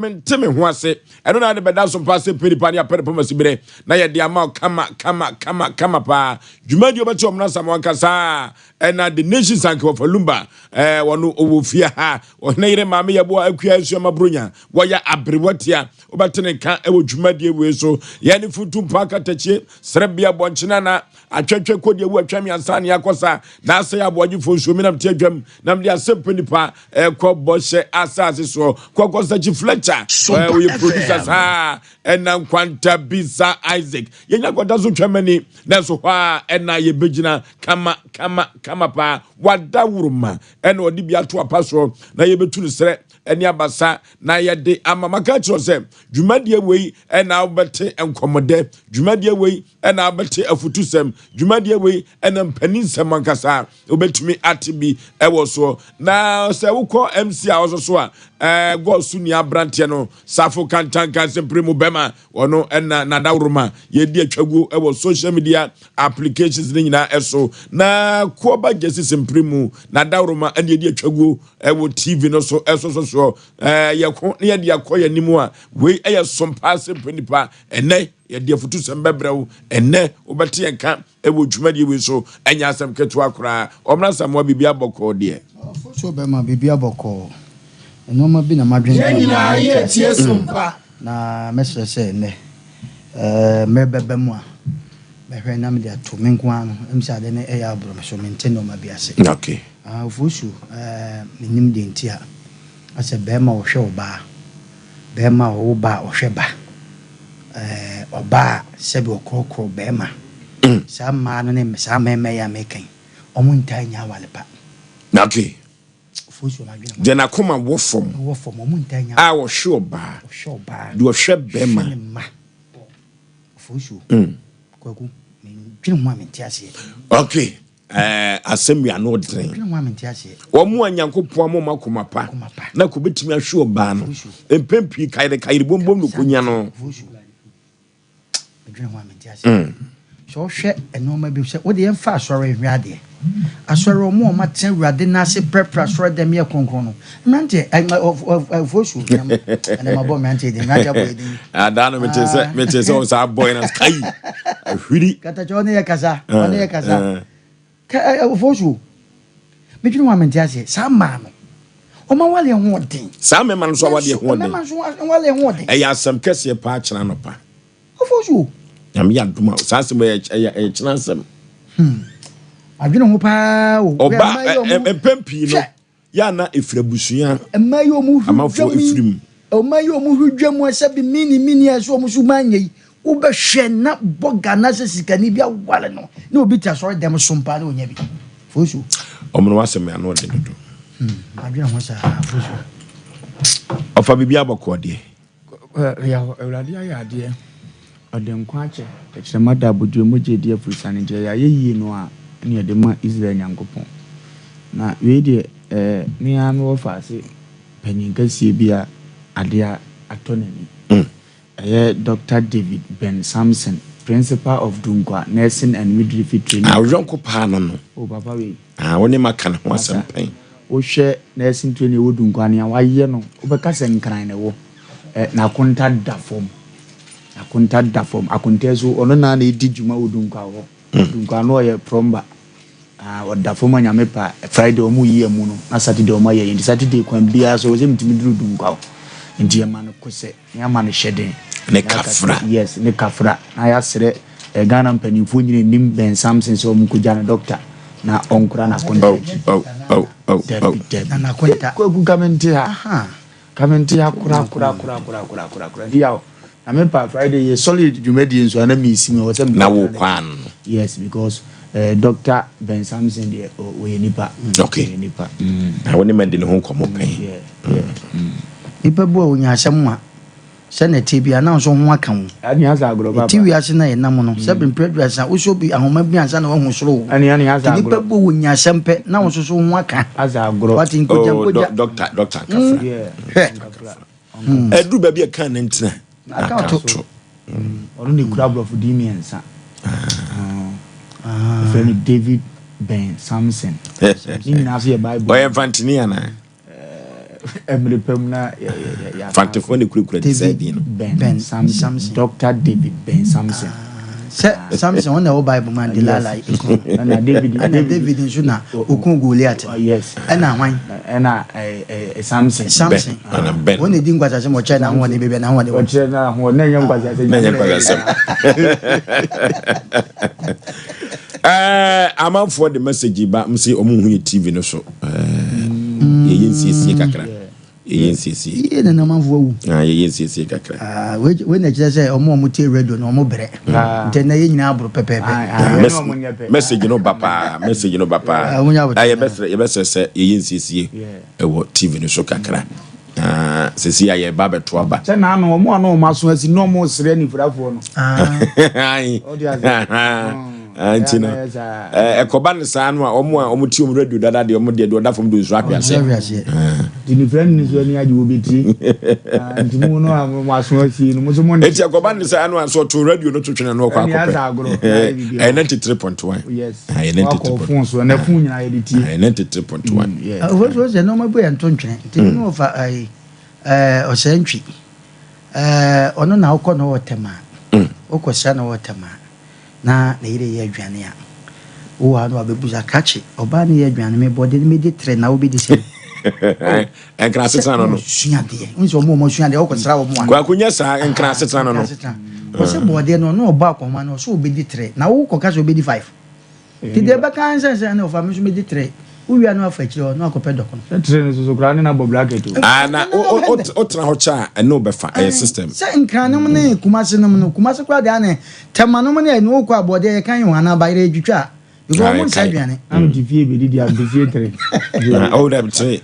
Menteme ho ase eno na de beda so pass Mpe Nipa ya pere poma sibere na ye de ama kama pa dwumadi obeti omna samwan kasa na the nations anke of Lumba wono owofia ha ona yire maame ye bo akua asu mabronya wo ya abrewatia obetene kan ewo dwumadi we so ye ne futu mpaka tachie srebia bonchina na atwetwe kodi ewu atwami ansane yakosa na Asei Aboagye Oforisuo mi na mte adwam na mde Asem Mpe Nipa ko boshe asase so kokosa chi Fletcher we producers and Kwanta Bisa Isaac yenya kwata so twamani na so ha na ye begina kama pa wadawuruma and odi bia to apaso na ye betu sere eni abasa na ye de amamaka kiro se dwumadie wei na obete enkomode dwumadie wei na obete afutusem dwumadie wei na mpaninsem ankasa obetumi atibi ewo so na se wukọ MC a oso a go suni abrante no safo kantanka sempremu bema ono na dawruma ye di atwagu ewo social media applications ni nyina eso na koba jesi sempremu na dawruma ene di atwagu ewo TV no so eso so ye ko ne ye di akoya nimu a we eye Sompa Asem Mpe Nipa ene ye di afutu sembebrew ene obete enka ewo dwumadi we so enya asem ketu akora omna samwa bibia boko de so bema bibia boko no ma bi na madwen nyina ye tie Sompa na mesre se ne mebebe mu a behwe na me dia to menko ano emsa de ne eya abro me so maintain no ma bi ase okay Oforisuo menim de ntia ase bema wo hwe oba bema wo ba wo hwe ba oba sebi okokro bema sa ma no ne sa meme ya mekan omunta nya walepa okay Oforisuo na dwen jena koma wo fom omunta nya a wo hwe oba do hwe bema Oforisuo kwaku me dwen ho amenti ase okay asem ya no dren dwen ho amenti ase wo mu anyankopon mo makoma pa na ko betimi ahwe oba no empempi kaire bombom no konya no dwen ho amenti ase so hwe enoma bi se wo de emfa asore hwe ade asore omo ma ten wrade na se prepare asore dem ye konkron no nante Oforisuo na ma bo me ante de nante boy de ada no mete se o sa boy na sky ahwiri kata chone ye kasa one ye kasa Oforisuo me dwen ho amenti ase sa ma no o ma wale ho den sa me man so wale ho den ma so wale ho den e ya asem kese pa kyena no pa Oforisuo yam ya duma sa asem e kyena asem adwene ho pa o oba empempi no ya na efrabusuya emayo mu amafo efrim emayo mu hudwam asabi mini aso mu su manyei wo be hwe na boga na sesikani bia wale no na obi ta sori dem Sompa na onya bi Oforisuo omno wasem ya no de do adwene ho sa Oforisuo ofa bibia bako de ya ewrade ya de odenkwa ache ekiremada abodwo moje de afurusane je ya yeyi no a ne de ma Israel nyankopon na we de ne ya me wo faase panyinkasi bia ade atonani Dr. David Ben Samson, principal of Dunkwa Nursing and Midwifery Training. Ronko pa no. Oh papa we. Woni maka ho asem pen. Wo hwe nursing training wo Dunkwa ne wa ye no. Wo be ka senkran ne wo. Na konta da form. Akonta so ono na na edi djuma wo Dunkwa wo. Dunkwa no ye promba. Wo da form anya me pa Friday o mu yi emu no. Na Saturday o ma ye. Saturday kwan bia so wo se mtimi duru Dunkwa. Ndi ma no kose. Ne ma no hyeden. Ne kafra. Yes, ne kafra. Na ya sere Ghana mpanimfo nyine nim Ben Samson so mu kujja na doctor na onkura na konta. Na konta. Ko government ha. Government ya kura. Dia na me pa Friday ye solid jumedi nso na mi simi o sem na wo kwan. Yes, because Dr. Ben Samson de we nipa. Okay. Nipa. Na woni mende ne ho komo pen. Yeah. Ipa bo onya asem a sene tibia na so ho aka wo ani asa agro baba tiwi ase na ye nam no se bin president wo so bi ahoma bi ansa na wo hu soro ani asa agro ipa bo onya asem pe na wo so ho aka asa agro what in koja doctor kafra yeah edu ba bi kan na ntina aka to onu ni kura bro for di mi ensa friend David Ben Samson ni na so ye Bible o infantini ana Emrepem na Fantephone kura said Ben Samson, Dr. David Ben Samson. Samson on the Bible man Delilah And David in Juna Okun Goliath. Yes. And I Samson. and Ben. When they didn't watch as much China one baby and I want to watch I'm out for the message but I'm say omu TV no so. Ye kakra. YNCC. Ye na manfo. YNCC kakra. When they say omo muti radio no omo bere. Nte na ye nyina abro pepepe. Message no papa, message no papa. Ye best say YNCC e wo TV no so kakra. Sisi aye ba beto aba. Se na no omo no maso asi no mo sere ni furafo no. Ai. Antina ekoba ne saa no a omo ti om radio dada de omo de oda fom do so apiase di ni friend ni so ni aje obeti antimu no am aso asi no mo so mo eti ekoba ne saa no a so to radio no twetwena no kwa akopɛ 93.1 yes 93.1 so na fun nyina ye ti 93.1 wo so no mabu ya ntontwene ti no fa ai osentwi ono na ukọ no wotema ukọsha no wotema na yire ye adwane a wo anu abebuza kachi oba na ye adwane me body me de tre na obi de se enkra setan no suade unso mo suade o kwasra wo mo kwa kunya sa enkra setan no wo se body no no oba akoma no so obi de tre na wo koka so obi de 5 ti de ba kan se na ofa me so me de tre uwia no afa kire no akopɛ dɔko no tre no so kra ne na bo bracket na o tra ho cha no be fa system se nkranom ne kumase nom no kumase kra de ane temanom ne no kɔ abode ye kan yo ana bayre adwitwa because mo sa aduane am di fie be di am di fie tre o da tre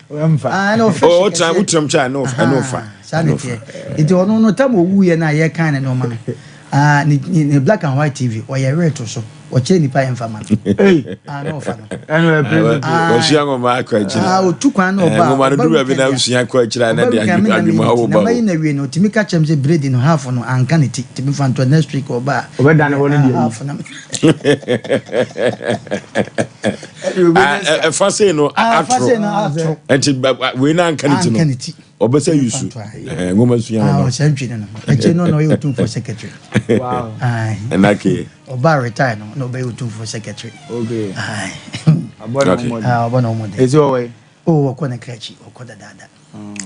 no o tra utram cha no fa sanete ite ono no tam owu ye na ye kan ne no ma ni black and white TV or ye red to so Osei Nipa infama. No fa no. O shiango ma akwa chira. O tukwan no ba. Ngoma no duru bi na usia akwa chira na de adwuma wo ba. Na mai na wie no timi ka chem se bread no half no anka ne ti timi fa to next week o ba. O be dan ho ne dia. Fa say no atro. Enti we na anka ne ti no. Obesa yusu. Ngoma suya no. Sentry no. Eche no you too for secretary. Wow. Enake. Oba retire no be you for secretary. Okay. Abona mo de. Is your way. Oh, okona krechi, okoda dada.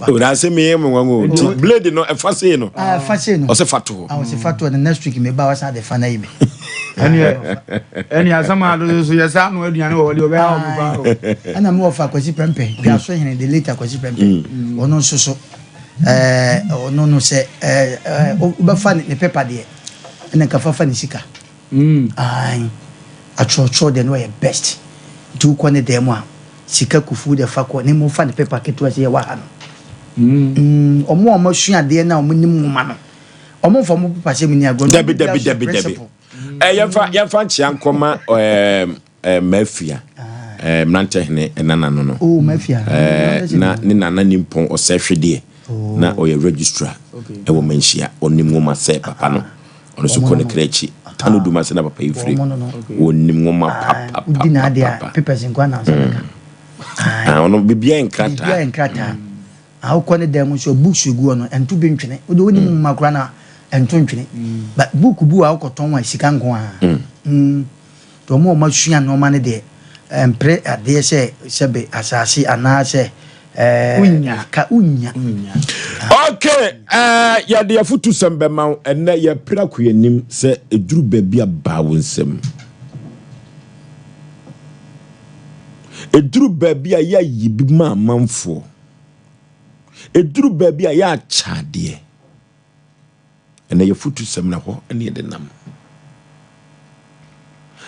Oh, na se me mo nwango. Blade no fa say no. Fa say no. O se fato. O se fato the next week me ba wasa de fana ibe. Any asama do so yesa no aduane wo de obe ha obu ba. Ana me ofa kwasi prempe. Bi aso hene de later kwasi prempe. Ono nso so ono no se oba fa ne paper de. Ena ka fa ni sika. Ai achocho de no ye best do kone dem a sika kufu de fa ko ne mo fa ne paper keto se ye wa ha no omo sua de na omo nim ma no omo fo mo paper se mini ago dabi yemfa nchia nkoma mafia mnante hene enana no mafia na ne nana nimpon osehwede na oye registrar e wo manhia onim ngoma se papa no ono so kone krechi tanu duma se na papa ifri onim ngoma papa dina dia papers nkwa na so ono bibia enkrata aw kone dem so books gu ono entu bi ntwene o de onim makura na entu ntwene but book bu aw koton wa sika nko to mo masua no ma ne de empre ade se sebe asasi anase unya okay ya de afutu sembe ma enne ya pra kuyenim se eduru baabi aba wonsem eduru baabi a ya yibi ma manfo eduru baabi a ya chade enne ya futu sem na ho enne de nam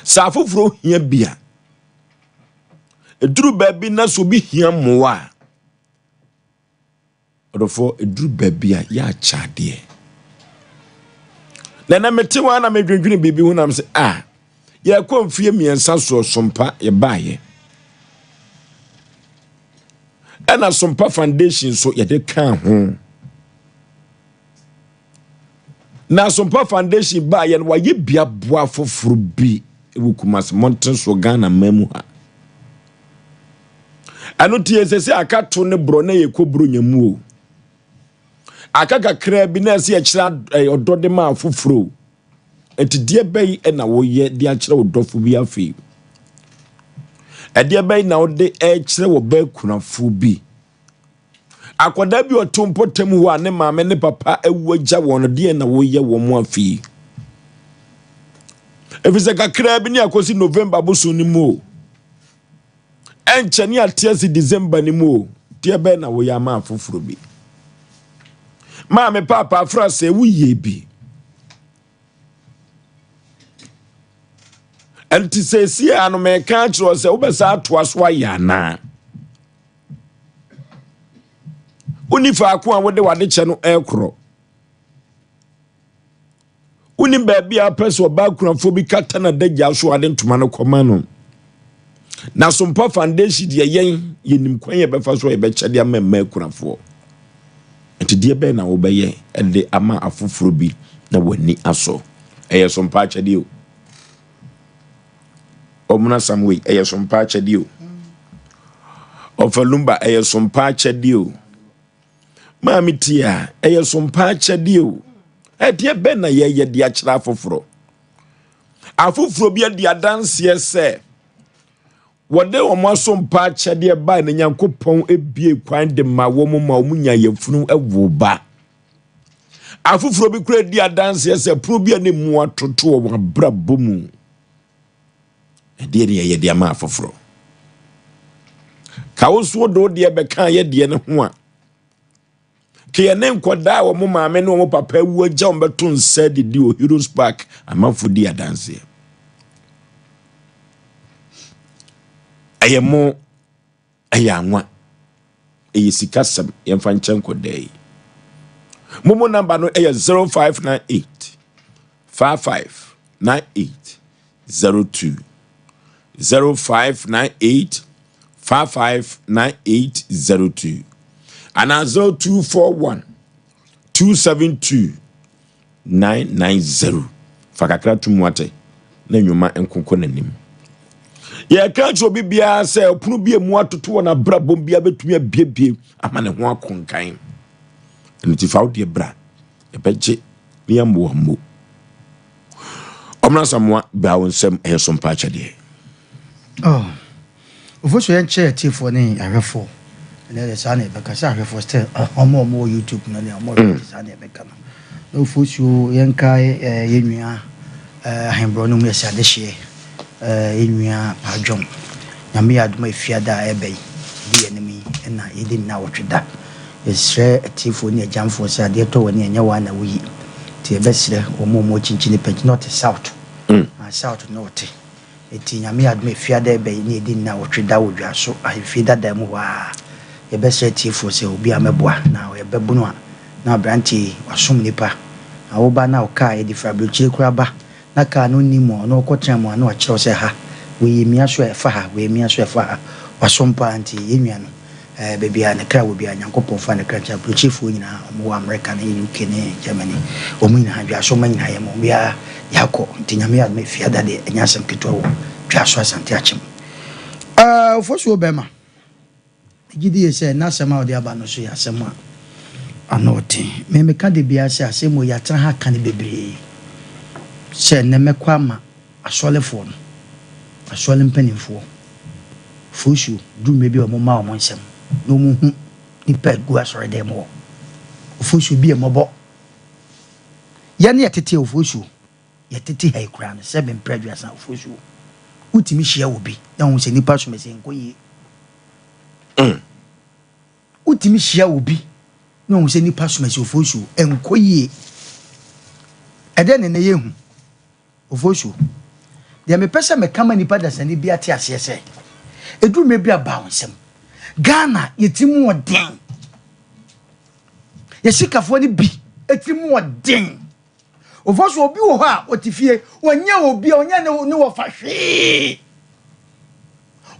sa foforo hia bia eduru baabi na so bi hia moa odofo eduru baabi a ya chade na mete wa na medwendwene bibi hu nam se ya kwa mfie miensa so Sompa ye baaye ana Sompa Foundation so ye de kan ho na Sompa Foundation baaye no waye bia boa foforo bi ewukumas mountain so Ghana mamu ha ano tie se aka to ne bro na ye kobro nyamu o aka kakra bi na se ye kira odode ma afoforo enti de bai na wo ye de a kira odofo bi afi de bai na wo de kira wo ba kunafo bi akoda bi otompo tem ho a ne maame ne papa awuagya won de na wo ye wo mo afi efise kakra bi ni akosi November boso ni mo enche ni atiasi December ni mo de bai na wo ya ma afoforo bi maame papa afra se wo ye bi enti se si anu me ka kiro se wo be sa atoa so ya na uni fa ko a wo de wade che no ekro uni baabi a peso ba kunafo bi kata na dagya so wade ntoma no koma no na Sompa foundation de yen yenim kwan ye befa so ye be kyade amemma kunafo enti de be na wo be ye de ama afoforo bi na wani aso eye Sompa kyade o omuna samwe eye Sompa kyade o ofalumba eye Sompa kyade o Mami tia eye Sompa kyade o de be na ye de akira afoforo bi de adanse se wode omo Sompa kyade ba na Nyankopon ebie kwan de ma wo mo ma omunya yefunu ewo ba afoforo bi kura di adanse se pro bi na mu atoto wo brabo mu de ye de ama afoforo ka wo so do de be kan ye de ne ho a ke ne nkoda wo mo maame ne wo papa wu agya wo beto nsa di o Heroes Park amafo di adanse ayemo ayanwa eyisikasam yemfa nchen kodai momo number no 0598 559802 0598 559802 and 0241 272 990 fakakra tumwate na nyuma enkonko nanim ye kancho bibia se opunu bia mu atoto na bra bombia betumi abiebie ama ne ho akonkan nti faudi bra e beje ni ambo omna samwa ba wonsem e Sompa kyade ofoso yen che tifo ni ahwefo na le sane be ka sa ahwefo still omo YouTube na le omo sane be ka no ofoso yen kai yenua ahembro no mu yesa de hye yenua adwom nyame adoma efiada ebe di enemi na yedi na wotweda esre tifo ni ajamfo sa de to woni enya wa na wuyi ti ebesre omo chinchini page not south south north eti nyame adoma efiada ebe ni yedi na wotweda wodwa so ahefida da mu wa ebesre tifo se obi ameboa na ebebu no na branti wasom nipa awoba na oka yedi fabrichi kuraba na ka no nimo no kotramo na wakiro se ha we mi aso efa ha we mi aso efa ha Wasompa anti yenua no baby a ne kra wo bia Nyankopon fa ne kra cha prochiefo nyina mo America na UK ne Germany o mu nyina dwa so manyina ye mo bia yakọ nti nyame ya me fiada de enya asem keto wo dwa so asante achim ofosu obema gidi ye se na asem a odi aba no so ya asem a anoti me ka de bia se asem o ya tra ha kan bebre se ne mekwa ma asolefo no asole mpanimfo fushu du mebi o mo ma o mo nsem no mu hu ni pet go asore dem wo fushu bi e mobo ya ne yetete o fushu yetete hay kura no 7 prejudice na fushu utimi hia obi na hu se nipa so mese nkoyi utimi hia obi na hu se nipa so mese fushu enkoyi ede ne ye hu ofoshu de me pese me kama nipa da sani bia te asese edu me bia ba wonsem Ghana yetimu oden yesikafo ni bi etimu oden ofoshu obi wo ha otifie onya obi onya ne wo fa hwe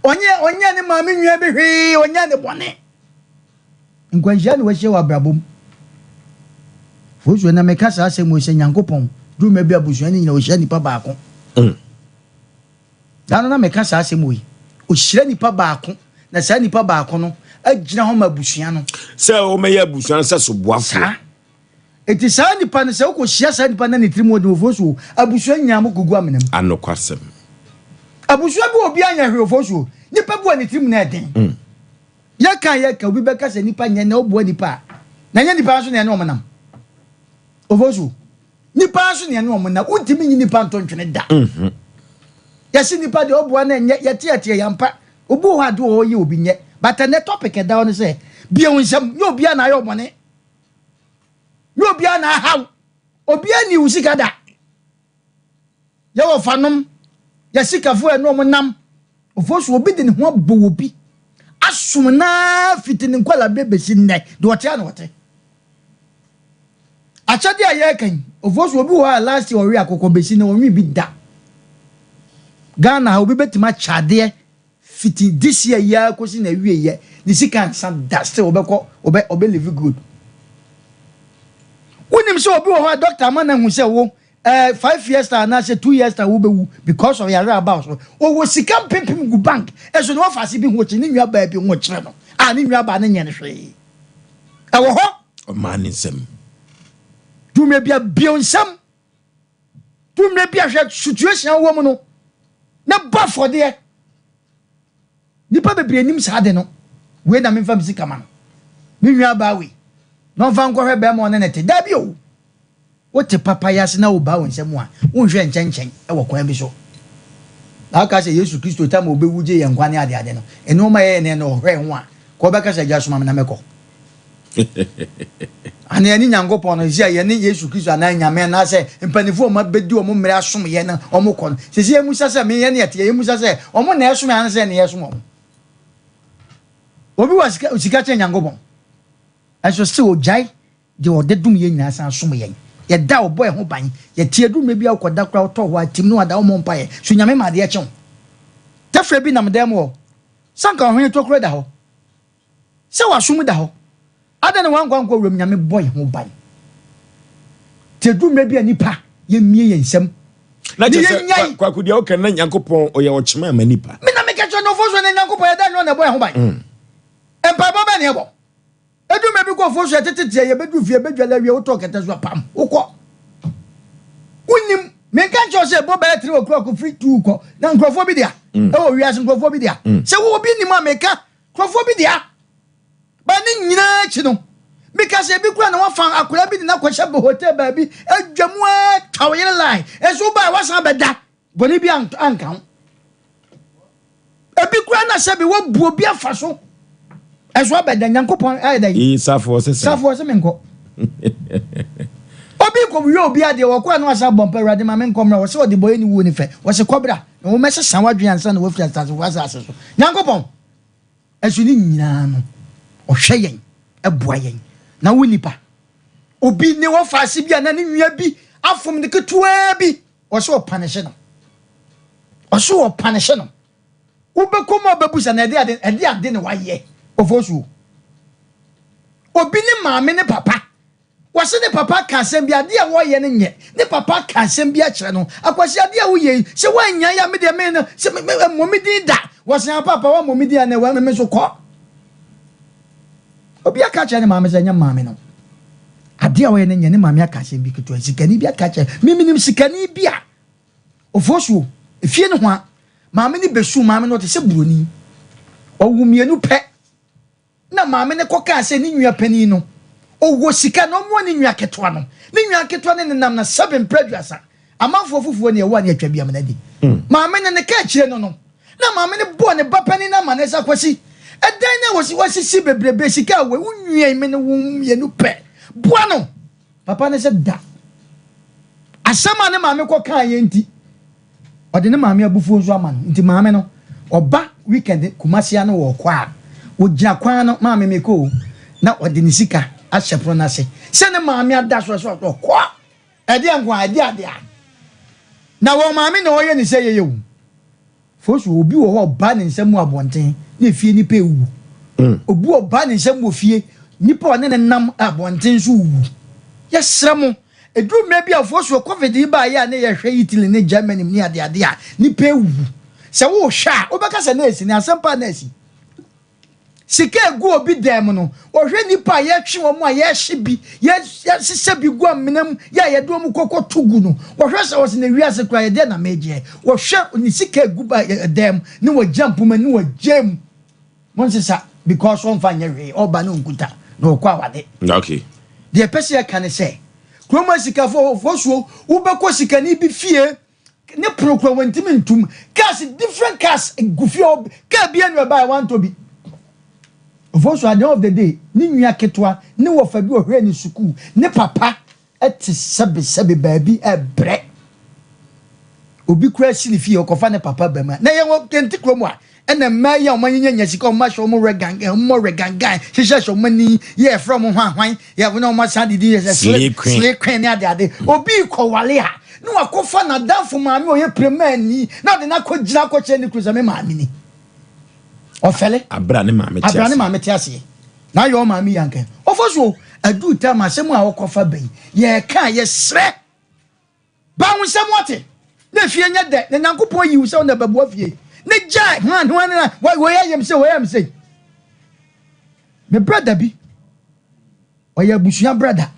onya ne ma me nwa be hwe onya ne bone ngwanjia ne wo hye wa brabom foshu na me kasa asem mo hye Nyankopon du me bia busuani nyina o hye nipa baako dano na meka sa asem yi o hyira nipa baako na sa nipa ba akono agina ho mabusua no se o me ya busua se so boafo eti sa nipa no se ko hia sa nipa na ne tirimo de ofosuo abusua nyam gugu amenam anokwasem abusua bi obi anya hwe ofosuo nipa bu ne tirimo na eden ya ka obi beka se nipa nya na obo nipa na nya nipa so ne omonam ofosuo nipa so ne omonam untimi nyi nipa ntontwene da yasi nipa de obo na nya yete yampa obu ho ade o ye obi nye but the topic e down say bia unsam yo bia na yo mone yo bia na haw obi ani usika da ya wo fanom ya sikafo e no mo nam ofosu obi de ne ho abo obi asum na fitini nkwala bebesi nne de wote ana wote achade aye kan ofosu obi ho last year ori akoko besi na onwi bi da Ghana obi betima chade fiti this year ya kosi na wie ye ni sika san da still obeko obe live good unim so obi wo doctor man na hu se wo 5 years na say 2 years wo bewu because of your about so o wo sika pimpim gu bank e so no fase bi ho chi ni nwa ba bi ho kire no ni nwa ba na nye ne hwe e wo ho o man nsem tu me bia bionsam tu me bia hwe situation wo mu no na ba for there nipa bebre nim sa de no we na memfa msika ma me nwa ba we no fa nkwohwe be mo ne nete da bi o wote papa yase na wo ba wo nsem a wo hwe nchen e wo kwan bi so aka se Yesu Kristo ta mo bewuje ye nkwane ade no eno ma ye ne no hwe ho a ko be ka se gya soma na meko ani nyankopon no zia ye ne Yesu Kristo na nyame na se mpanifo ma bedi o mo mmere asom ye na o mo kon se se musa se me ye ne yete ye musa se o mo na esom an se ne yesom o obi was usika nyankopon aso se ojai de odedum ye nyina san som ye ye da obo e ho ban ye tie dum me bia akoda kra to ho atim no ada o mo mpa ye so nyame ma de e chen tafre bi nam dem o sanka ho to kra da ho se wa som da ho ada ne wan kwankwa wem nyame boy ho ban tie dum me bia nipa ye mie ye nsem na je se kwakudia o kan na nyankopon o ye o chema ma nipa me na me ka cho no fo so na nyankopon ye da no na boy ho ban empa baba ne ebo edu me bi ko fo so tetete ye bedu fie bedwala wie wo to kete so pam ukọ unim me kan cho se bo be 3 o'clock free 2 ukọ na nkrofo bi dia e wo wi as nkrofo bi dia se wo bi ni ma me ka nkrofo bi dia ba ni nyina chi no me ka se bi kura na wa fan akura bi na kwahye be hotel ba bi adwamu a tawye line e so ba wa san be da boni bi ankan e bi kura na se bi wo buo bi afa so eso abeda nyankopon ayeda yi safo se menko obi ko wi obi ade wo kwa no asa bompa rade ma menko mra wo se odi boye ni wo ni fe wo se kobra wo me se san wadwe ansa na wo fi ansa so wasa ase so nyankopon eso ni nyina no o hweyen eboa yen na wo nipa obi ne wo fa ase bia na ne nwia bi afom de ketua bi wo se o punish no wo be ko mo babusa na ade ne wa ye ofosu obi ni maame ne papa wase ne papa ka asem bia de wo ye ne nye ne papa ka asem bia kire no akwasi ade a wo ye se wanya ya me de me no se momidi da wase papa wa momidi na wa me so ko obi aka kire ne maame se nya maame no ade a wo ye ne nye ne maame aka asem bi keto sikani bia ka kire miminim sikani bia ofosu efie ne ho a maame ni besu maame no te se buroni owumienu pe na maame ne koka ase ni nwia pani no owo sika no mo ni nwia ketwa no ni nwia ketwa ne nam na 7 preduasa amanfo fufuo ne ewa ne atwa bia manadi maame ne ka kire no na maame ne bo ne bapani na manesa kwasi edan ne wasi si bebrebe sika we nwia ime ne wumienu pe boa no papa ne se da asama ne maame koka ye nti ode ne maame abufuo nso ama no nti maame no oba weekend kumasia no wo kwa ogia kwan no maame meko na ode ne sika ahyepro na se se ne maame ada so kwa ade angwa ade na wo maame na oye ne se yeyewu fosu obi wo ho ba ne nsam abonten na fie ni pe wu obi oba ne nsam wo fie nipa one ne nam abonten so wu yesremo edru me bia fosu covid ba ya na ye hwe Italy ne Germany ni ade a ni pe wu se wo hwa obeka se na esi ni Asem Mpe na esi sika egu obi dem no ohwe nipa ye twe omo a ye hye bi ye sise bi gu amnam ya ye do mu kokko tugu no ohwe se wose na wiase kra ye de na meje ohwe ni sika egu ba dem ni wo jump ma ni wo jam monsisa because one fanya we oba no nkuta no kwa wade okay the person can say kroma sika for so ubeko sika ni bi fie ne prokwa wantimi ntum cars different cars gufio ka bia no buy want to be for so at the end of the day ni nua ketwa ni wo fa bi ohwe ni school ni papa eti sebe baabi ebre obi kura si ni fie okofa ne papa bema na ye wo tenti kromo a ena maya o manyanya sika o ma sho mo regan hihye sho mani ye from hwan ye wo na o ma sa didi ye slay queen ne ade obi ko wale a no akofa na danfo maami o ye premier ni na de na ko gira ko che ni cruise me maami ni ofele abra ne maami tiase na yo maami yanke ofoso adu ta ma semu a okofa ben ye ka ye sre ba hu semu ate na fie nya de na nyankopon yi wo na babu afie ne jai han na wo yam say me brother bi o ya busuya brother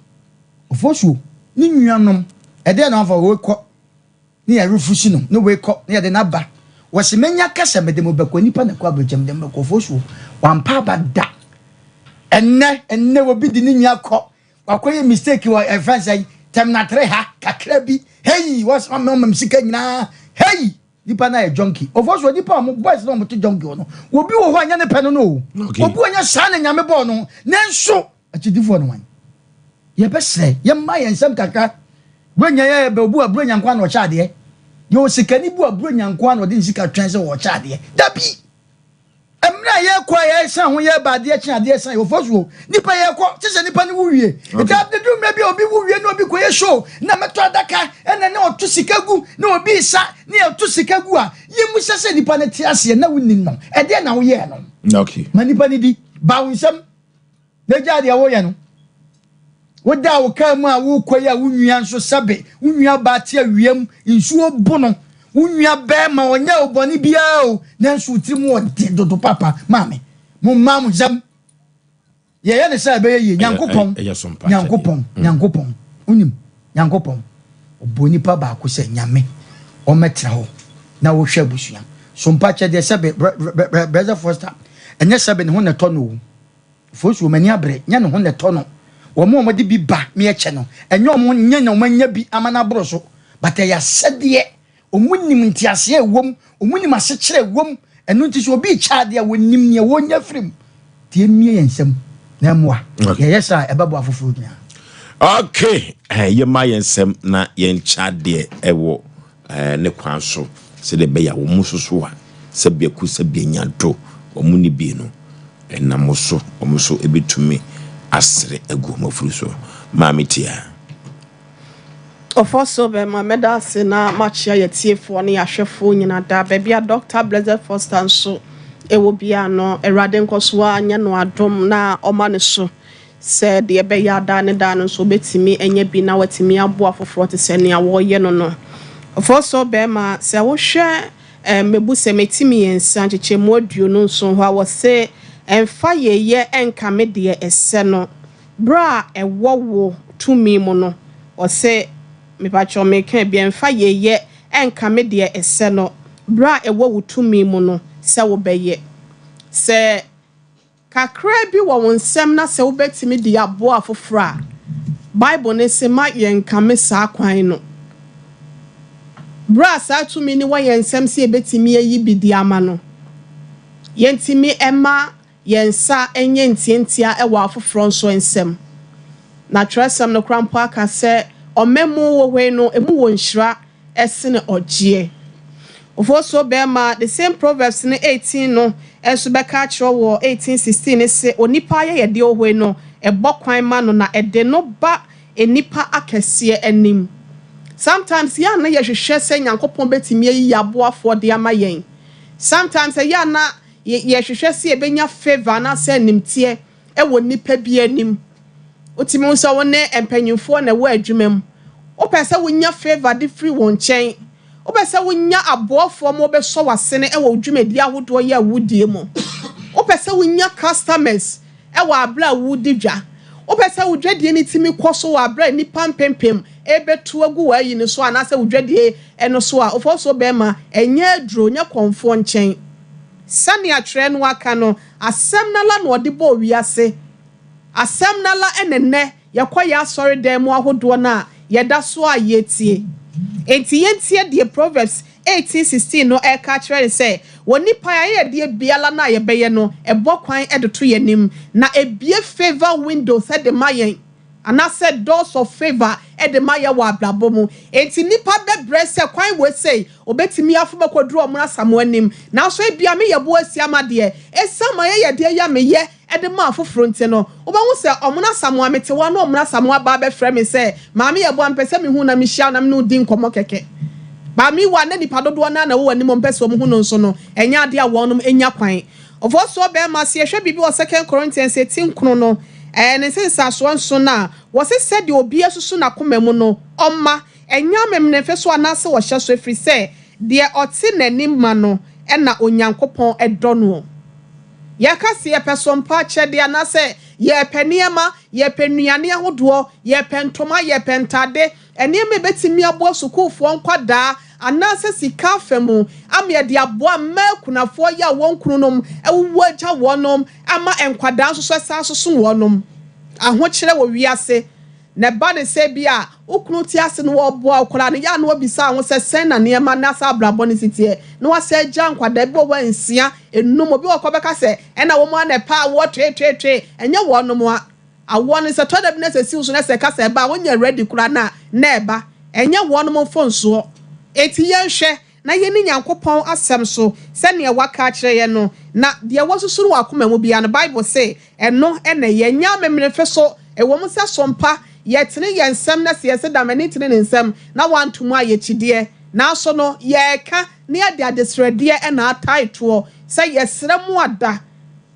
ofoso ni nuanom ede na afa we kọ ni ya refusi no no we kọ ni ya de na ba wo se menya kasa me de mo bakọ nipa na kọ abregem de mo kọ ofoso wampa ba da enne wo bi di ni nua kọ wakoye mistake wa efransa temna 3 ha kakra bi hey was am sika nyina hey nipa na e junkie ofoso nipa mo boys no mo to junkie no wo bi wo ho anya ne pe no no obi anya sa na nyame bo no nenso achidifo no wan ye besre ye ma ye nsam kakra brenya ye be obu abro nyankwa no cha de ye sikani bu abro nyankwa no de nsika twen se wo cha de dabi emra ye kwa ye san ho ye ba de chi ade san ofoso nipa ye kwa tise nipa ni wuwie ita de du mra bi obi wuwie no obi ko ye show na meto adaka ene ne otu sikagu na obi sa ne otu sikagu a ye mu sese nipa ne tiase na wunin no e de na wo ye no okay ma nipa ni di ba wunsam na ja de wo ye no woda wo ka mu a wo koya wo nwia nso sabe wo nwia ba te awiem nsuo bu no wo nwia be ma onya oboni bia o na nso tirim wo de dodo papa mame mo mam jam ye ne sa be ye nyankopon unim nyankopon oboni pa ba ko se nyame o metra ho na wo hwe busua Sompa che de sabe brother Foster enye sabe ne ho ne to no fosu mani abre nya ne ho ne to no womo mo de bi ba me eche no enye omo nya na omanya bi amana broso but ya sede omunim ntiase ewom omunim asechire ewom enu nti so obi cha de wonim ne wonya frim tie mie yensem na moa ye yesa ebabo afoforo nya okay ye ma yensem na yen cha de ewo ne kwan so se de be ya wo mususu a se be ku se be nyanto omuni bi no enamoso omuso ebetumi asre egu Oforisuo mamitia Ofoso be ma medase na machia yetiefo ne yahwefo nyina da bebia Dr. Blessed Foster so ewo bia no erade nkoso anya no adom na oma ne so se de be ya da ne da no so betimi enye bi na watimi abo afoforo te se ne awo ye no no Ofoso be ma se wo hwe mebu se metimi yensa cheche moduo no so ho awo se emfa yeye enka me de ese no bra ewo tumi mu no o se me pacho me kan bi emfa yeye enka me de ese no bra ewo tumi mu no se wo beye se kakra bi wo wonsem na se wo betimi de abo afofra Bible ne se ma yenka me sa kwan no bra sa tumi ni wo yensem se betimi yi bi di ama no yentimi ema yensa enye ntientia ewa afoforo nso ensem na tresem no krampo aka se omemu wo hwe no emu wo nhira esene ogye Ofoso bema the same Proverbs ne 18 no enso beka kiro wo 18:16 ne se onipa ye de ohwe no ebokwan ma no na ede no ba enipa akese anim sometimes ya na ye hwehwe se nyankopon betimi yi yabo afo de ama yen sometimes ya na ye hwehwe se ebenya favor na se nimtie ewo nipa bi anim otimi nso wone empanyimfo na wo adwumam opese wonya favor de free won chen opese wonya aboafo mo be so wasene ewo dwumadi ahodo ye awudie mo Opese wunya customers e wa abra wudi dwa. Opese wudwade ni timi kwoso wa abra ni pampempem ebetu agu wa yi ni so anase wudwade eno so a ofoso be ma enye aduro nya konfo nchen. Sani atwere no aka no asem nala no de bo wiase. Asem nala enene yakoya asori dem mu ahodo na yeda so a yetie. Enti yentie de Proverbs 18:16 no e ka kire say woni pa ya de biala na ye beye no ebo kwan e de to yenim na ebie favor windows e de mayen ana said doors of favor e de maye wa ablabo mu enti nipa bebre se kwan we say obetimi afoma kodru omra samo anim na so ebia me ye bo asiama de esama ye de ya me ye e de ma afoforo nti no obahu se omna samo amete wa no omra samo aba be frɛ me se ma me ye bo ampese me hu na me hia na me no di nkomo keke ba mi wa na nipa dodo na na wo ani mo mpese mo hu no nso no enya ade a wonom enya kwan ofo so be ma se hwe bibi o 2 Corinthians 18 krono no ne sensa so nso na wo se de obi asusu na koma mu no omma enya memne fe so anase wo hye so efri se de oti nanim ma no na onyankopon edo no ye ka se ye pesompa chede anase ye peniema ye penuane ahodo ye pentoma ye pentade eniema betimi abo sukufo nkwada anase sika femu amye de aboa makunafo ya wonkununom ewuwaja wonom ama enkwada nso so sasoso wonom ahokyere wo wiase ne ba ne se bia ukunu ti ase no oboa okora ne ya no obisa ho se sen na niema na sa brabo ne sitie no wase gya nkwada bi wo nsia enum obi okobeka se ena wo mo na pa wo twe enye wonom a awon se to da bi na se si so na se ka se ba wonya ready kura na eba enye wonom fonso eti yenhwe na yeni nyankopon asem so se ne waka kire ye no na de wosusuru wakoma mu bia no Bible say eno ene yenya memrefe so ewo mu se sompa yetene yensem na se yese da mani tene nsem na wantomu ayechide na so no ye ka ne ade adesrede na ataito se yesre mu ada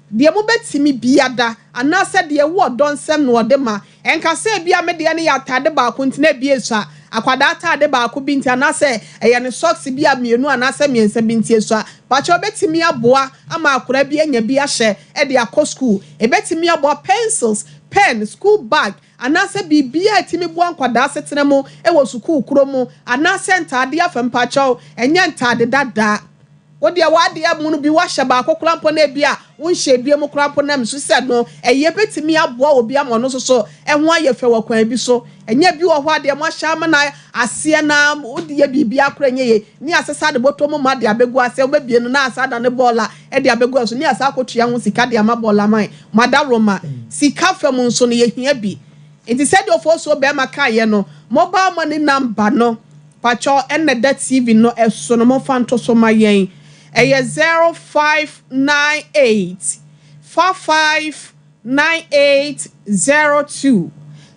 de mu betimi biada ana se de wo donsem no de ma enka se bia me de ne ya tade ba ko ntine biesa akwada atade ba ko binti anase eye ne socks bia mienu anase miense binti esua bacho betimi aboa ama akura bia nya bia hye e de akọ school e betimi aboa pencils pen school bag anase bibia etimi boa nkwada setene mu e wo school kuro mu anase ntade afempa cho enya ntade dada wodi awade amu no bi wahye ba akokora mpo na bia wonhye bia mu kora mpo na mso se no eye betimi aboa obi amono so ho ayefe wakwan bi so enya bi wo ho ade mo ahya ma na ase na wodi ya bibia akora nyeye ni asesa de boto mu ma de abegu ase obabie no na asada ne bola e de abegu so ni asa akotua ho sika de ama bola man mada roma sika fam nso no ye hia bi enti said of also be maka ye no mobile money number no pacho enne that TV no eso no mo fanto so ma yen 0598 459802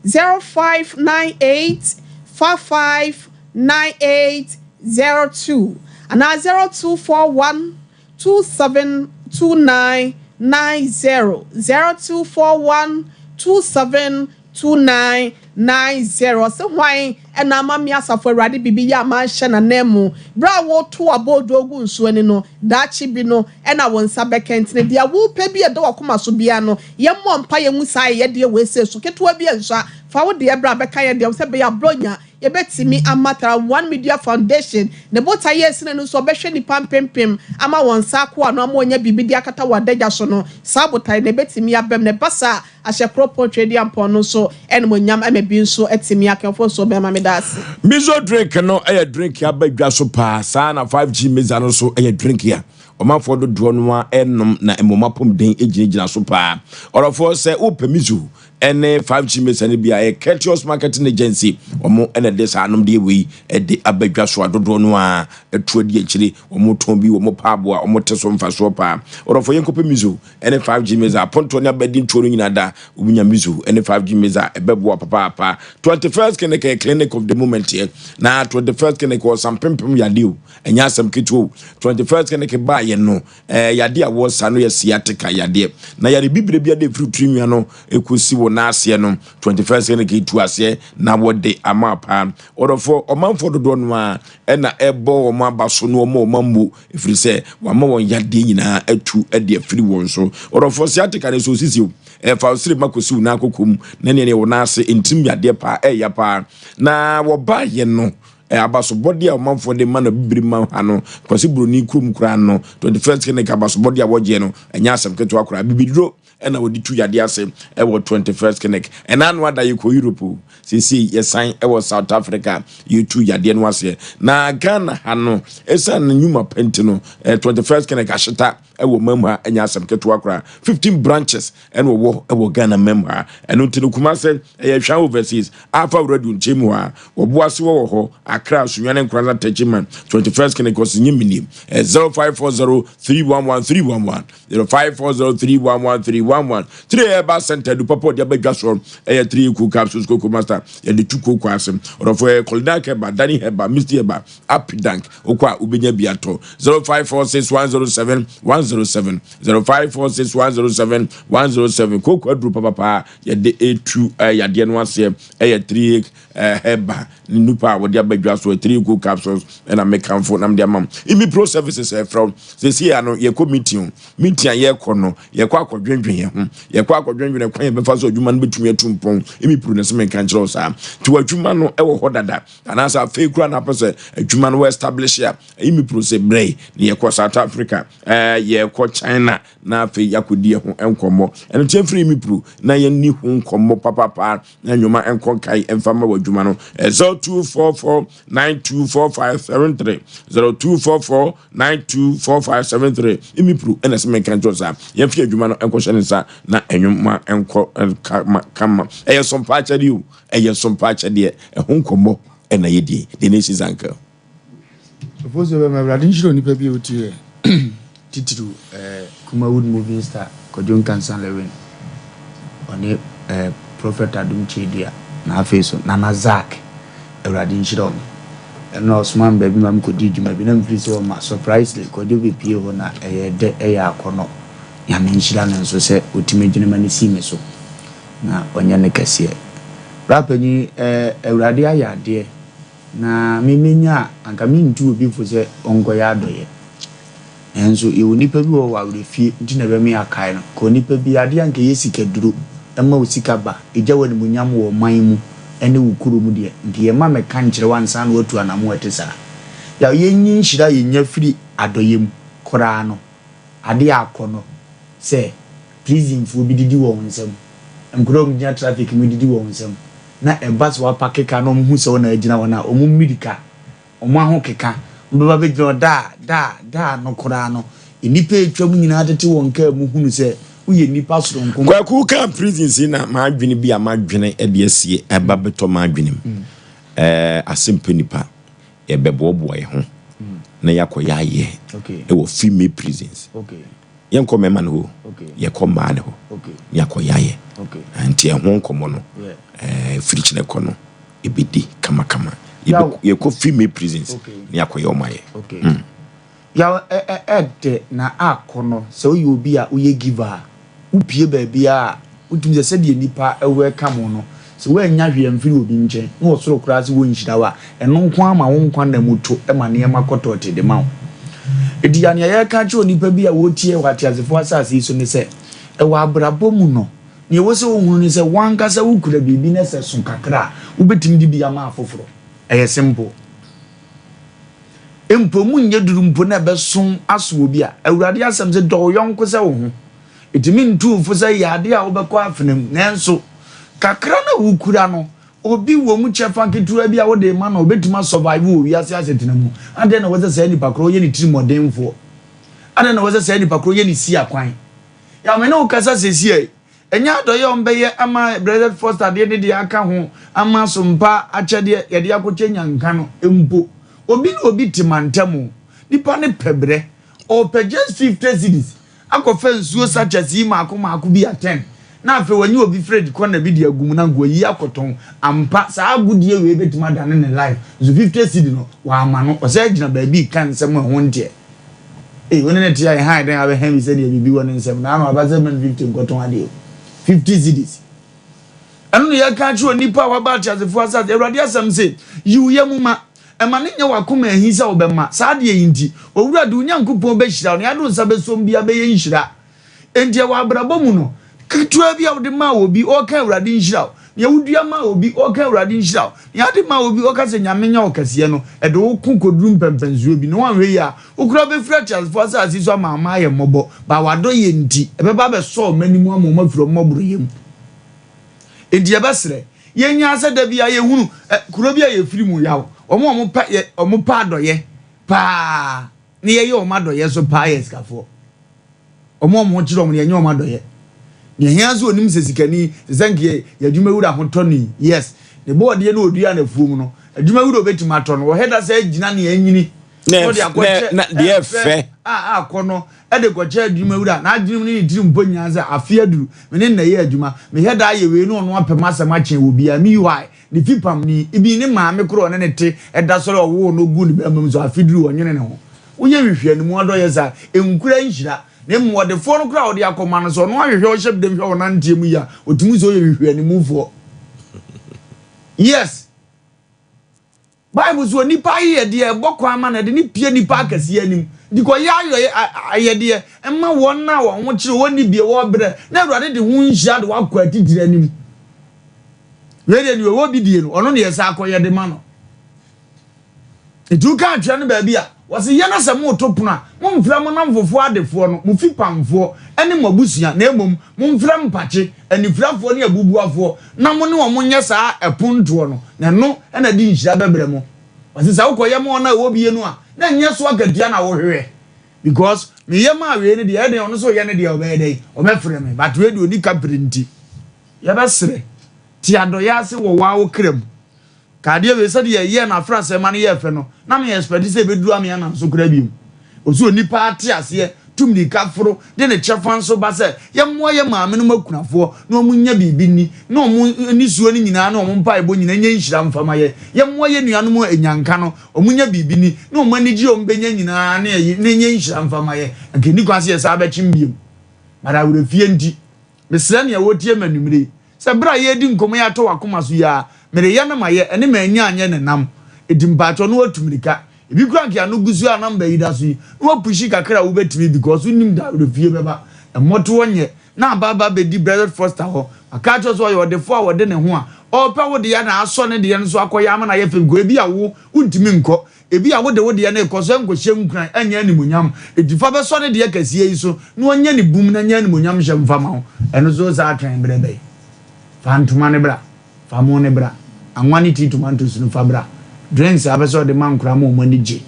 0598 459802 and 0241 272990 0241 272990 so why ena mami asafo awrade bibi ya ma hye na nemu bra wo to abodo ogu nso ani no dachi bi no ena won sa bekent ne dia wo pe bi e do akoma so bia no ye mo mpa ye mu sai ye de we se so keto bi enso fa wo de bra beka ye de se be ya bronya ye betimi amatra one media foundation ne bota yes ne no so be hwe ni pampempem ama won sa ko ano ama onya bibi dia kata wadagya so no sabotai ne betimi abem ne basa ahye proper trade ampon no so en mo nyam amabi nso etimi akefo so be ma Mizo drink no a drink ya badwa so pa sa na 5G meza no so a drink ya omafo do do no a enom na emomapom den ejinejina so pa orofo se ope mizu ene 5G meza ne bia e Courteous Marketing Agency omo ene de sa anom de we e de abadwa so adodo no a etuo de akire omo ton bi omo paabo a omo teso mfa so pa orofo yenkope mizu ene 5G meza ponto ne abadi ntoro nyina da obunya mizu ene 5G meza ebebo papa 21st clinic of the moment here na 21st clinic was some pimpim yadiu enya asem kitu 21st clinic ba ye no yade a was sano ye sciatica yade na yade bibire bia de free premium no ekusi wo na ase no 21st clinic tu ase na wode amapa orofo omanfo dodo no a na ebo o mabaso no o mambu efiri se wa ma won yade nyina atu de afiri won so orofo siatika ne so sisi fa osiri makosi na akokom na ne wo na ase intim yade pa ya pa na wo ba ye no abaso body a manfo de man bibiri man ha no kwase broni krum kura no 21st clinic abaso body a woje no enya asem keto akura bibidro na wodi tu yade ase e wo 21st clinic anu ada ye ko Europe sisi yesan e wo South Africa you tu yade no ase na Ghana ha no esa na nyuma penti no 21st clinic ashita e wo memha enya asem keto akura 15 branches and wo Ghana memha enu tinu kuma se e hwan overseas afa radio nchemu ha wo boase wo ho Accra Sunyane Nkranza Techiman 21st clinic was nyimini 0540311311 0540311311 3 eba center du papa dia badwa so 3 cool capsules cocoa master ya de 2 cocoa asem orofo kolidake ba dani heba misti heba apidank okwa ubenya biato 0546107107 0546107107 cocoa du papa ya de A2 ya de no ase 3 heba nupa wo dia badwa so 3 cool capsules and I make am for nam dia mam imi pro services from this year no ye ko meeting ye ko no ye kwa akwadwenwen ye ho ye kwa akwadwenwen kwan ye befa so adwuma no betumi atumpon imi pro ne se men kan kire osa to adwuma no e wo hodada anasa fe kura na pese adwuma no establish ya imi pro se brei ne ye ko South Africa ye ko China na fe yakodi ho enkomo eno tie free imi pro na ye ni ho enkomo papa na nyoma enkon kai emfama wadwuma no 0244924573 0244924573 imi pro ena se men kan josa ye fi adwuma no enko hyensa na enwoma enko kama Sompa achade o Sompa achade ho nkomo ena yedi de nesi zanka Suppose we my brother nshiro nipa bi otie titiru kuma wood movie star Kojon Kansan Lewin one prophet Adum Chedia na afeso na Nazak Ewrade nshiro no Osman baby mam kodi djuma bi na mfiri so ma surprisely kodi be pie ho na de akono ya me nshira no so se otime djune mani si me so na onya ne kase rapanyi Ewrade ayade na memenya anka mintu obi fo se onko ya doye enso e onipa bi wo wawre fie ntina be me akai no ko onipa bi ade anka yesika duro ema osika ba eja wani munyam wo man mu ene wukuru mu de ndiye ma me kan kire wansa na watu anamo etesa ya yenyi nhira yenya firi adoyem kora no ade akono se prison fu bi didi wo nsem nkoro mu nya traffic mu didi wo nsem na ebas wa pakeka no mu se wona agina wona omu midika omu aho keka mbaba be gyo da no kora no enipa etwam nyina tete wonka mu hunu se uye nipa soro nkom kwa ku ka prison si na ma adwene bi a ma adwene e de asie eba beto ma adwene Asem Mpe Nipa e bebobo ye ho na yakoya ye e wo female prisons yen ko mema no ye ko ma no yakoya ye anti e ho nkomo no frich ne kono e bedi kama ye ko female prisons na yakoya o ma ye ya na akono se oyi obi a oye giver upie ba bia utumze se de nipa welcome no se we nya hwe amfiri obi nche na osoro kra se wo nhira wa eno nko ama wo nkwa na muto e ma ne makoto te de ma edi ya ne ya ka che onipa bi a wotie wate azefo asase so ne se e wa abrabo mu no ne wo se wo hunu ne se wanka se wukura bibi ne se so kakra ubetim di bia ma afoforo eye simple empo munye duru mpo na besom aso obi a Awurade asem se do yonko se wo ho etimi ntu mfo se yade a wobekọ afenem nenso kakra na wukura no obi wo mu chefa ketua bi a wo de ma na obetima survive wo wi ase asetena mu ade na wose se ni pakro ye ni tirimodemfo ade na wose se ni pakro ye ni si akwan ya me na ukasa sesi enya adoye ombeye ama brother Foster de ne de aka ho ama Sompa achede ye de akoche nyanka no empo obi na obi timantamu nipa ne pebre o pe just 50 cedis akofa nsuo sachasi maako bi a 10 na afa wanyi obi Fred corner bi de agum na ngo yi akoton ampa sa agudie we betima dane ne life so 50 cedis no wa ama no o say gina ba bi kan nsem ho ntie woni ne tia e han den abe hem se de bibi woni nsem na no abaze men 50 nkoton ade 50 cedis eno ye ka chi onipa wa ba chasefo asa Awurade asem se yiwo muma ema ne nya wakoma ahisa obema saa de yinti owurade unyankopon be hira no yado nsa be som bia be ye nhira entie wa abrabɔ mu no ketua bia wode ma obi o ka Awurade nhira ya wudua ma obi o ka Awurade nhira ya de ma obi o ka se nyame nya okase no e de wo kunkoduru mpempenzuo bi no wanwe ya okura be fira chasefo asa asiso ma ma ye mmɔbɔ ba wado ye nti e be ba be so manimu amoma firo mmɔboro yem entie besre ye nya ase da bia ye hunu kuro bia ye firi mu yawo omo pa adoye pa ni ye omo adoye so pa yes kafo omo chiro omo ye nya omo adoye ni hia so onim sesikani senke ye adwuma wura hotoni yes the board ye no odua na fuom no adwuma wura obetima to no wo heda say gina na anyini no de akwache na de fe akono e de kwache adwuma wura na adwuma ni diri mponya za afia duru me na ye adwuma me heda ye we no no apema asema chen wo bia mi why ni fipam ni ibi ni maame kro ne te eda soro owo no gu ni bemam so afiduru onwene ne ho wo ye hwehwe ni mu adoye za enkura nhira ne mo de fo no kra wo de akoma no so no ahwehwe o hyem dem hwe wo nantie mu ya otumu so ye hwehwe ni mu fo yes Bible so nipa ye de bokọ ama na de ni pie nipa akase anim diko ya aye de emma won na won ho kire woni bie wo bre na Awurade de hu nhia de wakọ atidire anim we de ni wo bi die no ono ne yesa akoye de ma no edu ka atwa no ba bia wose ye na se mo topuna mo mfra mo na mfofo adefo no mo fipamfo ene mabusua na emom mo mfra mpache anifrafo ne abubuafo na mo ne wo mo nya saa eponto no na no ena di nhira bebre mo wose sa ukoye mo na wo bie no a na nya so agadua na wo hwehwe because me ye ma we ne de ene ono so ye ne de obede o mefre me but we de oni kaprinti ya besre ti adoya ase wo wa wo krem ka de we se de ye na France ma ne ye fe no na me expect se be duru am ya na so kra bi osu onipa ate ase tumni kafro de ne chefan so ba se ye mo ye maame no makunafo na omu nya bibi ni na omu ni suo ni nyina na omu mpa ebo nyina nya nhira mfama ye mo ye nuanom enyanka no omu nya bibi ni na omu ani gi omu benya nyina na nya nhira mfama ye nke ni kwase ye sa ba chimbiem mara wure fie ndi mesra ne wotie manumre se bra ye di nkomo ya to wakoma so ya mere ye na maye ene ma anya anya ne nam edimpacho no watumrika ebi kura nke anu gusu anam ba yida so no pushi kakra wo betimi because unim da refie beba emoto wonye na baba be di brother foster ho akacho so yo de fo wo de ne ho a o pa wo de ya na aso ne de ye so akoya ama na ye fem go ebi awo untimi nko ebi awo de wo de ye na ekoso enkohye nkran anya animunyam edifa be so ne de ye kasie yi so no anya ni bum na anya animunyam hye mfama ho eno so za atwen brebe fantuma ne bra famo ne bra anwani ti tomatoes no fabra drinks abeso de man kra mo manije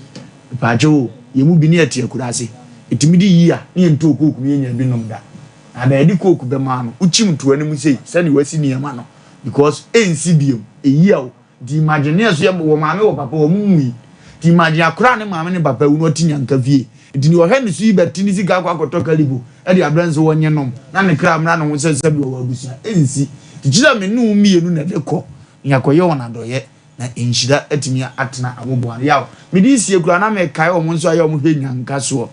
paacho yemu bi ne ete akurase etimidi yia ne ento koku ne nya bi nom da ada edi koku be ma no uchim to anim sei sani wasi ne ma no because ensi biem eyia o di imagine so ye wo maame wo papa wo mumui di imagine akura ne maame ne papa wo no tinya nka vie edi ni wo hwe ne su ibeti ni sika akwa kotoka libo edi abranzo wo nye nom na ne kra mra no wo sese bi wo abusia ensi tijira me nu mienu na de ko yakoye wona doye na enhira atimi atena aboboa yaw medi sie kura na me kai o mo nso aye o mo hwe nyanka so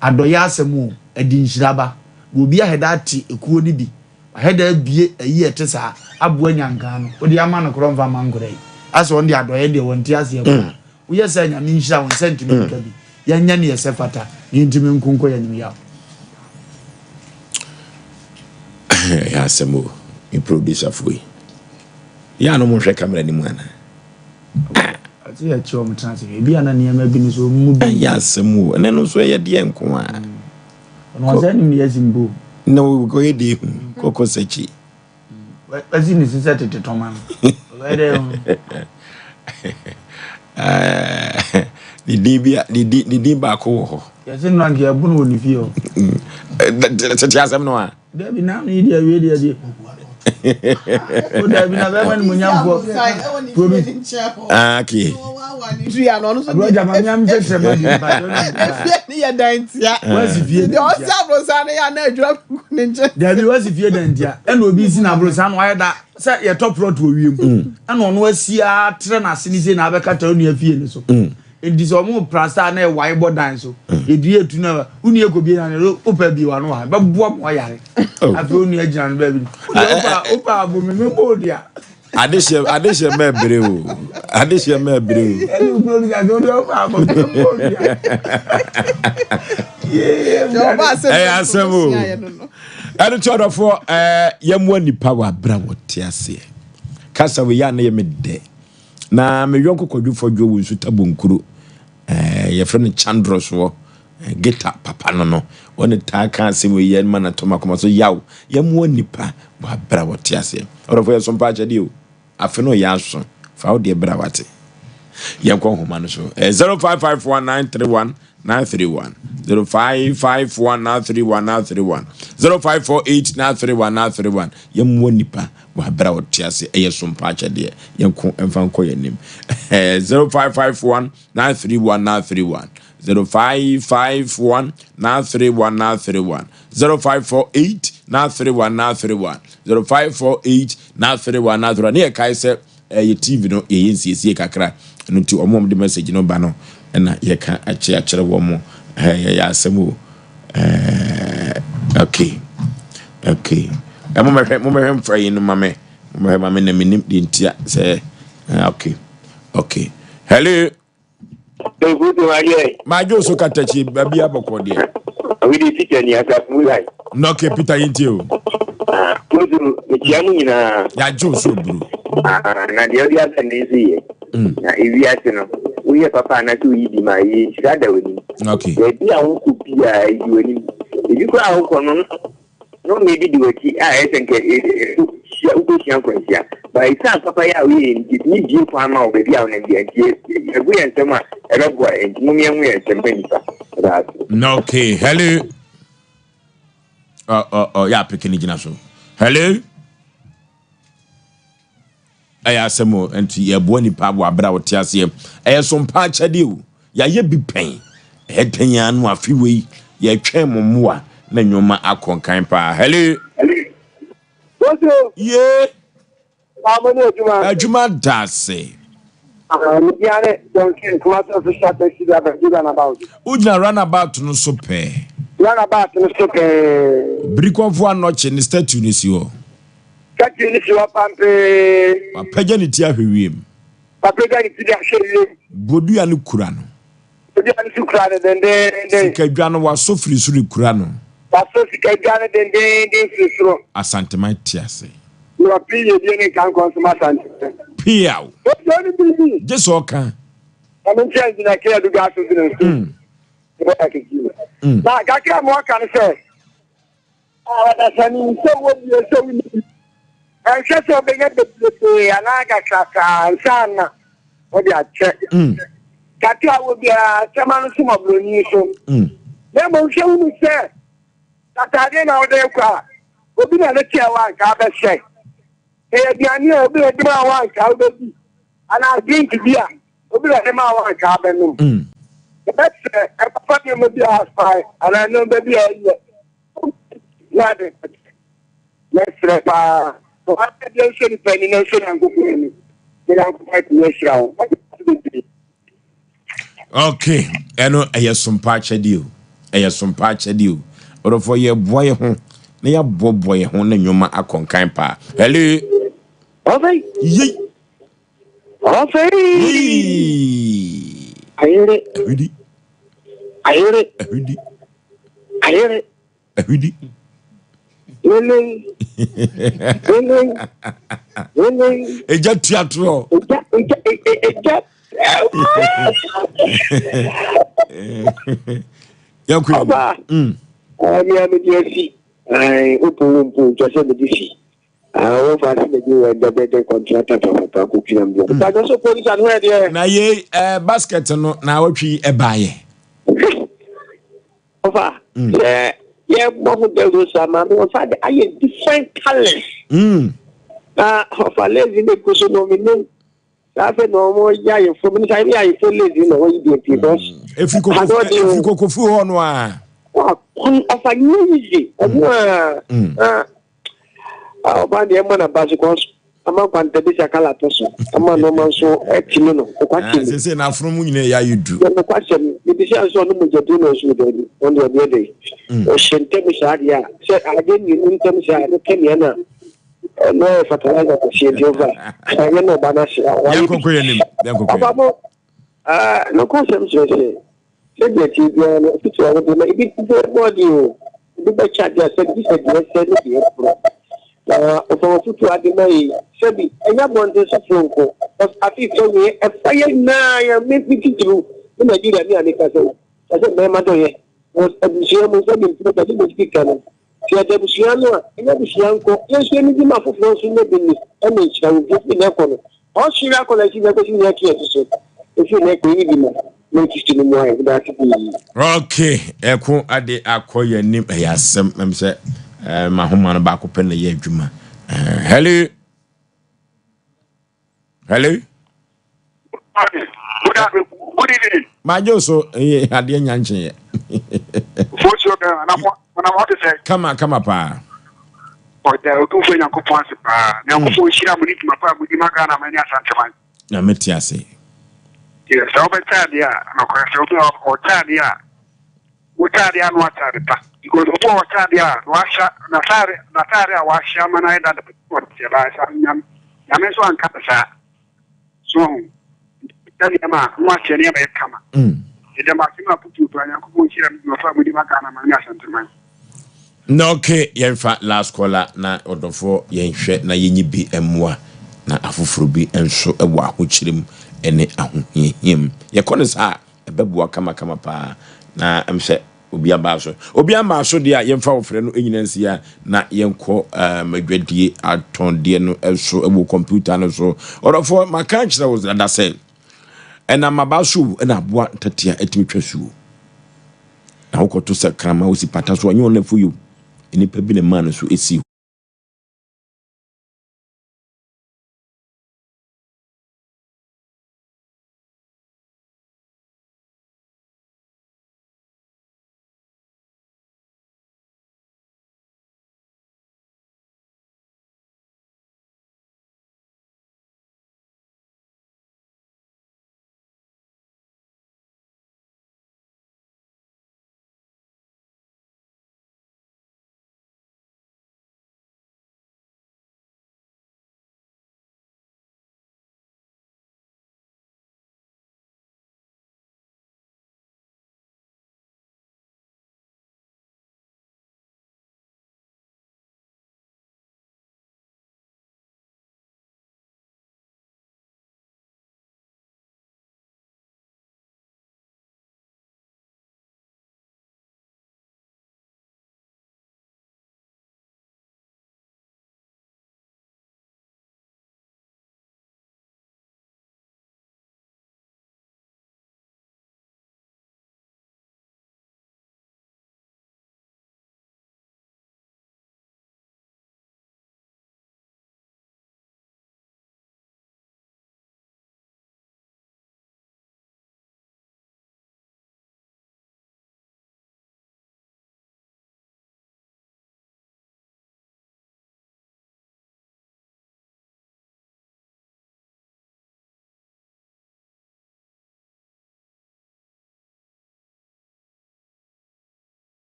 adoye asemu edi nhira ba obi aheda ati ekuo ni bi aheda bie ayi etesa aboa nyanka no odi ama no kro mfa mangrei aso on de adoye de wonti ase ko wo yesa nya me nhira won sentiment ka bi ya nya ne yesefata ni ntimi nkunko ya nyim yaw ya asemu mi producer foi ya no mo hwe camera ni mu ana ati ya cho mo transe bi ana ne ma bi ni so mu bi ya asemu ene no so ye de nko a ono za ni ya zimbo no go ye de koko sechi azi ni sisa tete toman wede di ba ko ho ya se no anke abu no ni fio tete asem no a de bi na ni dia we dia die o da bi na be man munyamfo okay Tria no no so roja ma nyam tete ma di ba ni ya dantia wasi fie de o sa bro sa ne ya na adwura ne nche da bi wasi fie dantia e na obi si na bro sa no aye da sa ye top road wo wiem e na ono asia tre na ase ni se na abeka ta onu afie ni so it is almost prasa na why board dance so e due tu na uni e go bi na no opa bi wa no ha ba bo mo yare afi uni e gina no ba bi opa bo me bo dia adeshe mebre o adeshe mebre o elu bro dia do opa bo me bo dia Asem o enu chodofo yemwa nipa wa bra wote ase kasa we ya na yemede na me yonko kwadwufo dwo wonsu tabonkuru ye frɛ no Chandros wo geta papa no one ta ka asem we ye ma na toma koma so yaw yemwa nipa wa bra wote ase orofo ye Sompa achede o afi no ya so fa wo de bra wate yenko homa no so 0551931931 0551931931 0548931931 yemwo nipa wa bra wotiase Sompa achede yenko emfanko yenim 0551931931 0551931931 0548931931 0548931931 ne kai se ye TV no ye nsiesie kakra no ti omom de message no ba no na ye ka ache wo mo ya asem okay mo me mfra yin mame na minim de ntia say okay hello good morning ma jo so katachi babi aboko de we dey teach ni asa mulai no ke Peter yinti o kudu ejianu nyina ya jo so buru na de odi asa nezi na iwi atino we papa na to yidi ma yi shada woni okay e bi awon ku bi a yi woni e ko awon ko no me bi diwati a esenke ya uko sian kwansia ba isa papa ya we ni di ko ama o be bi awon ndi antie e bu yen tema e ro go e mu mi enwe Asem Mpe Nipa no okay hello ya pekini gina so hello Asem enti ye bo nipa bo abra wote ase Sompa achede o ya ye bi pen hetanya no afiwe ye twem moa na nyoma akonkan pa hello ye amone adwuma dase Niane donkin class of shot taxi driver given about. Ujna runabout no so pe. Runabout no so pe. Brikofo anoche ni statue ni si ho. Statue ni si wa pampe. Papaja ni ti ahwewiem. Papaja ni ti ahwewiem. Bodu ya ni kura no. Bodu ya ni kura no dende. Sikadwa no wa so firi suru kura no. Wa so sikadwa no dende firi suru. Asante mai ti ase. No piye bi ni kan konsuma asante. Piao. Just oka. I'm changing na care do gas in the na kakra mo kan say that's an so what you so we and just so be get the anaga kaka sana what ya check kakra wo bia chamanu suma broni so na mo show me say that na o de kwa obi na le tia wa ka be say e bia ni obi e di ma wa ka obi ana drink beer obi la dem awon ka benum but papa me mo bi aspire and I know baby lade let's repa so I dey show the penny no show am go me dey am quite no okay eno Sompa achede o Sompa achede o orofo ye boy ho na ya boboy ho na nyoma akonkan pa hello okay yi Osei. Ahudi. Eja teatro. Eja. Yakwe. Mi amediasi. Ai upo just the DC. I fast the better contractor for cooking. But also police and where there. Na ye basket no na watwi ebaye. Over. Yeah, both those some I different colors. Of a lazy because no meaning. That's no more yay from inside I feel lazy no way people. If you go fu on wa. Of a new easy. But the man basic ama kwanta bi sakala toso ama no man so etimi no kwachi say na from nyine ya yudu no kwachi mi bi say so no mo jedu no so dey on the other day o shente mi sa dia say ade ni ni tem sa no kemi na no fertilizer ko sie di over sa ye no bana se wa yan kokko yenim abamo no kwachi mi say say ti dia no fitu wa de na ibi ti body o ibi ba cha dia say di say ni pro for futu ademai sebi enya bonde so fronko of afi so we e fire na ya me titru in Nigeria mi ani ka so me ma do ye was abusia mo so bi ta di speaker no ti abusia no enya abusia nko yeso ni di ma foforo so ne bi ni e me chira wo bi na ko no o shira ko la shi na ko shi ne ki e so e fi ne ko yi di ma no kisti ni mo ai da ti bi okay eko ade akoye nim yasem mem se ma homa no ba ko pen na ye adwuma hello Good evening. ma joso ade nyanche ye Osei na what to say? kama pa Or there go for Yankopon pa. Yankopon shira mu ni ma pa mu di maka na manya santeman. na metiase Yes, so better dia na ko so do o ta dia. O ta dia no ta pa. Because o ta dia wa sha na tare wa sha mana da ko ti ba sa nyam. Ya me so an ka sa. So dan ma wa che ne ba kama. Ida ma kima putu to Yankopon shira mu pa mu di maka na manya santeman. no okay yenfa last caller na odofo yenhwe na yenyi bi emwa na afoforo bi enso ewo ahokyerem ene ahohiem ye kone sa ebeboa kama pa na emhwe obi amba so dia yenfa ofre no enyinansia na yenko madwadie atonde no enso ewo computer no so odofo maka kyerɛ wo da say ena mabaso ena aboa tatia etimi twasuo na wokoto se krama osi pata so onye onafo yo enipa bi ne man so esi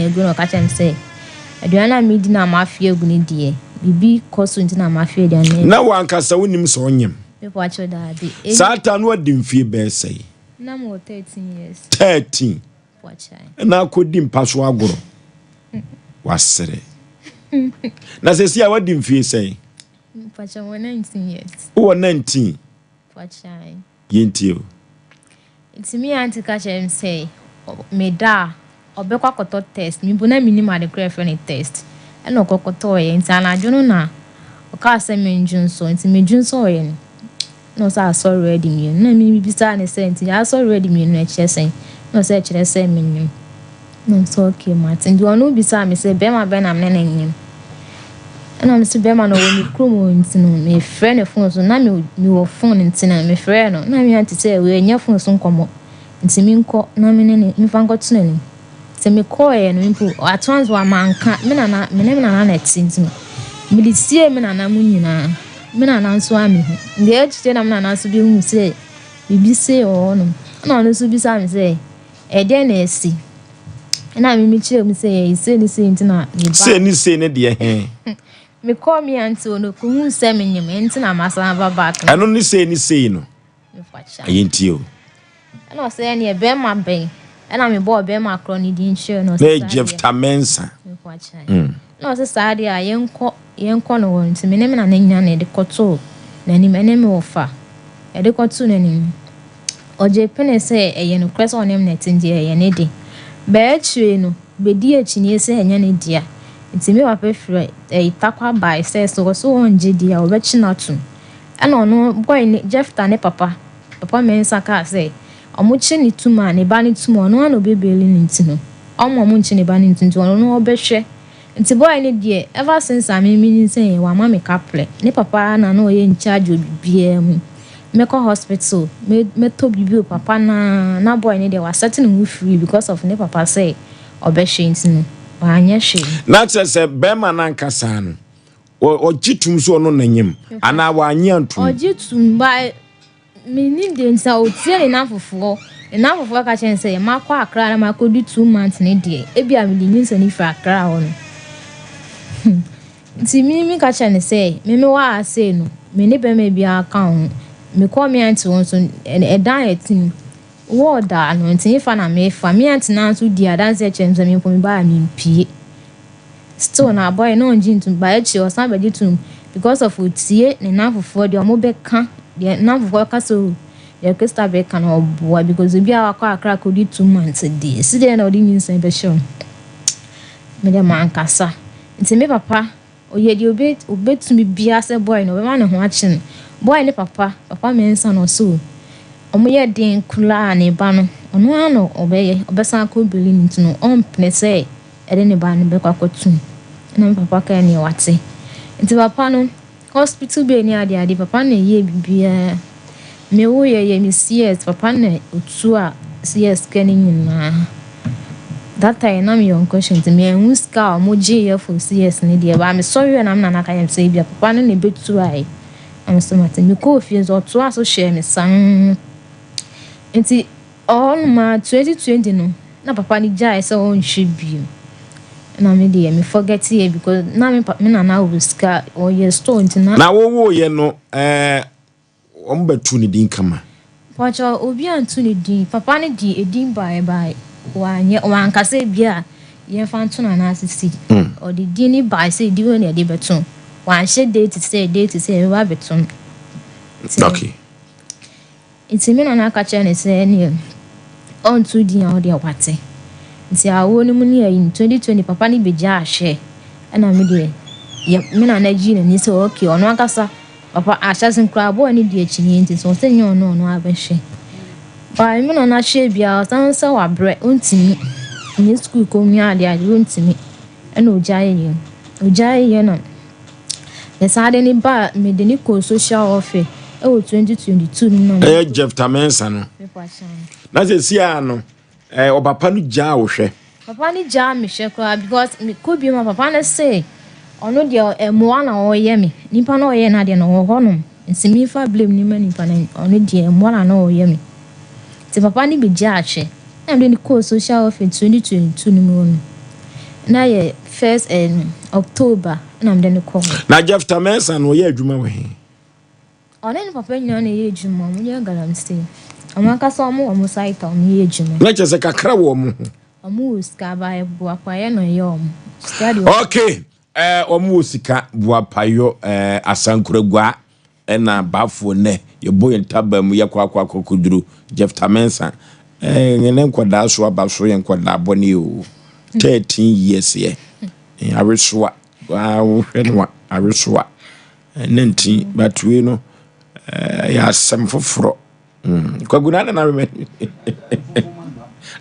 egu no ka chem say aduana me di na mafia egu ni die bibi koso nti na mafia dia na wankasa wonim so onyem me po acho da bi sata no adi mfie be sei na mo 13 years 13 po achai na akodi mpaso agoro wasere na se sia wadi mfie sei po acho 19 years wo 19 po achai yentio It's me auntie catch him say me da obekwa koto test mi bu na minima de clear friend test e no kokoto ye nti anajo na o ka se me njunso nti me njunso ye no sa sorry ready me na mi bisa ne say nti ya sorry ready me no e chese no say chere say me nyim no so okay Martin do no bisa me say be ma be na me na nyim na me say be ma no wo mi kromo nti no me friend e phone so na me wo phone nti na me friend no na me auntie say we nya phone so nkomo nti mi nko na me ne mi fa nko tuna ni se me call ye no mpo atwans wa manka me na na tinti me di sie me na mu nyina me na nso ami de echi na me na so bi hu se bibi se o no na no so bi sa me se e de na esi na me chire me se se ni se nti na ni ba se ne de he me call me anti ono ko hu se me nyim nti na masa ba back ano ni se no me facha ayentio na say na e be ma ben na me bo be ma kro ni di nche no say Jeff Tamensa me facha no say saade a yenko no won nti me ne na nya na de koto na ni me ne me ofa e de koto na ni oje pene say e ye no kwese onem na tindi e ye ne de be chue no be di echi ni say enya ne dia nti me wa pe frɛ e takwa by say so onje dia o be chi na tu ana ono boy ni Jeff ta ne papa me nsaka say omuchi ni tuma ne ba ni tuma no ano bebeli ni ntino omuchi ne ba ni ntino no obehwe nti boy ni de ever since I mean say wa mama kaple ne papa na no ye in charge obibia mu me ko hospital me to bibio papa na boy ni de was setting him free because of ne papa say obehwe ntino wa anya hwe na se be ma na nkasa no o gitum so no nanyem ana wa anya ntum o gitum ba mini de nsa o tie na fofo ka chen say makwa akra na makodi 2 months ne de e bia me de nsa ni fra akra ho no ti mi ka chen say me wa say no me ne be me bia ka ho me call me auntie won so e diet ni wo da no nti fa na me fa me auntie na so di adanse chen say me ko me ba mi pie still na boy no njintum ba e chi o san be ditum because of utie ne na fofo de o mo be ka de na fofo ka so ya kwesta be ka na oboa because bi akwa akra ko di 2 months de si de na odi nyinsan be show me de man kasa nti me papa o ye di obetumi bia se boy no be ma ne ho achen boy ne papa me nsa no so o mo ye den kula ne ba no ono ano obesan ko beli nti no on pne se ede ne ba ne be kwakotu na me papa ka ne wate nti papa no hospital be ni ade papa na ye bibia me wo ye mi CS papa na otu a CS kenin na that time na me on question to me who ska mo je for CS ni de ba me sorry na na ka yem say bia papa no ne betu ai am so mate me ko fie zo to aso share me san nti on ma 2020 no na papa ni jai so on shibio na me de me forget here because na me na uska or ye store nti na wo ye no ombatu ni din kama pacha obi antu ni din papa ni di edin bye wanye wankase bia ye fantu na asisi o di din ni bye say di we na de beton wan she date say we ba beton okay it's me na ka cha ne say ni on tu din a o de wate nti awo ni mu ni in 2020 papa ni beja ahwe na me de ye me na ji ni say okay ono akasa papa ashasin krabo ni de echi ni nti so se nyo no abehwe ba me na hwe bia san se wa bre ontimi ni school ko mi ade ontimi na ojaye na the sade ni ba me de ni ko social office e wo 2022 ni no Jeff Tamensa no na se sia no o papa no ja wo hwe papa ni ja me hwe kwa because me ko bi ma papa na say ono de emoa na oye me nipa na oye na de no ho no nsimi fa blame ni ma nipa na ono de emoa na oye me ti papa ni be ja ahwe na de ni ko social office 2022 ni mo no na ye first October na mde ne ko na Jeff Tamensa no ye adwuma we ona ne papa nyina na ye adwuma mo ye galamste amaka so mo site on ye adwuma na chese kakra wo mo omo sika ba e boa paye no ye omo okay omo sika boa payo asankuragua na bafo ne ye boy ntaba mu ye kwakwa kokuduru Jeff Tamensa ngene nkwada so abaso ye nkwada bone o 13 years ye areswa wa hwenwa areswa nenti batwe no ya asem foforo kwaguna na me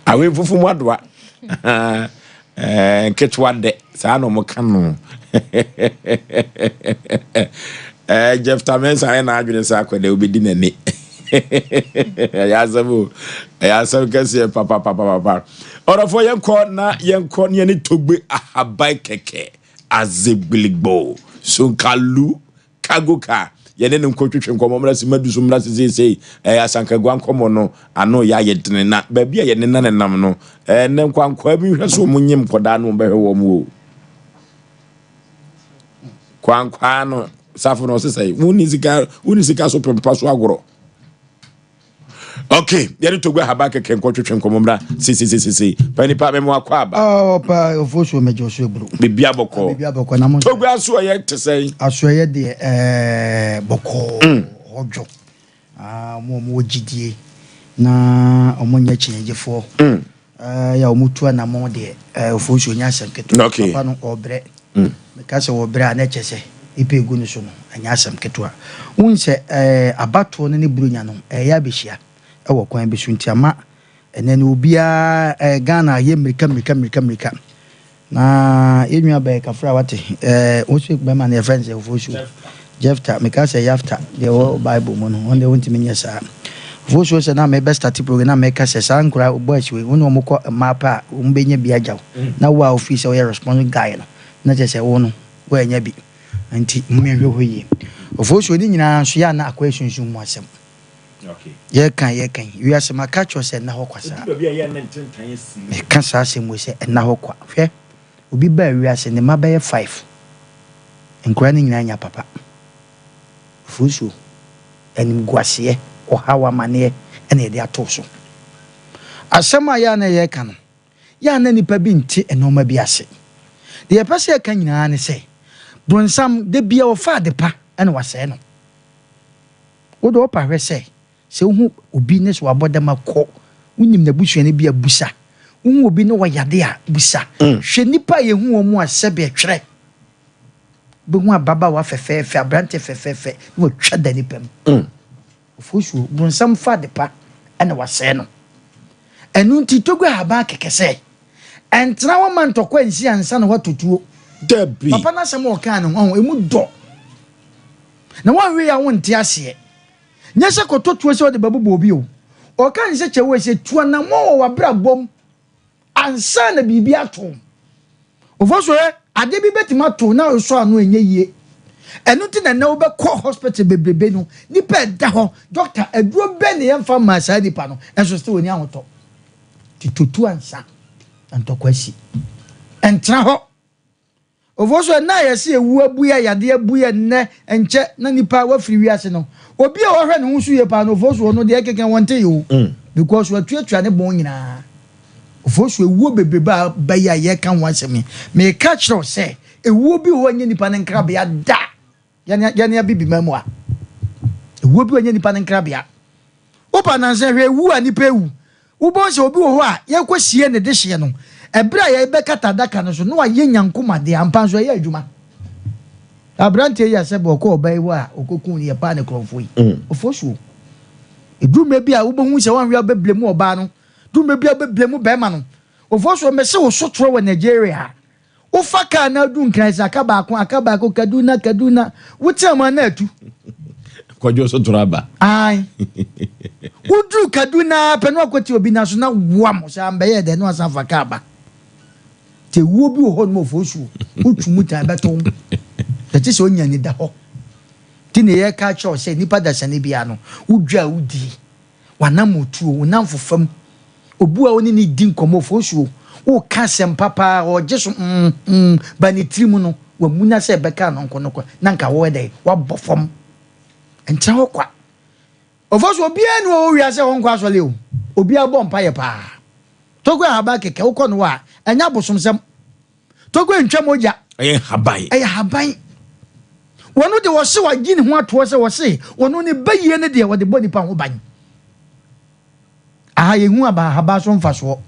awe fufu mwadwa ketwa de sa no mo kanu Jeff Tamensa na adwene sa akwede obedi nani ya sabu kasi papa orofo yenko ne ni togbe ahabai keke azegbiligbo sunkalu kagoka yene ne nkotwetwe nkomo mra si madu so mra si asankagwa nkomo no ano ya yedene na ba bia yene na nam no ne nkwankwa bi hwe so munyim koda no behwe wo mu kwankwa no safu no sesai woni sika so pepa so agoro. Okay, yari togwe habake kenkotwetwe nkomomra si pani pa memo akwaba pa Oforisuo mejo so ebru bibia boko na mo togwe aso ye tesai aso ye de boko ojo mo gidie na omonya chenjefo ya omutu na mo de Oforisuo nya sanketo papa no obre meka se obre na chese ipe egu ni so no anya asem keto a unse abato ne burunya no ya behia ewo kwan bi sunti ama ene ne obia Ghana ye America na enua ba kafra wate Osei be man e friends Oforisuo Jefta meka say yafta the Bible mo no on the won't me sa Oforisuo say na me best start program na meka say sankura oboachi we wonu omko mapa umbenya bi ajaw na wa office we responsible guy no na je say wo no wo enya bi anti mmehwe hoyi Oforisuo ni nyina so ya na akwa sunsun mu asem. Okay. Ye kan you as my catch was na hokwasa me kan sa asem we say na hokwa hwe obi ba wi ase ne mabaye 5 enkura ni nyina nya papa Oforisuo enim guase o hawa mane ene de atoso asem aya na ye kan ya na nipa bi nti enoma bi ase de ye pese kan nyina ne say bronsam de bia o fa de pa ene wase no wo do pa hwe say se hu obi ne so abodama ko unyim na busuane bia busa hu obi ne wayade a busa hwe nipa ye hu omu asebe twere be hu ababa wa fefefe abrante fefefe wo twa da nipam Oforisuo bronsam fa de pa ana wase no enu nti togwe haba kekese entra wo man tokwa nsi ansa na watotuo debi papa na se mo kan no emu do na wanwe ya wonte ase nyese kototuo se ode babu obi o kan se chewe se tua na mo wa brabom ansa na bibi ato Oforisuo ade bi betima to na so anu enye yie enu ti na wo be call hospital bebrebe no nipa da ho doctor aduro be ne yemfa ma sa nipa no enso se woni ahoto titutu ansa antokwasi entra ho Oforisuo na yesi ewu abuya yade abuya ne enche na nipa wa firi wiase no obi a wo hwe ne husu ye pa no Oforisuo no de keken wonte yo because we tuatua ne bon nyina Oforisuo ewu bebrebe ba ya ye kan wansem me ka kiro se ewu bi wo nye nipa ne nkrabia da ya bibi mamu a ewu bi wo nye nipa ne nkrabia opa na se hwe ewu a nipa ewu wo bo se obi wo ho a ye kwasie ne de hye no ebra ya be kata daka no so no wa ye nyankoma de ampa so ye adwuma abrante ya se bo ko obai wa okokun ye pa ne krofo yi Oforisuo edume bi a wo bo hu se wan wi abeblemu oba no dume bi abeblemu be ma no Oforisuo me se wo sotro wa Nigeria wo faka na du nkransa akaba ko Kaduna wutima na atu kwajo sotro aba ai wudu Kaduna penu akwati obi na so na wam so ambe de no asan faka aba te wo bi ho no Oforisuo utumu ta beto tati so nya ni da ho ti ne ye ka cho se nipa da sane bia no wudwa wudi wanam otuo wonam fofam obu a oni ni din komo Oforisuo wo ka sem papa o jesu ba ne tirimu no wa munya se beka no nko na nka wo dey wa bofom entra ho kwa ofos obi anu o wi ase ho nkwa asole o obi abo mpa ye pa Togo Aboagye keke wo no wa anya bosomsem Togo ntwam oja haban wono de wo se wa gini ho ato se wo se wono ne bayie ne de wo de boni pa ho ban aha ye hu aba haba so mfaso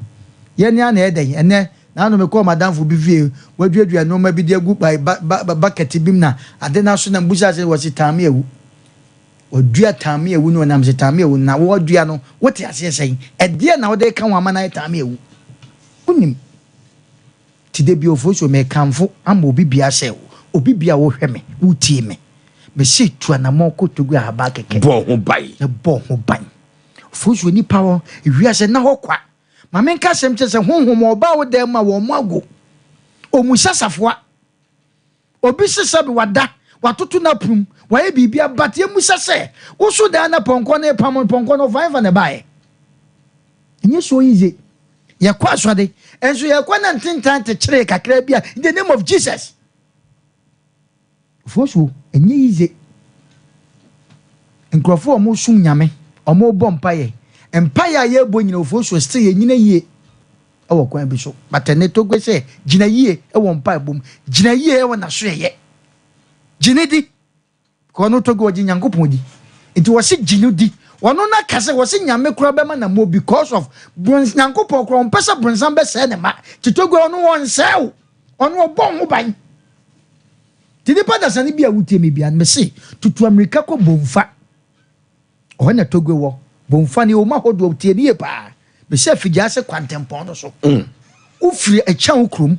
ye ne ana eden ene na no me call madam fu bi vie waduadua no ma bi de agu bucket bim na ade na so na mbusa se wo se tame ewu odua tame ewu no na mse tame ewu na wo dua no wote ase sen ede na wo de ka wa mana tame ewu unim tide bi ofo me kanfo ama obi bia se obi bia wo hweme wutie me se tua na moko Togo Aboagye keke bo ho ban Oforisuo nipa wo wiase na hokwa ma menka sem chese honhom oba wo dem ma wo mago omusasafoa obi sesabe wada watoto na prum waye bibia batie musase wo so da na ponko na pam ponko no five na bae enye so yize ye kwa asode enso ye kwa na ntintan te kire kakra bia in the name of Jesus Oforisuo enye yize nkrofo omo sum nyame omo bompaye empire ye bo nyina Oforisuo still ye nyina yie ewo kwan bi so batene to gwese gina yie ewo mpa bom gina yie ewo na so ye ginidi ko no Togo ogi Nyankopon di nti wo se ginudi wono na kase wo se nyame kura be ma na mo because of Nyankopon kura mpesa bronsam be se ne ma ti Togo ono won sew ono obon ho ban ti ni pada sane bia wutie me bia me se tutu America ko bomfa o na Togo wo bomfa ni o ma hodo tie ni pa be se figya se kwantempon no so ufiri echa okrum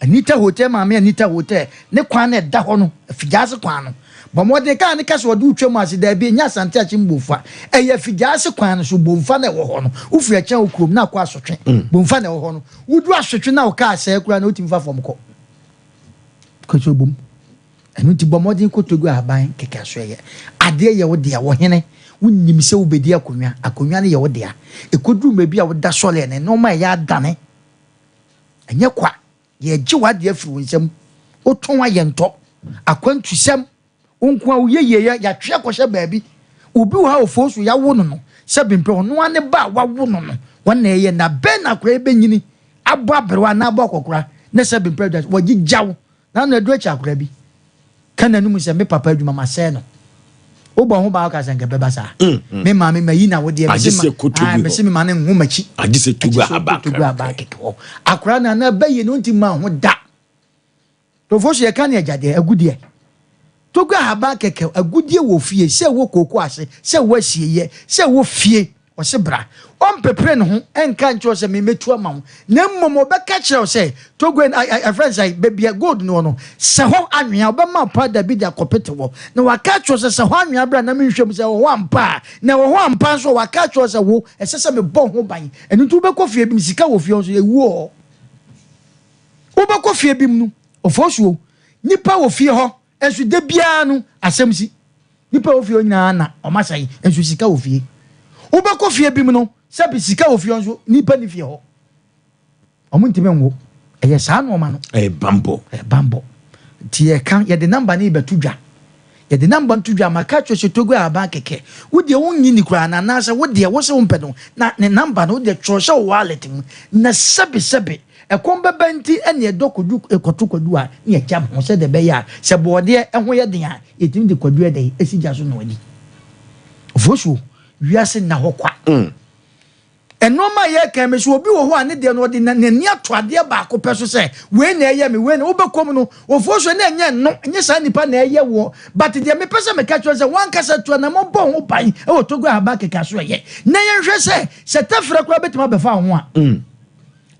Anita hotel maame Anita hotel ne kwan na da ho no figya se kwan no bomode ka ne kase wode utwam ase da bi nya asante achi mbofa eye figya se kwan no so bomfa na wo ho no ufiri echa okrum na kwa asotwe bomfa na wo ho no wudu asotwe na wo ka ase kura na otimfa fom ko so bom enu ti bomode ko Togo aban keke asoye ade ye wo de wo hene wunnim se ubedi akonwa ne ye wo de a ekodru ma bi a wo da sole ne no ma ya dane enye kwa ye gi wade afiri wonsam o ton aye nto akwantusam onko a uyeye ya twe akɔhye baabi obi wo ha Oforisuo ya wo no se bempe ono ane ba wa wo no wona ye na be na kora ebenyini abo aberwa na abo akokora ne se bempe da wo gi gyawo na na edu acha akora bi kana num se me papa adwuma ma se no obo ho ba ka senke beba sa me ma me mayi na wo de me se me ma ne hu machi agise Togo Aboagye ko akora na baye no nti ma ho da to Oforisuo ye kan ye jade agudie Togo Aboagye keke agudie wo fie se wo koko ase se wo asieye se wo fie o se bra on pepre ne ho enka ncho se me metu ama ho na mmomo be ka kire o se Togo friends say baby gold no se ho anwea obema pa da bi da kopete wo na waka kire se ho anwea bra na me hwem se wo ampa na wo ampa so waka kire se wo ese se me bon ho ban enu tu be kofie bi sika wo fie so ewu o be kofie bi mu Oforisuo nipa wo fie ho ensu de bia no asem si nipa wo fie nyina na o masai ensu sika wo fie wo be kofie bi mu no sabi sika wo fie nso nipa ni fie ho omuntime nwo eye saa no ma no bambo ti e kan ye de number ni betudwa ye de number ntudwa maka cho Togo Aboagye keke wo de wonyi ni kura na na se wo de wo se wo mpedon na ne number no de cho sha wallet mu na sabi ekombe benti ene edokodu ekotokodu a ne jam ho se de be ya se bode ho ye den a etim de kodu ede esija so no wadi Oforisuo wiase na hokwa enoma ye kan me so obi wo ho ane de no de na ni atoade ba ko peso se we na eye me we na obekom no Oforisuo na enye no enye sa nipa na eye wo but de me pese me ka cho se wan kasa to na mo bon ho ban e wo Togo Aboagye ka so ye na ye hwe se tafra kura betima be fa ho a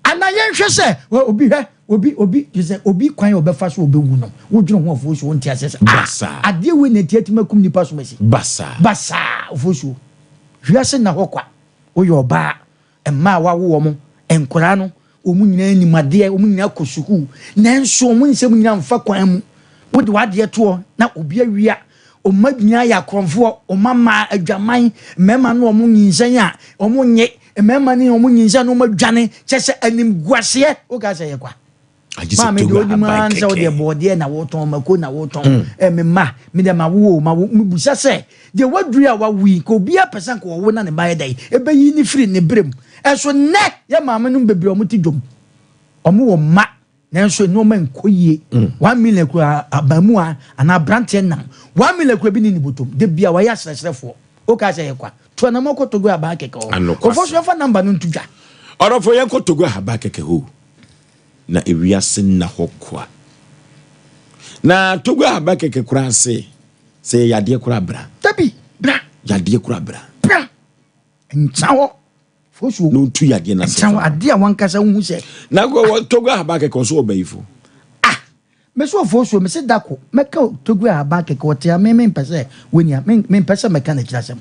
ana ye hwe se obi hwe obi je obi kwan obefa so obewu no wodwene ho Oforisuo wonti asese basa ade we na tiatima kum nipa so mesi basa Oforisuo hwiase na hokwa oyo ba emma wawo mo enkora no omu nyina ni made omu nyina kosuku nanso omu nsem nyina mfa kwan mu wode wade to na obi awia omma nyina ya kromfo omama adwaman mema no omu nyinsan a omu nye emema ni omo nyinja no madwane kyese anim guase o ga se ye kwa ma me do di man se o de bode na wo ton mako na wo ton emema me de ma wo ma busa se de waduri a wa wi ko bia person ko wo na ne baye dai ebeyi ni free ne brem eso ne ye ma me no bebre omo ti dwom omo wo ma nanso no man koyie 1 million ko abamu ana brante nan 1 million ko bi ni botom de bia wa ya sresrefo o ka se ye kwa to na mako Togo Aboagye keke o fo so fa number no ntudwa orofo yen ko Togo Aboagye keke ho na ewiase na hokwa na Togo Aboagye keke kura se yade kura bra tabi bra yade kura bra nchawo fosu no tu yade na se nchawo ade a wankasa hu se na go Togo Aboagye keke so obayifo me so fosu me se dako me ka Togo Aboagye keke wotia me pese wonia me pese me ka na kirasem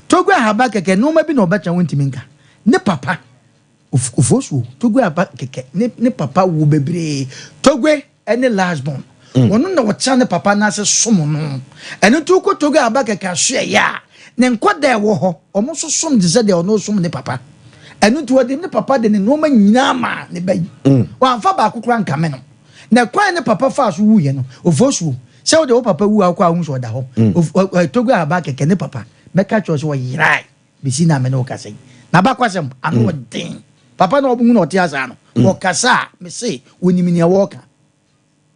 Togo Aboagye keke no ma bi na obacha wontimi nka ne papa Ofosu Togo Aboagye keke ne papa wo bebre Togo ene last born ono na wocha ne papa na se som no ene tu ko Togo Aboagye keke ahwe ya ne nkoda e wo ho omo so som de se de ono som ne papa ene tu ode ne papa de ne no ma nyina ma ne bayi wa fa ba kokura nka me no na kwa ne papa fa so wuye no Ofosu se wo de wo papa wu akwa hu so da ho Togo Aboagye keke ne papa meka cho so yirai bisi na me no kasa na ba kwasem ano den papa na obu na ote asa no wo kasa me se onimi ne wo ka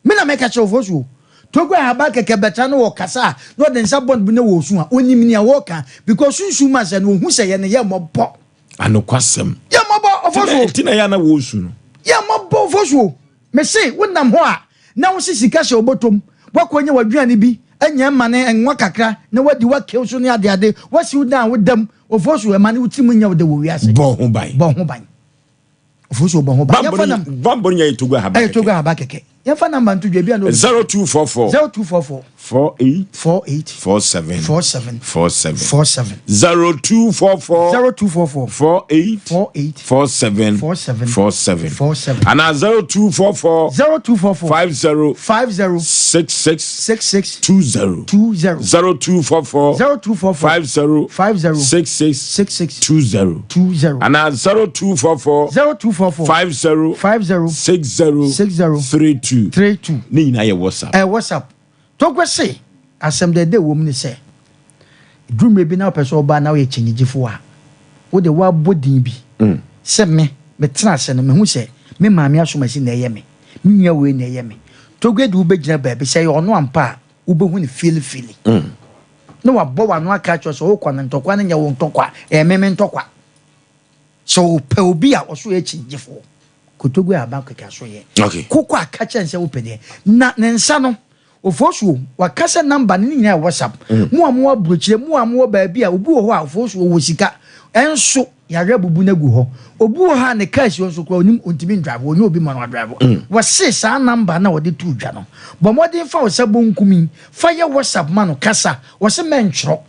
me na meka cho Ofosu Togo Aboagye keke beta no wo kasa no den sa bond bi na wo su a onimi ne wo ka because sunsu ma se no hu se ye ne ye mobo ano kwasem ye mobo Ofosu tina ya na wo su no ye mobo Ofosu me se wonam ho a na wo sisika se obotom wakonye wadwane bi enya mane enwa kakra na wadi wakew so ne ade wasi udan wodam Ofosu emane utimu nya wode wo wiase bo ho ban Ofosu bo ho ban ya fa nam bambo nya Togo Aboagye Togo Aboagye keke ya fa nam bantu dwa bia no 0244 48 47 0244 48 47 and 0244 50 66 20 0244 50 66 20 and 0244 50 60 32 ni na ye WhatsApp Togo say asem de wo mu ni say drume bi na person oba na we chinyigifo a wo de wa bodin bi se me tena se no me hu se me maami asomasi na eye me nua we na eye me Togo de wo begina ba bi say ono ampa wo be hu ni feel no wa bo wa no aka cho so wo kwa na ntokwa na nya wo ntokwa meme ntokwa so pe obi a oso e chinyigifo Togo Aboagye keke so ye koko aka chense wo pede na nensa no Ofosu wakasa number ni nya WhatsApp mu amwo abrochire mu amwo ba bia obu ho a Ofosu wo sika enso yare bubu na gu ho obu ho ha ne cash so kwa onim ontimi drive onye obi ma no drive wase sa number na wode tu dwa no bo modern fa osabo nkumi fa ye WhatsApp ma no kasa wase menchro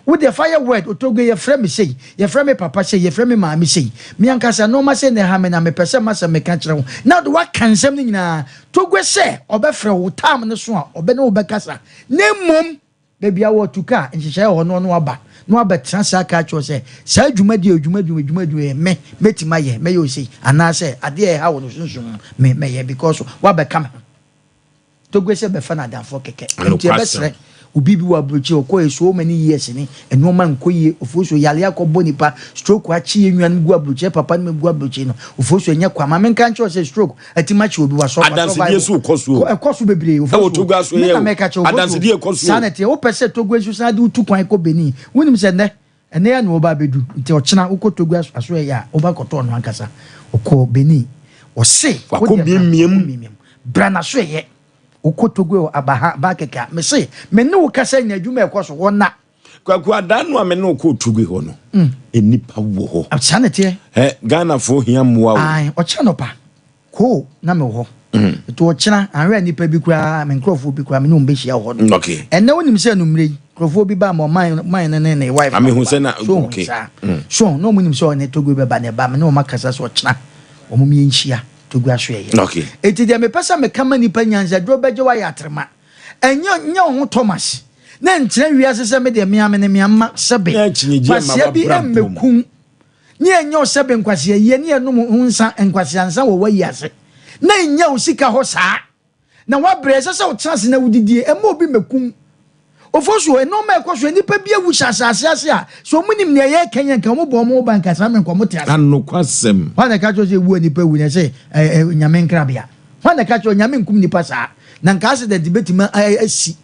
with the fire word Otogo ye frame say ye frame papa say ye frame maami say me ankasa no ma say ne ha me na me pese ma say me ka kire ho now the what can sem ni nyina Togo say obefre wo tam ne so a obe ne obekasa ne mom baby awo tuka nhihye ho no aba no abetra sa ka cho say sa adwumadi me metima ye me yo say ana say ade e ha wo no sunsun me ye because wa be kam Togo say be fa na dan fo keke nti besre ubibi wa brochi okoye so many years ni eno man koye Ofosu yale akobbo nipa stroke achi enwan gu abrochi papa no gu abrochi no Ofosu enya kwa ma men kan cho say stroke atimachi obi wa so adansedie so ekosu bebre Ofosu Togo aso ye adansedie ekosu sanete o pese Togo aso sanade utu kwan ko beni wonim se ne ene ya no oba bedu nti ochina uko Togo aso ya oba koto no ankasa oko beni o se wako miem brana so ye uko Togo Aboagye keke me se me ne wo kasa nya adwuma ekoso wona kwaku adanu a me ne ko Togo ho no enipa wo ho achanete Ghana fo hia moa wo ai ochano pa ko na me ho to ochina anwe nipa bi kura me nkrofo bi kura me no mbehia ho no okay enne wonim se no mrei nkrofo bi ba mo man ne wife ame hu se na okay so no munim se ne Togo be ba ne ba me no makasa so ochina omumi enhia Togo aso ye okay eti de me pesa me kama nipa nyanza dro beje wa ya trema enya ho Thomas na nkyere wiase se me de me ame ne me amma sebe basia bi emmekun ni enyo sebe nkwase ye ni enum hunsa nkwase ansa wo wayi ase na enya osika ho saa na wabre se o chance na wudidie ema obi mekum Oforisuo enoma ekoso nipa bia wu shasase ase a so munim ne ye kenyan kan mo bo mo banka sa men komo tiase anokwasem wana ka chose wu nipa wu ne se nyame nkrabia wana ka chose nyame nkum nipa saa na nka accident betima asi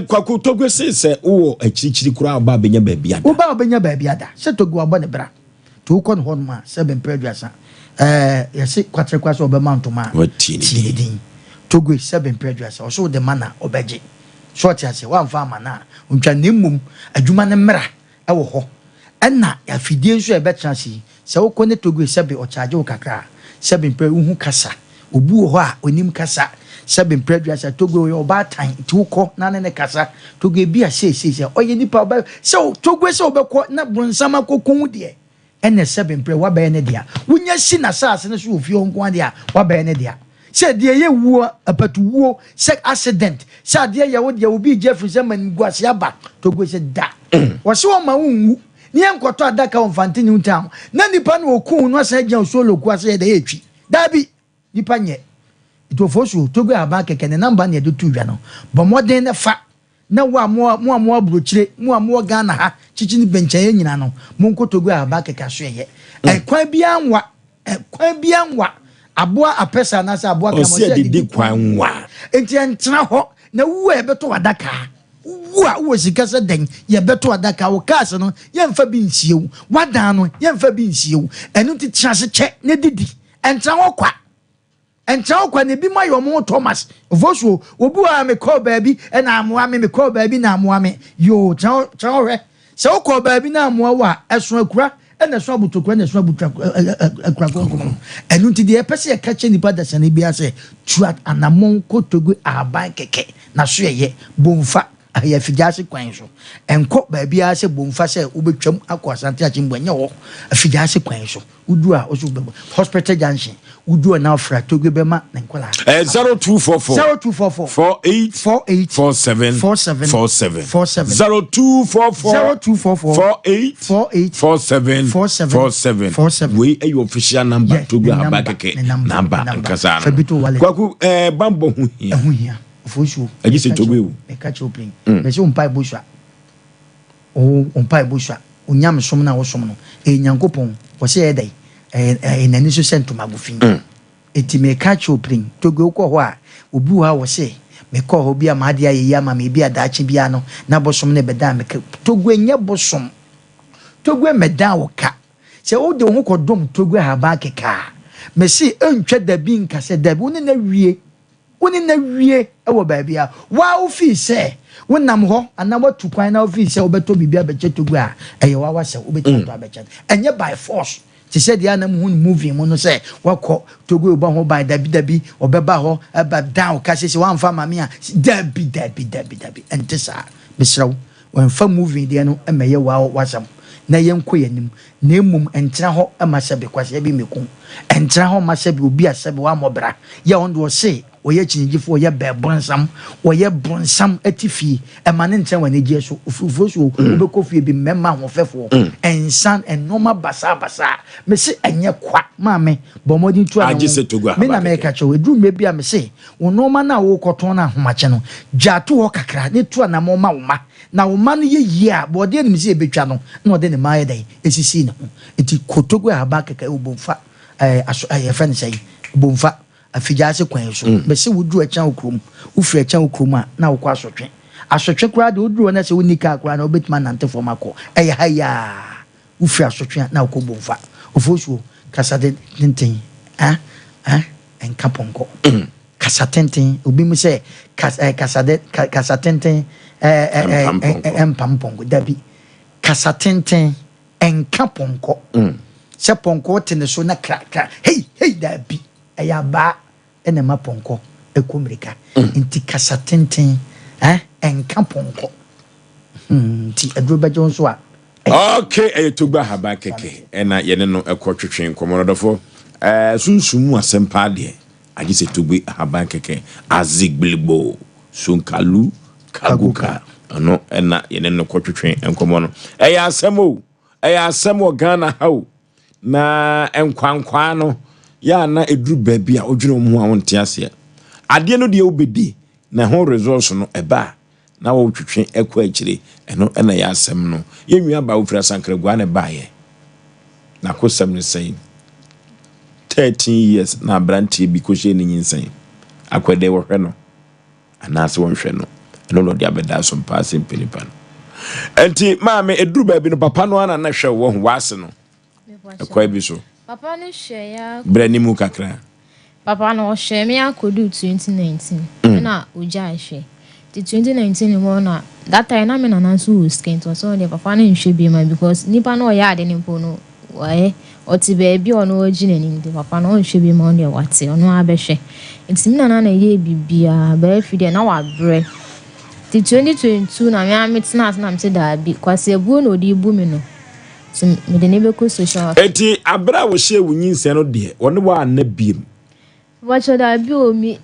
kwaku Togwe se wo akirichiri kura oba benya baabia da oba benya baabia da se Togwe abo ne bra to ko no ho ma se ben preduasa yesi kwatre kwaso oba mantoma watini Togwe se ben preduasa so de mana obeje short ya se wan fa mana untwa nemum adwuma ne mra e wo ho enna ya fidie nso e be chance se wo ko ne Togwe se be o charge wo kakra se be pre hu kasa obu wo ho a onim kasa se be pre sa Togwe yo ba tan ti wo ko na ne kasa Togwe bia se oye nipa ba se Togwe se obekọ na bronsama kokon de enne se be pre wa ba ne dia wunya si na sase ne so ofie onko ade a wa ba ne dia se de ye wuo apatuwo se accident se de ye wo de obi Jeffrey se man guase aba Togwe se da wo se wo ma wunwu ni enkoto adaka on fantini untam na nipa no okun no se gyan solo guase de etwi dabi nipa nye ito Oforisuo Togwe aba keke ne number ne do tuwa no bo moden ne fa na wo mo abrochire mo Ghana ha chichi ni benche nyina no mo nko Togwe aba keke so ye kwan bia nwa aboa apesa na sa aboa kamo se di kwan wa enti entra ho na wu e beto adaka wo sika se den ye beto adaka wo kas no ye mfa bi nsiewu wadan no ye mfa bi nsiewu enu ti chase che ne didi entra ho kwa ne bi mayo mo Thomas Oforisuo obu a me call baby e na amoa me call baby na amoa me yo chawo re se o call baby na amoa wa eso akura ena so abutokura na so akura konkono enu nti de pese e kache nipa da sane bia se tuat anamon ko Togwe aban keke na so ye bomfa ya figase kwan so enko ba bia se bomfa se obetwam akọ asante achimbo nya wo figase kwan so udu a oso hospital junction udu na fra Togwe bema na nkola 0244 48 47 47 0244 we a official number Togwe abakeke number nkasa kwaku bambo hu hia Oforisuo aji se Togwe o e ka chopin me se umpai bosua umpai bosua unyam som na wo som no e nyankopon wo se e dai e nani so sentoma gufin eti me ka chopin Togwe ko ho a obi wa wo se me ko ho bia ma de ayi ama me bia da achi bia no na bosom ne beda me Togwe nya bosom Togwe meda wo ka se o de ho ko dom Togwe ha ba keka me se entwa da bi nka se da bi woni na wie e wo ba bia wa ofi se wonam ho ana watu kwan na ofi se obeto bibia beche Togwe a eye wa wa se obeto to abeche enye by force ti se dia na mu movie mu no se wakọ Togwe oba ho by dabi obeba ho eba down ka se wan fa mame a dabi entesa besraw wan fa movie dia no emeye wa wasam na yenko yanim na emum entra ho amasebe kwase bi meku entra ho masebe obi asebe wa mobra ya ondo se oye chinjifo oye bebonsam oye bonsam atifi emane nchen wane je so Oforisuo obekofie bi memma hofefo ensan enoma basa me se enye kwa maame bomodin tu aji se Togwe me na me ka che edu me bia me se onoma na wo koton na ahomache no jatu ho kakra ne tu na mo ma woma na woma no ye yie a bode ne se ebetwa no na ode ne maaye dai esisi ne ho enti Togwe abakeka obomfa friend say bomfa afigase kwan so be se wudu achan okrom ufri achan okrom a na wokọ asotwe kura de wudu na se wunika kura na obetima nante formakọ eye haya ufri asotwe na wokọ bomfa Oforisuo kasa de tenten enka ponko kasa tenten obi mu se kasa tenten empamponko dabi kasa tenten enka ponko se ponko tene so na kra hey dabi ayaba enema ponko ekomrika nti kasa tenten enka ponko nti adroba jonso a okay Togwe haba keke ena yene no ekotwetwen komodofo sunsumu asempa de aji se Togwe haba keke azigblibo sunkalu kaguka no ena yene no kotwetwen enkomo no asemo asem Ghana how na enkwankwa no ya na eduru baabi a odwene mu a wonte ase ade no de obedi na ho resource no eba na wo twetwe ekwa akire eno na ya asem no yenwia ba ofira sankragua na baaye na kosam ne sei 13 years na brantie bi ko hye ne nyinsan akwede wo hwe no anase won hwe no eno no de abeda Sompa Asem Mpe Nipa no enti maame eduru baabi no papa no ana na hwe wo ho wase no ekwa bi so papa no hwe ya branimu kakra papa no hwe me akodu 2019 na oja hwe the 2019 one na that time na me na nanso skin to so the papa no hwe bi ma because nipa no ya ade nimpo no wae oti baabi ono ogine nim the papa no hwe bi ma on wate ono abehwe enti me na ye bibia ba fide na wa bre the 2022 na me ametina na mte da bi kwase ebu no di bu me no me de nebe ko social eti abra wo hye wunyinse no de wone wa na biem wacho da bi o mi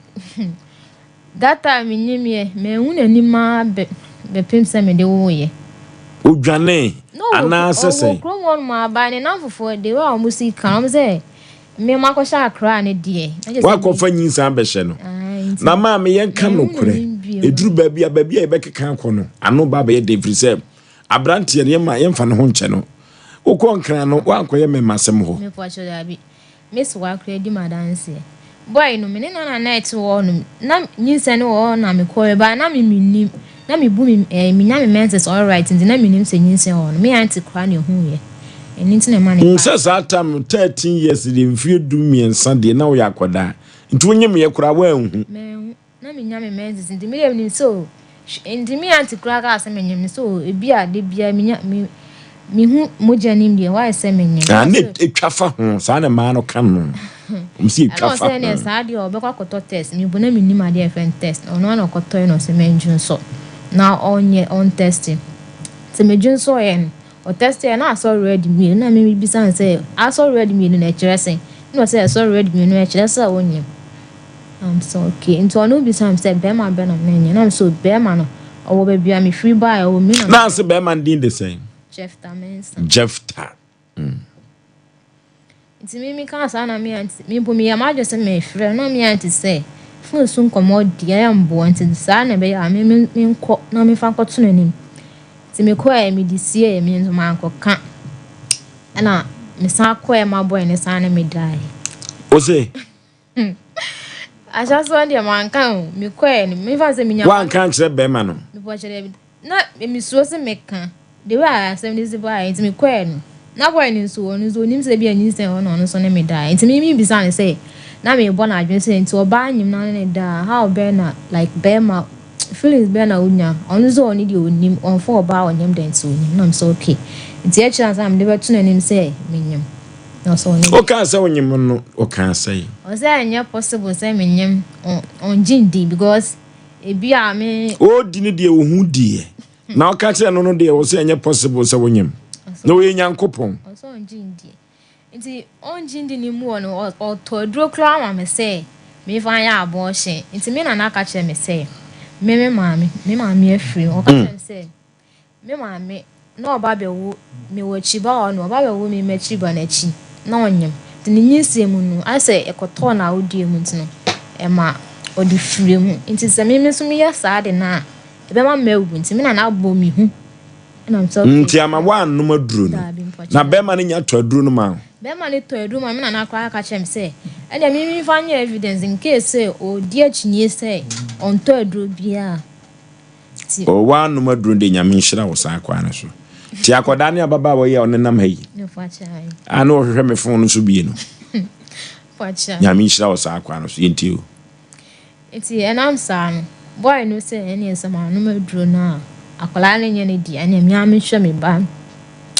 that time nyimie me hu nanima be pemse me de wo ye odwane ana sese krom won ma ba ne na fofo de wa music kan say me makosha akra ne de wa ko fa nyinsa behye no na ma me yenka no kure eduru baabi a ebekeka ko no ano ba be de frise abrante ye ma yemfa ne ho nche no ukọ nkran no wankoye me masem ho me poacho da bi miss wa kredi madanse boy no me na night wo no na nyinse no wo na me ko ba na me minim na me bu me nya me menses all right ndi na me nim se nyinse wo no me anti kra ne hu ye eni nti na ma ne pa sa time 13 years di mfie du miensa de na wo yakoda nti wonye me yakura wa hu me na me nya me menses ndi me nim so ndi me anti kra ka ase me nyim so ebi ade bia me nya me hu mojanim de why say me nyim na etwafa ho sa na ma no kan no umsi etwafa no say ne sa de obekwa koto test me bu na me nim ade FN test ono na koto no se me njun so na on testing se me njun so yen o test e na so ready me na me bi san say aso ready me no na kire sen no say so ready me no na kire say wonyim I'm so okay into ono bi san say be ma be na me na so be ma no owo be bia me free buy o me na say be ma din the same Jefta. It's me can say na me anti me bu me ma just me frɛ no me anti say fun sun commodity I am born to say na be ya me nko na me fa nkoto nanim ti me ko e me di sie me nzo ma nko ka na me sa ko e ma boy ne sa na me dai Osei I just want the man kan me ko e me fa say me nya wan kan kire be ma no me bo kire na me so se me kan the way I say this boy it's me kwen na boy ni so nim se bia nyi se ono so na me die it's me bi san say na me born adwen say nti oba nyim na ne da how be na like be ma feelings be na unya ono so oni di onim on for oba onyem den so onim na so okay nti e chance am de betu na nim say me nyim na so onim o kan say onyim no o kan say o say anya possible say me nyim on jindi because e bia me o di ne de o hu die na o ka kire no de o say anya possible say wonyim na we nyankopon o so on jindi nti on jindi ni mu no o to dro kra ma me say me fa ya abortion nti me na ka kire me say me maame afiri o ka kire say me maame na oba be wo me wo chiba no oba be wo me ma chiba na chi na onyem nti ni nyise mu no I say ekoto na odie mu nti no e ma odi firi mu nti se me so me ya sa de na e be ma mewu nti me na abo mi hu na am so nti ama wan no maduro no na be ma ne nya to aduro no ma be ma ne to aduro ma me na akwa ka chem say e de me fa nya evidence in case say o di achinye say on to aduro bia o wan no maduro de nya me nhira wo sa akwa na so ti akoda ne ababa wo ye onenam hayi no fa chai ana o hwehwe me fon no so bie no fa chai nya me nhira wo sa akwa na so yenti o eti enam sa no boy no say ene sama no maduro na akola ne nya ne di anya me amehwe me ba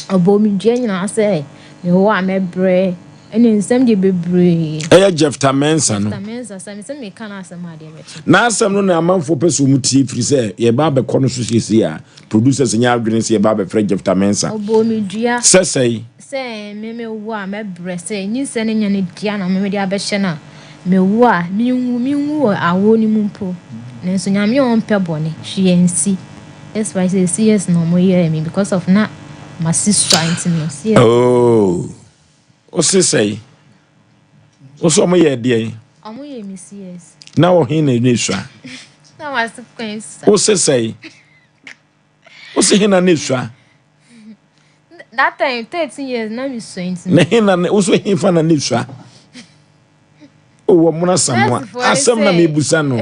obo mi dua nyina say me wo amebre ene nsem de bebre eya Jefta Mensa no sami se me kana asema de bechi na asem no na amanfo peso mu tie firi se ye ba be kono so sisi a producers nya adwene se ye ba be frɛ Jefta Mensa obo mi dua sesei se me wo amebre se nyi se ne nya ne dia na me de abehye na me wo a mi hu awo ni mu mpo nenso nya me on pe bone hwe ensi that's why say CS no mo hear me because of na my sister intimacy. Oh. Osei say. Oso mo ye de. Omo ye Mrs. Now he na swa. That was the queen's. Osei say. Osei he na swa. That time 13 years na me so intimate. Na he na oso he fa na swa. Oh, muna samwa. Asem na me busa no.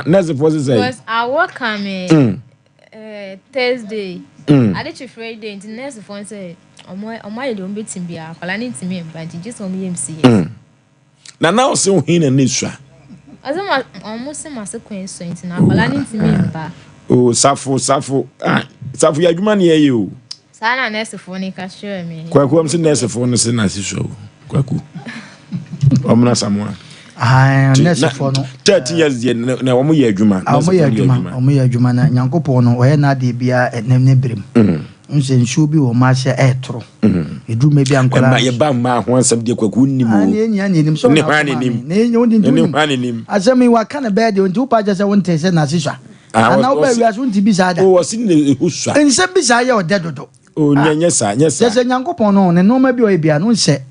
Next for say. Because I work Thursday. I did Friday. The next phone say, "Omo ye don betim bia. Kwala ni ntimi mba. Just omo ye MCS." Na now say he na swa. Azama almost say consequence so inti na kwala ni ntimi mba. Oh, Safo. Safo ya adwuma na ye o. Sa na next phone ni ka show me. Kwaku am say next phone say na si show. Kwaku. Omna samwa. Next for no 13 years na omo ye adwuma. Omo ye adwuma na Nyankopon no oye na de bia ne brem. Nse nsu bi wo ma hye etro. Eduma bi ankola. Ye ba ma ho ansam de Kwaku nnim o. Anya nim so ne hwane nim. Ne nya wodi ndim. Ne hwane nim. Asemi wa kana be de nti upa jase wonte se na siswa. Ana wo ba wi aso nti bi sada. O wasi ne huswa. Nse bi sa ye odedodo. O nyesa. Yese Nyankopon no ne noma bi o bia no se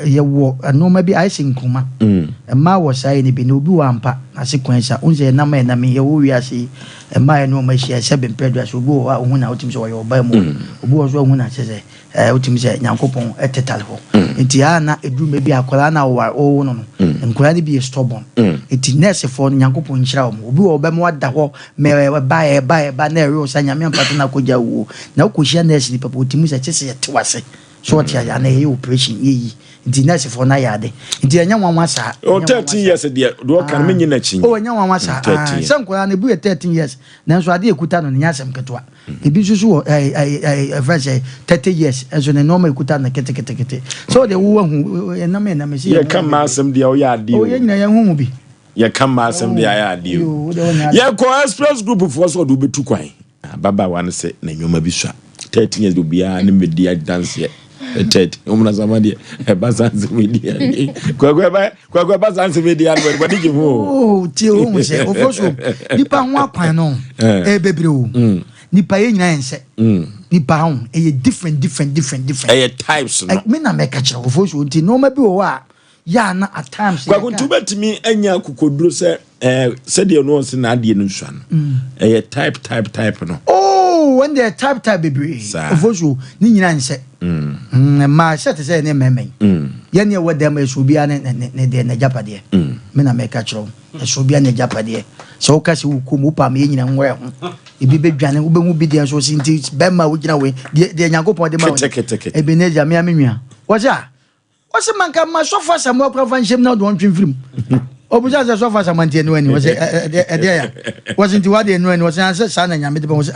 ye wo noma bi ai sinkuma. Ma wo sai ne bi no bi wa ampa na sequence unse na ma ye wo wi ase ma no ma hia se bempedo aso obi wo hu na otim se wo ye oba mu obi wo so hu na se otim se Nyankopon etetale ho enti ana eduma bi akola na wo no nkola ni bi stubborn enti nurse for Nyankopon nchira wo obi wo ba mu wada ho me ba na eri o sa nyame ampato na koja wo na ko hia nurse ni papa otim se chese ye tewase so what ya na ye operation yi nti nurse for na ya de nti anya nwanwa sa o 13 years de do kan me nyina chi o anya nwanwa sa sankola na bu 13 years na so ade ekuta no nya asem ketwa ebi susu verse 30 years eso ne normal ekuta na kete so de wo hu na me si ye kan ma asem de o ya ade o ye nyina ye hu bi ye kan ma asem de ya ade ye ko express group for so do betu kwan baba wan se na nyoma bi swa 13 years do bia ne media dance ye Ted, umna zamani bazanze media. Kwa bazanze media no what did you oh ti o mo se o foso nipa ho akwan no bebre o nipa ye nyina ense nipa ho different types no me na make kire o foso nti no ma bi o wa ya na at times kwa kuntu betimi anya kokoduro se de no se na ade no hwa no type no when they type baby ofosu ni nyina nse ma set say ne memen ye ne wo dem esubia ne de na japade me na make kire esubia ne japade so ka se wukum upa me nyina nwe ho ebi bedwane wo be mu bi de so sinti be ma wo gina we de Nyankopon de ma wo ebe ne ja me amenwa wo ja what's a man can my sofa some more provincial now don't dream film. Obuja za sofa some anti no any was there wasn't what they know and was answer son and yamid was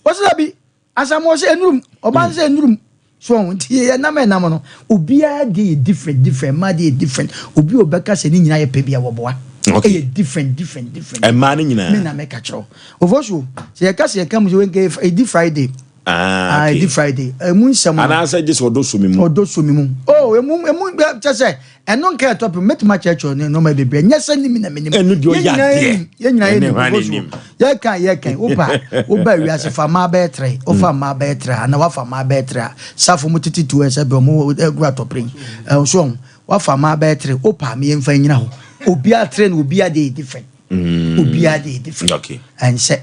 what's that be as I was in room or bands in room so tia na me na mo no obia dey different madi different obi obeka se ni nyina ye pebia wo boa okay different e man nyina me na me ka chro ovoso se ye ka se ye kam so wenke Friday okay. Friday. Munsam. And I said this odosumimu. Oh, emu just say. And non care top met my church on no my baby. Yes, send me na minimum. And do ya. Ya can. Oba we as fa ma betre. Ofa ma betre. And wa fa ma betre. Safo mutiti to ese be mo grato prin. So wa fa ma betre. Opa me emfa nyina ho. Obia train obia dey different. Obia dey different. Okay. And say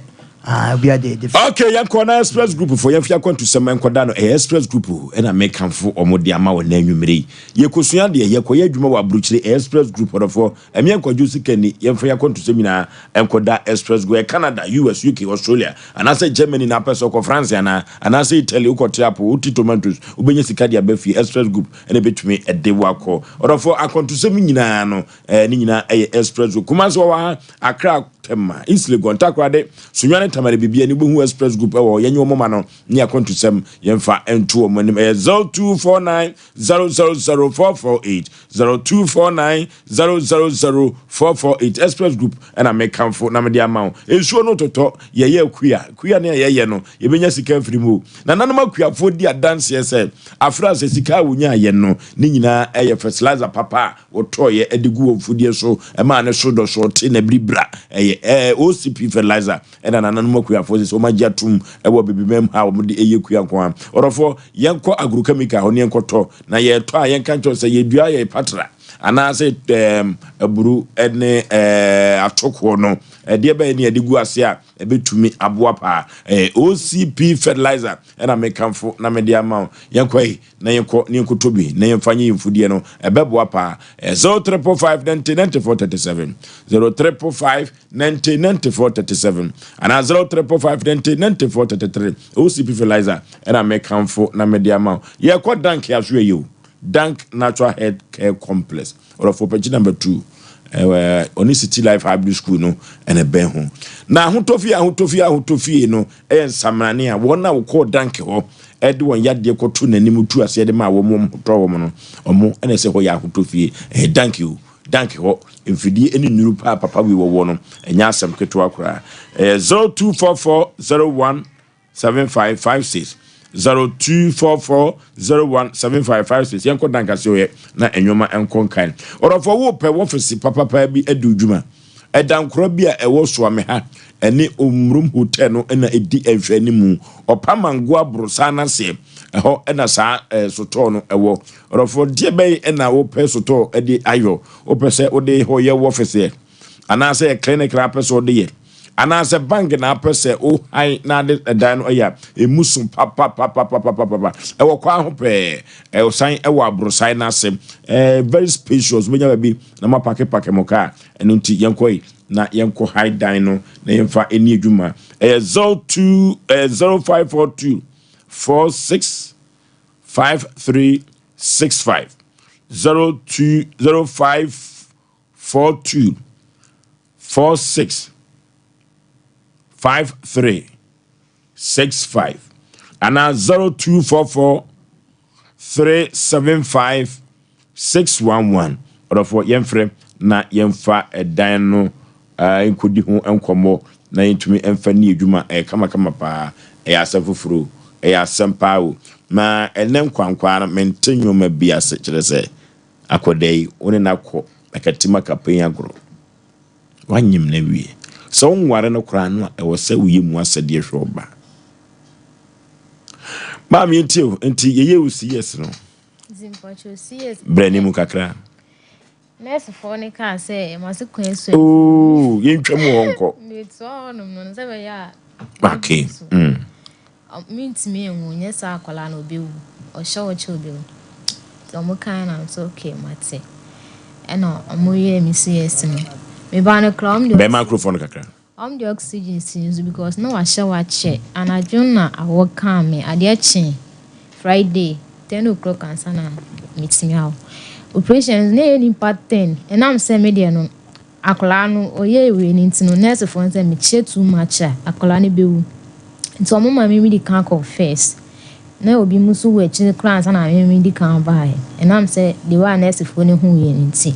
we are the okay, yan corner express group for yan fia to some enkoda no express group and I make camfo omodi ama wo na nwumire ye kosua de ye koye adwuma wa bruchire express group for emi enkoju sikani yan fia to semina enkoda express go Canada, US, UK, Australia and I say Germany na person ko France and I say Italy ko tiapo uti tomatoes ubenye sikadi abafi express group and betumi edewa ko for akonto semina no ni nyina express group kuma so wa Accra tema East Legon takrade sunwane tamare bibia ni bohu express group yenye omoma no ni akonto sem yemfa ento omanim 0249 000448 0249 000448 express group and I make camfo na me dia mawo ensuo no toto ye kuya na ye no ye benya sika free mu na nanoma kuafo di dance ye say afra se sika wonya ye no ni nyina fertilizer papa wotoye edigu ofudie so e ma ne so do so te na bribra OCP fertilizer and na no makuafo so magya tum e wo bibimem ha wo de eye kua kwa orofo yenko agrochemical ho ne yenkoto na ye to a yenka ncho se ye dua ye patra ana se aburu ene atoko no de ba ne de gu ase a e betumi aboa pa OCP fertilizer na mekamfo na me de ama yenkoi na yenko tobi na yemfanye yimfudie no e beboa pa 0345909437 0345909437 ana 0345909433 OCP fertilizer na mekamfo na me de ama ye kwa dank ya so yo Dank Natural Health Care Complex or for page number 2 Oni City Life Hybrid School no and a ben home. Na hutofia no samrane a wona wo call Dank ho ede won yade koto nanim tu ase de ma wo mom to wo no omo ene se ho ya hutofie Dank you Dank ho mfidie eni nuru papa we wo no enya asem keto akora 0244017556 0244017556 yanko dankase oye na enwoma enko kan orofo wo pe wo fisi papa bi adudwuma edankoro bi a ewo so me ha ene omrum hotel no na edi ehwani mu opamango abrosa na se eho na sa soto no ewo orofo die be na wo pe soto edi ayo wo pe se odi ho ye wo fisi ana se clinic ra pe so de ye ana se bank na pese o hai na de dan oya emusum papa e wo kwa ho pe e osan e wo abrosan na se very spacious menya bi na ma pake moka eno nti yenkoi na yenko high dan no na yemfa eni adwuma 0542 465365 0542 46 5365 and 0244 375 611 or for yemfrem na yemfa edan no enkodi ho enkomo na yentumi emfa ni adwuma kama pa asafufuro asem pawo na enem kwankwa na mentenwoma biase kire se akodai one na kɔ akatima kapan agro wanyim na wie so nware no kra no e wo se wiye mu asade hwoba ma mi enti yeye usi yes no zimpacho CS brani mu kakra nurse for ne ka say must kwensu oh yentwam wonko me to no se be ya okay means me enwunye sa akola na obewu o show obewu so mo kan na so okay mate eno omoye mi CS no me ba no krom be microphone kakra the oxygen since because no I shower check and I juna I work calm me ade achi Friday 10 o'clock and sana meet me out operations na any part 10 and I'm say me there no akola no oye we ni ntino nurse for say me che too much akola ne bewu nti omo ma me can confess na obi musu we chi class na me can buy and I'm say the one nurse for ne hu ye nti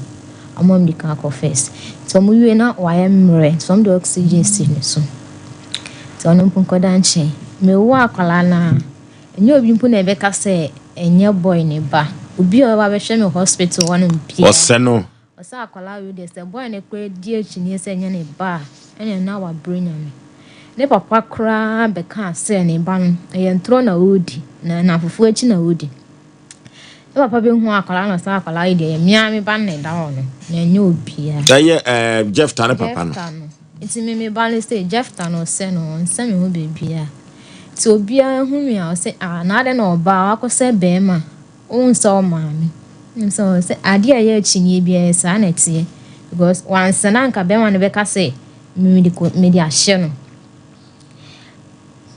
amom di can confess so mu we na why mre some the oxygen sin so no punko danche me wo akwala na enye obi mpu na ebe ka say enye boy ne ba obi o ba be hwe me hospital wonu mpia oseno osa akwala we dey say boy ne kwe die chini say enye ne ba enye na wa brain me ne papa kra be ka say ne ba no eye ntro na odi na fufu achi na odi papa be hu akwala na sa akwala ide mia me ba ne da ono na enye obi a Jeff Tane papa no it's me balance say Jeff Tane se no nsame ho baby a ti obi a hu mi a say na ade na oba akose be ma o nso maami nso say ade a ye chinye bia sa na tie because once na nka be ma ne be ka say me di ahye no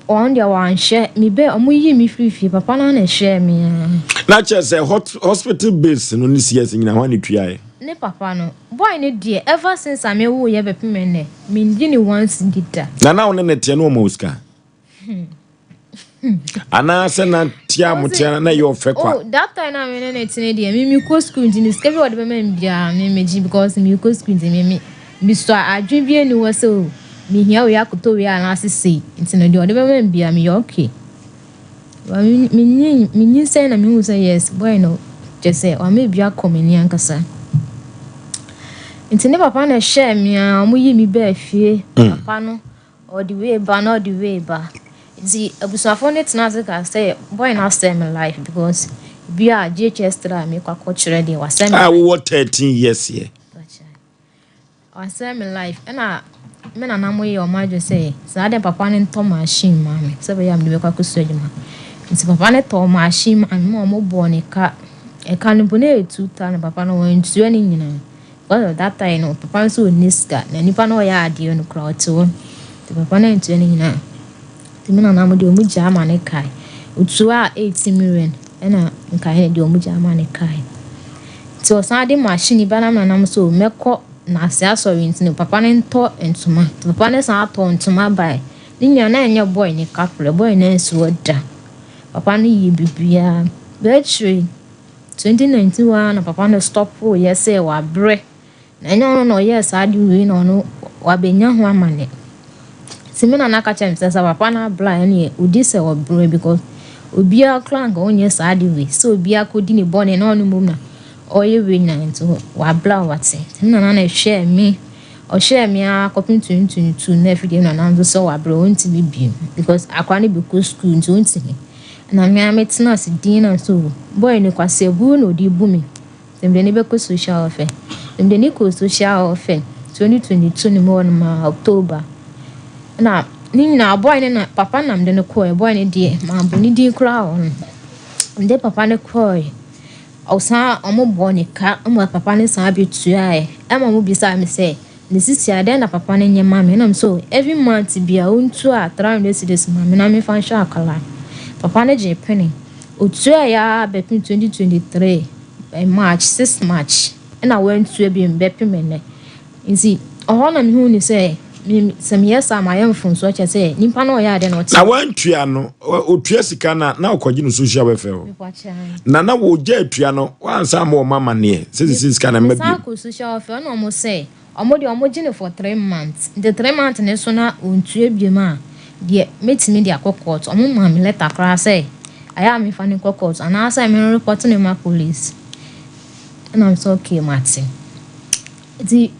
on dia wan share me be omuyi mi fifi papa na share me na che say hospital base no ni CS nyina ho ne tuae ne papa no boy ne die ever since I me wo ye be pemene me ndi ni once dida na one ne tie no mo uska ana se na tia mutia na yo fe kwa oh that time na me ne tie die me ko school ndi ni skebi wo de be me bia me meji because me ko school ndi me so adwen bia ni wo so me hia we akoto we ana asese nti no de wo de be me bia me okay wa me nyi say na me hu say yes boy no just say o me bia komeni ankasa nti ne papa na share me a omo yi mi ba afie papa no or the way ba not the way ba. The abusafo net na say boy na stay my life because be a JHS tra me kwa coach ready was send I was 13 years here. Was send my life and me na mo ye o ma jo say sa de papa ne to machine ma me say be am de kwa kusu adwuma. Nti papa ne to machine and mo bo ne ka e ka no bo na etuta na papa no wan tuo ni nyina. Well that time no papa so niska na nipa no ya ade no kra oto. Ti papa na tuo ni nyina. Ti me na mo de o mu jama ne kai. Utu a 80 million ena nka he de o mu jama ne kai. Ti o san de machine ba na na so mekọ na asia sorry nti papa ne nto entuma. Ti papa ne san ato entuma bai. Ni nya na enye boy ne kapre boy na nsu oda. Papa ne yi bibia. Betri 2091 na papa ne stop o yes e wa bre. Na enye no yes adi we no wa benya ho amane. Simena na kacha msasa papa na bla ene odi se wa bre because obia clan go onye sa adi we so obia kodi ni bone na onu mum na oye we na nto wa bla wate. Simena na share me o share me a copy 2022 na fide na nanzo so wa bre onti bi because akwa ne bi ko school nti onti na me ametina si din na so boy ne kwase bu no di bu me demde ne be ko social welfare demde ne ko social welfare 2022 ni mo na October na ni na boy ne na papa nam de ne ko boy ne die ma bu ni din kra on nde papa ne ko osa omo bo ne ka omo papa ne san abetua e ma mo bisa me say ne sisi ade na papa ne nyema me na so every month bia ontu a 300 cedis ma me na me fan sha akala. Papa ne je penny. Otu ya be 2023 March 6 March. And I went to be in Bepi Mene. Nti oho na me hu ni say me some years am I am from so che say nimpa na oya de no ti. Na wantua no otua sika na okogi no social welfare. Na wo je atua no wansa ma o mama ne. Say sika na mabi. Sa ko social welfare no mo say omo de omo gine for 3 months. The 3 months ne so na ontua bi ma. Die metimi dia court omo ma me letter kra say aya me fa ne court and asa me report ne ma police and I'm so okay Martin di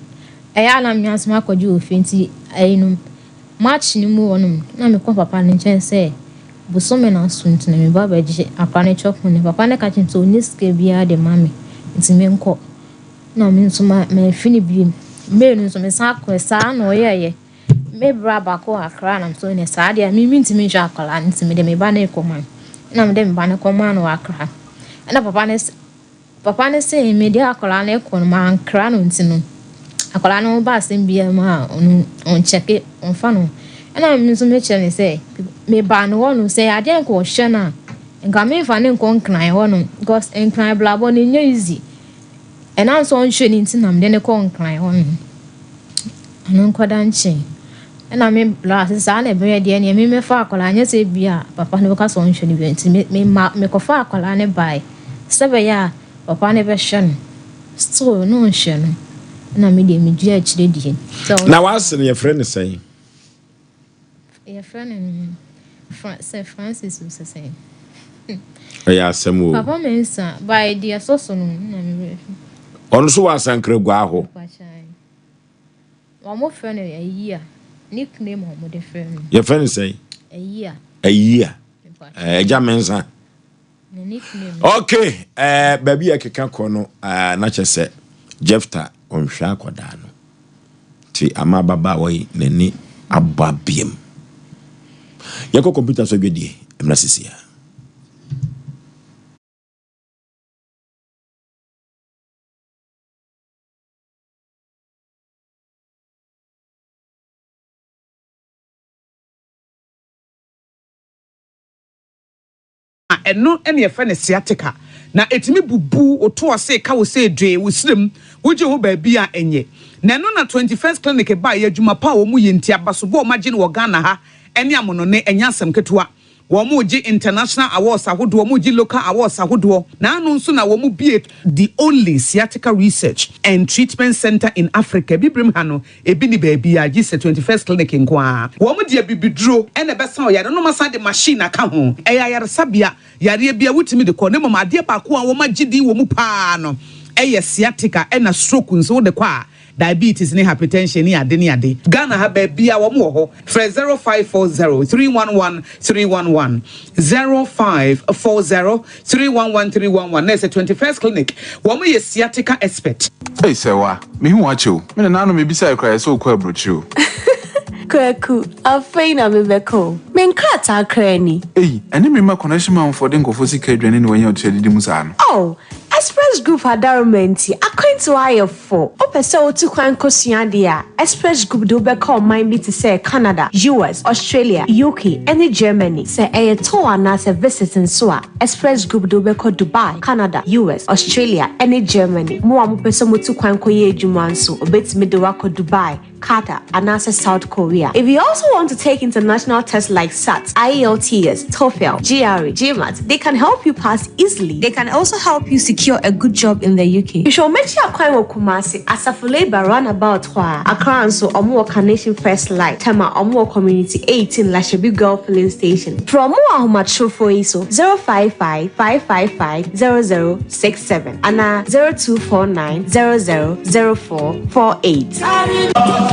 aya na me asma kwaji ofenti ayinum match ni mu wonum na me ko papa ne chen say busome na sunt na me baba ji akwa ne chop ne papa ne ka chen to ni ske bia de mame nti me nko na me nsoma me fini bi me nu so me sa ko sa na oyeye me braba ko akra na so ne saade a mi ntimi hwa akwala ntimi de me ba na ekoma na me de me ba na koma na akra na papa ne say me de akwala na ekoma ma ankra no ntino akwala no ba asem bia ma on check on fa no na me so me chere ne say me ba no wonu say ade nko hwe na nka me fa ne nko nkran wonu because nkran blabo ne nya easy and am so on hwe ni ntina me de ne ko nkran wonu anu nkoda nche na me bla sa na be de ne me fa akola anya se bia papa ne ka so nhwe ni bi nti me ko fa akola ne bai sebe ya papa ne be hwe so no nhwe no na me de me dua akire die na wase ne your friend say your friend Francis so say ya asem o papa me nsa bai dia so no na me ono so wasankre gwa ho wa mo friend ya yi nickname of the friend. Your friend say a year. Jamensa. Nickname. Okay, baby akeka kono na chese Jefta onhwa akoda no. Ti ama baba wai nani ababiem. Yako computer so gwedie emna sisia. Eno ene ye friend sciatica na etimi bubu oto ose ka wo se dwe wo srem woje ho ba bia enye na eno na 21st clinic ba ye adwuma pa wo mu yenti abaso bo ma gine wo Ghana ha ene amono ne enyasem ketewa wo mu gi international awards ahodo wo mu gi local awards ahodo na anu nso na wo mu bie the only sciatica research and treatment center in Africa bibrim ha no ebi ni ba bia gi se 21st clinic nkoa wo mu dia bibidro ene besa o yare no masa de machine aka ho eya yare sabia yare bia wutimi de ko ne mama de ba ko a wo ma gidi wo mu pa no eye sciatica ena stroke nso de kwa diabetes ne hypertension ne ade Ghana ha baby a wo mo ho frɛ 0540 311 311 0540 311 311 na say 21st clinic wo mo ye sciatica expert. Hey sewa me hu acho me na no me bisa ekra so kwa brochu Kwaku, afei na mebeko. Menkrata krani. Hey, ene me ma connection man for den kofo sika adwane ne wanyi otu adidi musa no. Oh, Express Group adarumenti akwantu ayefo. Opese otu kwan kosua dia. Express Group do beko mind bi to say Canada, US, Australia, UK, and Germany. Say e to ana se visiting so a Express Group do beko Dubai, Canada, US, Australia, and Germany. Mo am pese motu kwan koye adwuma nso obetimi de wako Dubai, Qatar, and South Korea. If you also want to take international tests like SAT, IELTS, TOEFL, GRE, GMAT, they can help you pass easily. They can also help you secure a good job in the UK. You should make sure you Kumasi Asafo Labor runabout Accra and so Omo Nation First Light, Tema Omo Community 18 Lashabi Girl Filling Station. From Omo True for ISO 055 555 0067 and 0249 000448.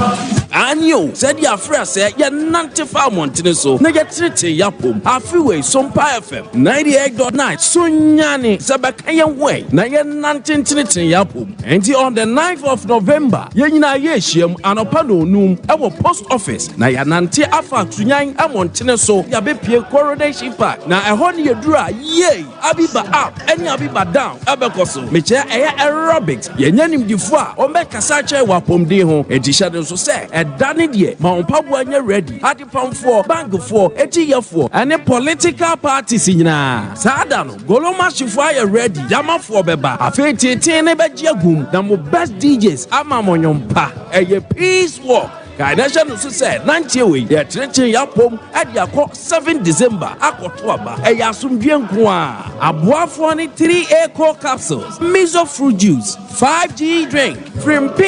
Anyo said ya fresh ya nante fa montene so na ya trete ya pom afiwe Sompa FM 98.9 sunyane sabaka ya we na ya nante trete ya pom enti on the 9th of November ya nyina ya hiem anopa no num e wo post office na ya nante afa tunyan amontene so ya bepie coronation park na e ho ne yedura ye abiba up eni abiba down abekoso meche aerobics ya nyanim difo a o mekasa che wa pom din ho enti shade so se dane die ma ompabu anya ready adi pamfo bankfo etiyefo ane political parties nyina saada no goloma shifo aye ready yamafo beba afetete ne begiagum na mo best DJs ama monyompa eye peace walk Kainasha no say 90 we ya treche ya pom adi akọ 7 December akoto aba e ya asumdwe nko a aboafo ne 3A core capsules miso fruit juice 5G drink Frimp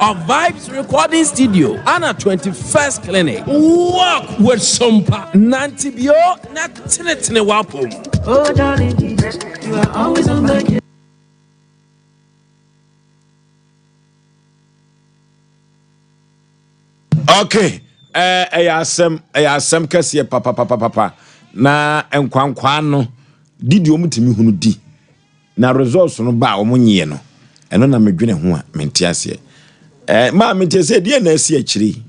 of Vibes Recording Studio and a 21st clinic walk with Sompa Nantibio na tinetine wapom. Oh darling Jesus, you are always on my case. Okay, Asem kese papa na enkwankwa no didi omutimi hunu di na results no ba omunye no eno na medwene ho a mente ase ma mente se die na asi akiri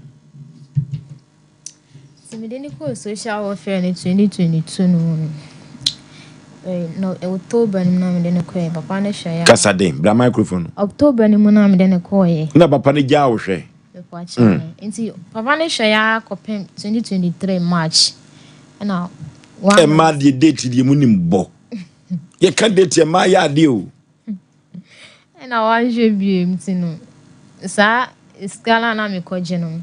simideni ko social warfare ni 2022 no October ni na medeni ko papa na hwe ya kasade bra microphone October ni mu na medeni ko na papa ne gya wo hwe Inti papa ne hwe ya kopem 2023 March na e ma die date die mu nimbo ye kan date ma ya de o na wanje bi mtino sa skala na me koje no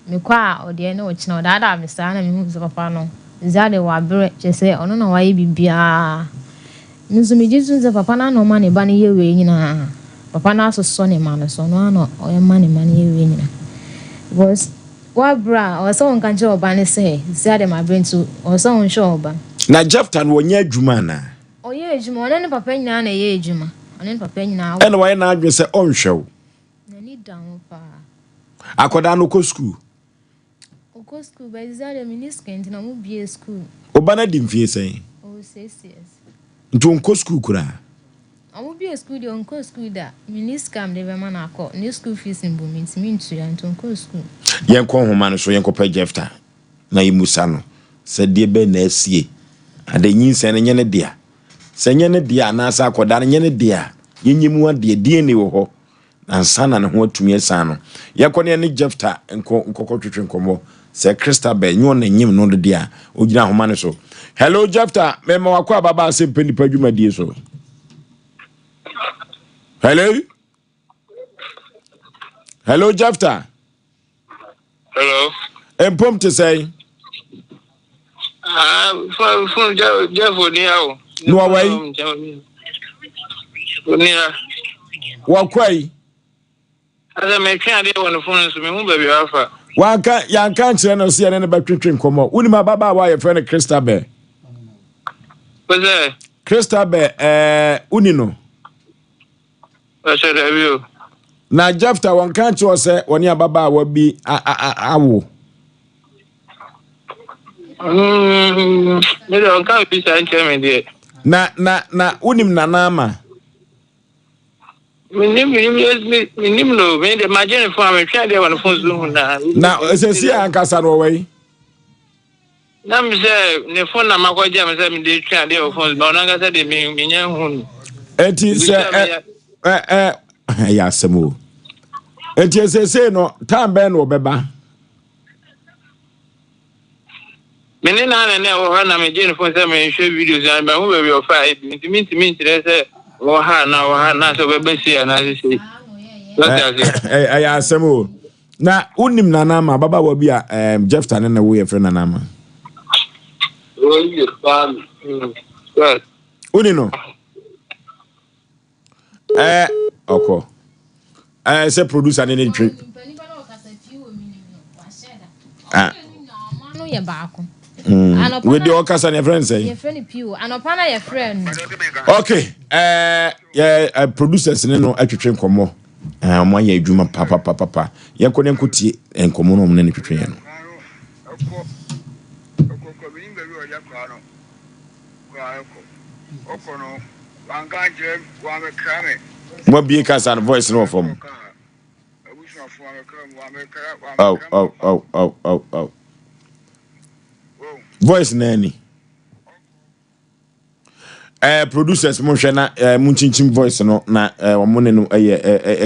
me kwa ode na ochina odada me sa na me hu papa no zade wa bere chese ono na waye bibia nzu me jizu za papa na no ma ne ba ne yewe nyina papa na so ne ma no so no ano oye ma ne yewe nyina was wa bra o so nka nche oba ne se zade ma bere ntu o so ncho oba na Jeftan wonya adwuma na oye adwuma ona ne papa nyina na ye adwuma ona papa nyina ene waye na adwe se onhwew na ni down pa akoda no ko school ba zare miniskent na mu bie school obana di mfie sen o 6 years ntu onko school kura amu bie school de onko school da miniskam de be mana akọ ni school fees mbo mintimi ntu ya ntu onko school yen ko homa no so yen ko pa Jefta na yimusa no se de be na asie ade nyinse ne nyene dia se nyene dia na asa akoda ne nyene dia yenyimu ade die ne wo ho ansana ne ho atumi asa no yakone ne Jefta nkoko twetwe nkomo se Christabel nyo na nyim no de dia ogina homa ne so hello Jefta mema wakọ baba Asem Mpe Nipa dwuma die so hello Jefta hello empom to say phone Jeff Oniao no away Onia wakwai ada me kan dey on phone so me hu ba bi afa wanka yanka kire no se ne ba twetwe nkomo uni ma baba wa ye friend Christabel What's Christabel uni no I said review Na Jefta one can't you say when your baba will be awo. Me don't can't be saying me there. Na unim nanama. Minim no me the imagine for me try there on phone zoom na. Na esesi ankasa no way. Na me say ne phone na makwaje me say me dey try there on phone but na say dey me nya hu. Eti say ya semo. Eti esesi no time ben no beba. Me ne na wo na me je ne phone say me show videos and ba hu be of five me say wo ha na so be see na say. Ya semo. Na unim nanama baba wo bi a Jefta ne wo ye friend nanama. Unino. Oko. Say producer any trip. With the orchestra and your friends say. Your friend Pew, and upon your friend. Okay. Yeah, producers no atwetwe komo. Mo ya adwuma papa. Ye ko ne nkotie enkomo no ne twetwe no. Mo bi kasa voice no from. Oh. Voice nani. Producers mo hwe na munchinchim voice no na omone no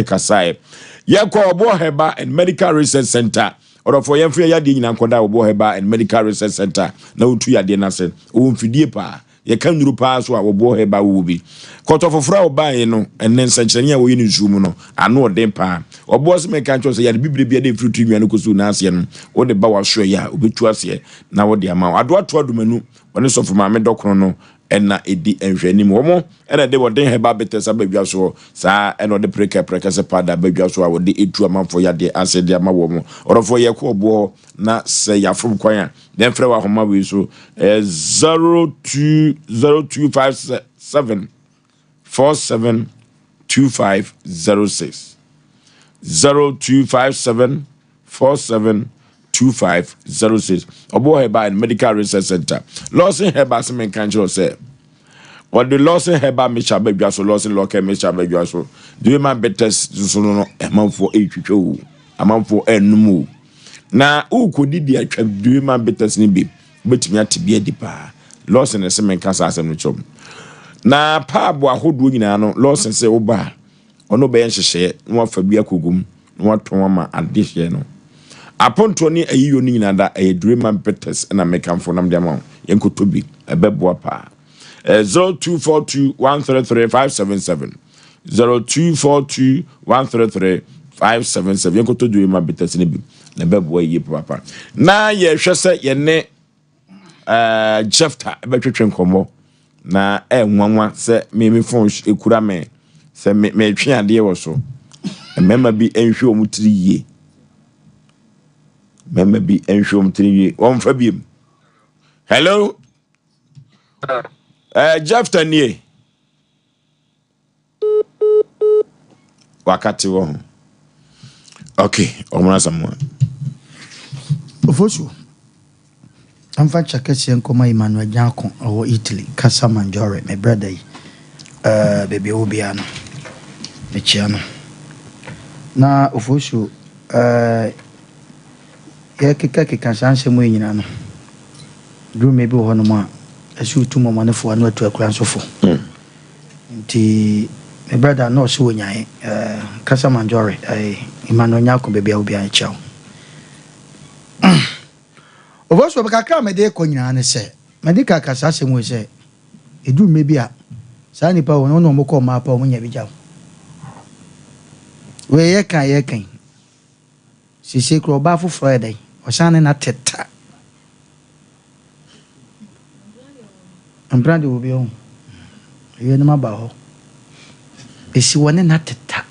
kasae. Ye ko Oboheba and Medical Research Center. Or for yemfia ya de nyina nkoda Oboheba and Medical Research Center na otu ya de na se o mfidie pa ye kan nuru pa so Oboheba wo bi koto fofora oban no enen sankyerene a wo yini zoom no ano odem pa obos me kan cho se ya de bibre bia de fruit nwa no kosu na ase no wo de ba wa so ya obetu ase na wo de ama ado ato adumanu woni so foma me dokro no ena edi enhwani mu omo ena de wo den heba betesa badwa so sa ena de preka se pada badwa so a wo de etu amanfo ya de ase de ama wo mo orofo ye ko obo na se ya from kwan den frɛ wa homa we so 0257 472506 0257 472506 Oboheba and Medical Research Center. Lawson Heba Semen Kanjo say. What the Lawson Heba Misha Baby so Lawson Locker Misha Baby so. Do you man better so no a month for 8 a month for no. Na who could did the do you man better snibby? But me to be a deeper. Lawson and Semen Cancer Asem Mpe. Na pa bo ahodo nyina no Lawson say oba ono be yenhye no afa bia kogum no aton ma ade hye no aponto ni ayiyo ni nyina da dreamer peters na mekamfo nam dem yenkotobi ebeboa pa 0242133577 0242133577 yenkoto dreamer peters ni bi na beboa yi papa na ye hwese ye ne Jefta betwetwe nkomo na nwanwa se me phone ekura me se me twe ade wo so mema bi enhwe omutiri yie wonfa biem hello Jefta nie wakati wo okay omuna samwa Oforisuo amfa chakesi nkoma Emmanuel Janko o Italy Casa Mangiore my brother baby obiano me chiano na Oforisuo ya keka sanse mo nyina no drum maybe ho no ma asu tumo mo ne fo anu atu akura nsofo nti my brother no so nyae Casa Mangiore Emmanuel Janko baby obiano chao Oboso bekaka me de ko nyina ne se me de kaka sase mo se edu me bia sa nipa won no mo ko ma pa mo nya bi jaw we ye kan sisi kro ba fu Friday o sane na teta ambrande obi on ye ne ma ba ho esi woni na teta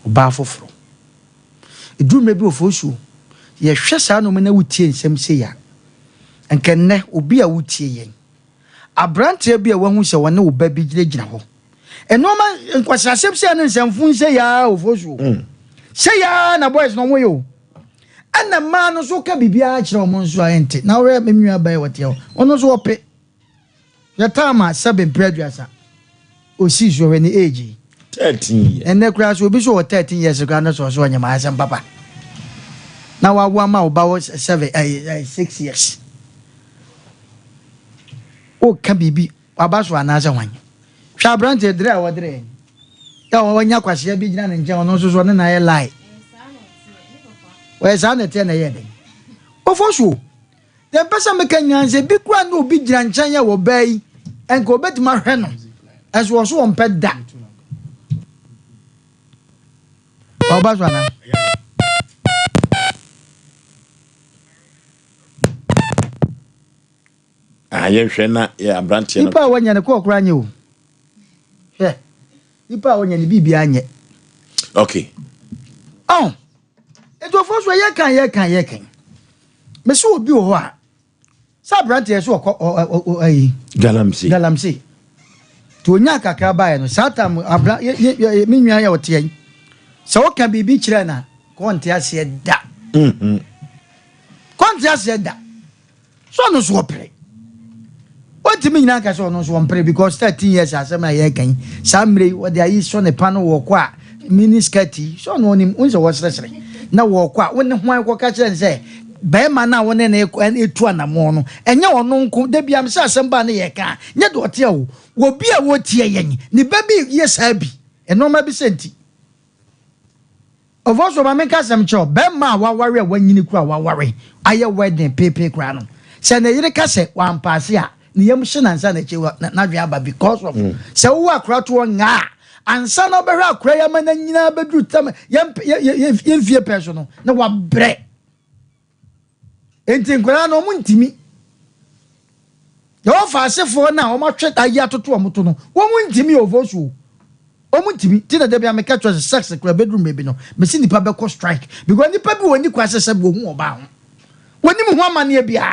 o ba fu edu me bi Oforisuo ye hwe sa no me na wutie nsem se ya enkenne obi a wutie yen abrante bia wahu se wone wo ba bi gina ho Enoma nkwasasem se ne nsemfu se ya Oforisuo. Se ya na boys no moyo. Ana ma no so ka bibia kire omo nso ayente. Na we memnua bai wote o. Ono so ope. Ya tama 7 preduasa. Osi so we ni age 13 ene kura so obi so 13 years kura na so onyama Asem papa na wa wa ma oba 6 years o ka bibi aba so ana wan hwa brante dre a wodre ya wanya kwase bi gina ne nje ono so ne na ye lie we sa na te na ye den Oforisuo de pesa me kanyanse bi kura na obi gina nchen ya wo bai enko betima hwe no eso so on peda Obazwana. Aye hwena ya branche no. Ipa wanya ne ko okra anye o. Ipa wanya ne bibia anye. Okay. Oh. Eto Oforisuo ye kan. Me so obi o ho a. Sa branche so ayi. Galamsey. To nya kakra bae no. Satam abra me nwa ya ote so woka bibi kire na konte ase da konte ase da so no so opre otimi nyina ka so no so opre because 13 years Asem na ye kan samre wo de ayi so ne pano wo kwa miniskati so no nim unse wo sresre na wo kwa woni hwan ko ka kire se be ma na woni na etu anamo no enye ono nko da bia me se Asem ba na ye ka nye do ote wo wo bia wo tie yen ni baby yesa bi eno ma bi senti Oforisuo ma menka sem cho be ma wa ware a wanyini kura wa ware aye wedding pepe kura no se na yire ka se wan paase a ne yam hye nansa na che na dwe aba because of se wo akura to nga ansa na obehwe akura ya mana nyina bedru tam yem fie person no na wa bre enti nkura no mu ntimi yo fa asefo na o ma hwe ayi atoto omoto no wo mu ntimi Oforisuo Omutimi tina de bia make choice sex kura bedroom baby no me si nipa be ko strike because nipa bi woni kwase se bo hu oba ho woni mu ho amane bia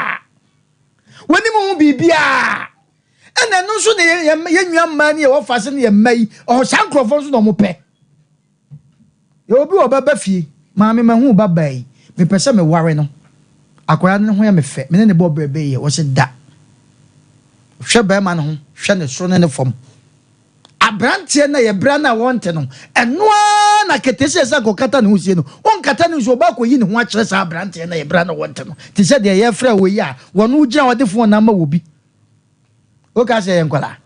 woni mu hu bibia ena no so ne ye nwa mane e wo fase ne ye mai o sankrofo so no mo pe ye obi obaba fie maame ma hu baba yi me pese me ware no akwara ne ho ya me fe me ne bo brebe ye wo se da hwe ba ma ne ho hwe ne so ne fom Abrantie na ye bra na wonte no enoa na ketese esa kokata ne husie no on kata ne so ba ko yi ne ho a kire sa abrantie na ye bra na wonte no ti se de ye fra wo yi a wono ugina wode fo na ma wobi o ka se ye nkwala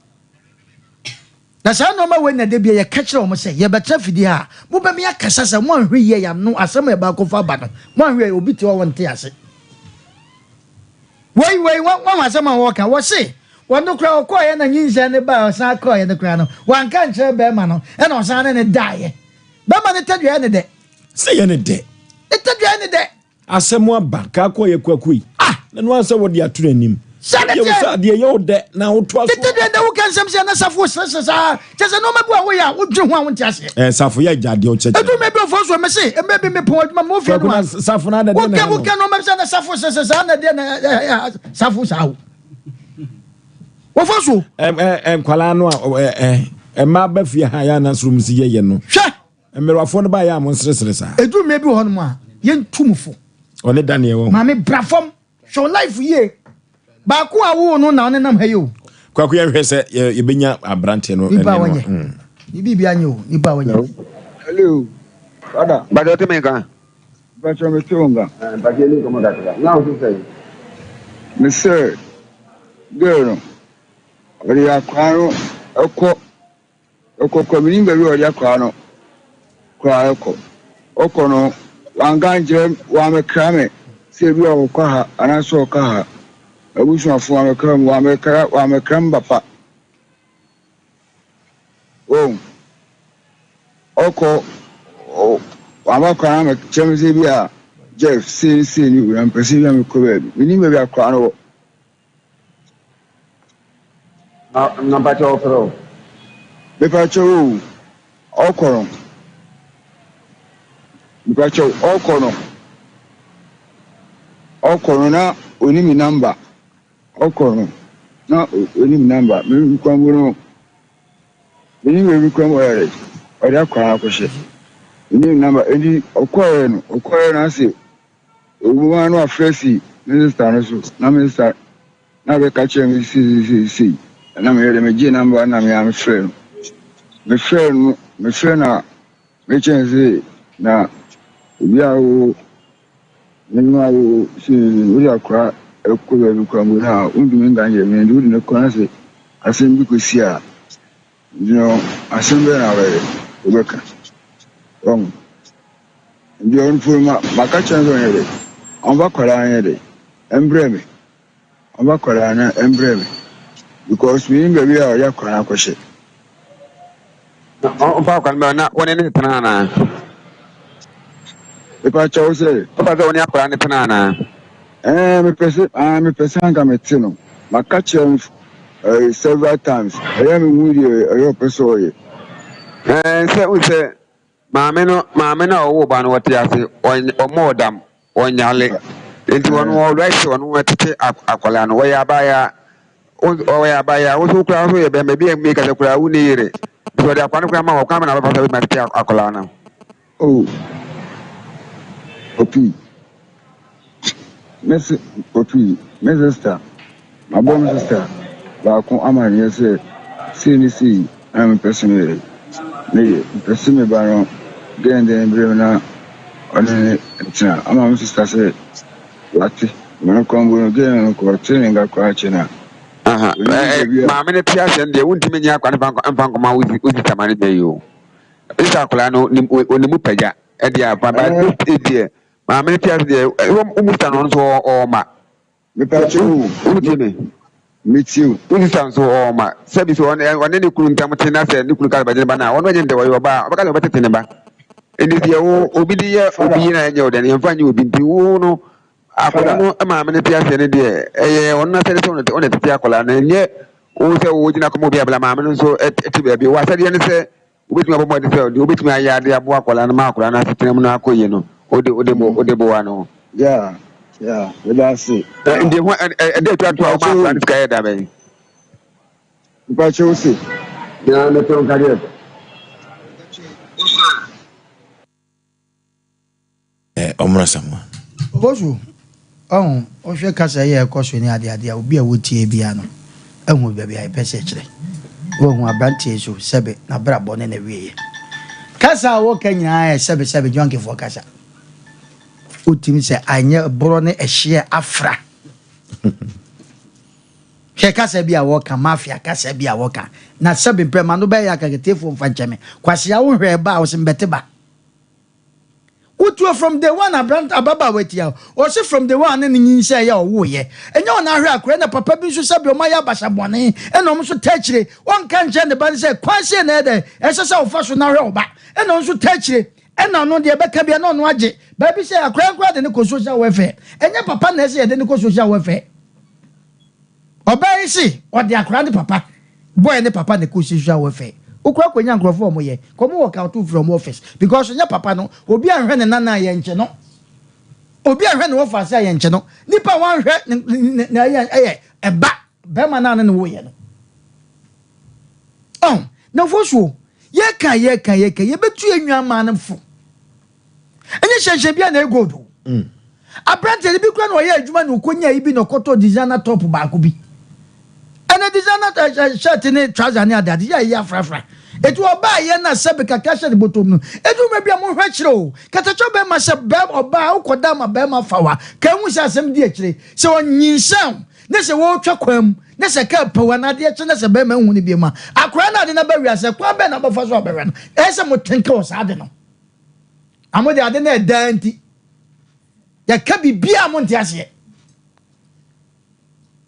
na sa no ma we na de bia ye ka kire o mo se ye betra fidi ha mo ba me akasa sa mo anhwe ye ya no Asem e ba ko fa ba no mo anhwe obi ti wo wonte ase wei wa Asem a wo ka wo se wanu kra okoye na nyinse ne ba osan akoye ne kra no wanka nche be ma no e na osan ne dae be ma ne tadua ne de se ye ne de tadua ne de Asem aba ka akoye kwakui na no ansa wo de aturo anim ye wo de ye wo de na wo to aso tadua de wo kan sem se na safo sesa chese no mabu a wo ya wo dwe ho a wo nti ase safo ye jade o cheche edu me be Oforisuo me se e be me po aduma mo fi no safo na de na wo kan no me se na safo sesa na de na safo sa wo Oforisuo kwala no ma ba fie ha ya na srum si ye no hwe emerwafo no ba ya mo nsresere sa edu me bi ho no ma ye ntumfo one Daniel wo ma me brafom show life ye ba ko awo no na one nam ha yo kwako ye hwe se ye benya abrante no nipa wonye bibi anye o nipa wonye hello ada ba do te me kan ba cho me tonga ba je ni ko mo da na o se monsieur girl ori akwaro oko komini beru ori akwaro kwa oko no wanganje wa me krame se bi o kwa ha anaso ka ha abusu afo wa me kram bapa oko wa ma kwa me chemze bi a Jeff si ni ura mpesi bi me ko bebi mini me bi akwaro Number 2 pro. Bepacho okoro. Bepacho okoro. Okoro na onimi number. Okoro na onimi number. Me kwamuro. Anyway, we come where or that crowd question. Any number, any acquire, I say, one of Fressy, Minister, no minister, now they catch him, see, and I'm here, the number, and I'm a friend. My friend, my chance, now, we are, we are crowd, a cool come now, Undoing Ganja, and doing the concert. I think because here, Asem Mpe Nipa, the only for my catcher on Bacolana, emblem, on Bacolana, emblem, because we in the real Yakona question. On Pacan, not one in the Tanana. If I chose it, Papa don't have any Tanana. I'm a person, I'm my catcher several times. I am a moody, a person. And so we say, Mamma, Oban, what you say, or more damn, or Yale. Into one more restaurant, where to take Aqualan, where I buy a also crowd, maybe a make a crowd near it. So the Panama will come and have a master Aqualana. Oh, Poppy, Miss Poppy, Miss Star, my bomb sister, Balcon Aman, yes, CNC, I'm impersonated. Person me baron, getting the embryo on it. I'm sister said, Lati, when I come again, training a question. Mamma Pias and the Untimania and Pancoma with the Tamani Bay. This Aqualano, Nimupeja, Edia, Papa, dear. Mamma Pias, almost an answer or ma. Meet you. Who sounds so ma. Service one and any couldn't come to us and you could have a banana. One way in the way about a better than about. And if you obedient, Obina and Jordan, and find you will be no. Aqualano, a mamma Pias and a dear. On nothing on it to Aqualan, and yet also would not come over Mamma, so at Tibaby. What I didn't say, which my body felt, you beat my yard, the Abuaqualan, Marco, and I said, Naco, you know, or the Boano. Yeah. Yeah, that's it. And they want they try to our man sky that way. But you see, yeah, let's go career. Omra Samuel. Bosu. Oh, o hwe kasa ye ekoso ni ade obi a wotie bia no. Ehun bia bia pese kire. Wo hu abrantie so sebe na brabo ne na wiye. Kasa wo kanya sebe jonke fo kasa. Utimi se anye bro ne ehye afra. Hwe kasa bia wo ka mafia kasa bia wo ka. Na sebe prema no be ya ka ketefo mfa ncheme. Kwase ya wo hwe ba wo se mbete ba. Utu from the one ababa wetia o se from the one ne nyinsha ya owo ye enye ona hwe akure na papa bi so sabe o ma ya basabone enom so tachire won kan je ne ban se kwanse na ede esesa ofa so na hwe oba enom so tachire ena no de beka bia na ono age ba bi se akure de ne ko social welfare enye papa na ese de ne ko social welfare oba isi o de akure de papa boy ne papa ne ko social welfare ukwa kwenya nkrofo mo ye komo work out from office because nya papa no obi anhwe ne nana ye nche no obi anhwe ne office ye nche no nipa wan hwe na ye eba be ma na ne wo ye no na fosuo ye ka ye betu enwa ma ne fo enye hyehyɛ bia na egodo abrante bi kura na oye adwuma na okonya ibi no koto designer top ba ko bi ana designer shirt ne trouser ne adade ya frafra etu oba ye na sebe kaka shirt bottom no etu me bia mo hwa kire o katacho be ma se be oba ukoda ma be ma fawa ka hu se asem di akire se onyinsam ne se wo twa kwam ne se ka pawa na de akire ne se be ma hu ne bi ma akora na de na ba wi ase kwa be na ba fa so obewe no ese mo tenka o sa de no amode ade na edanti ya ka bibia mo ntiase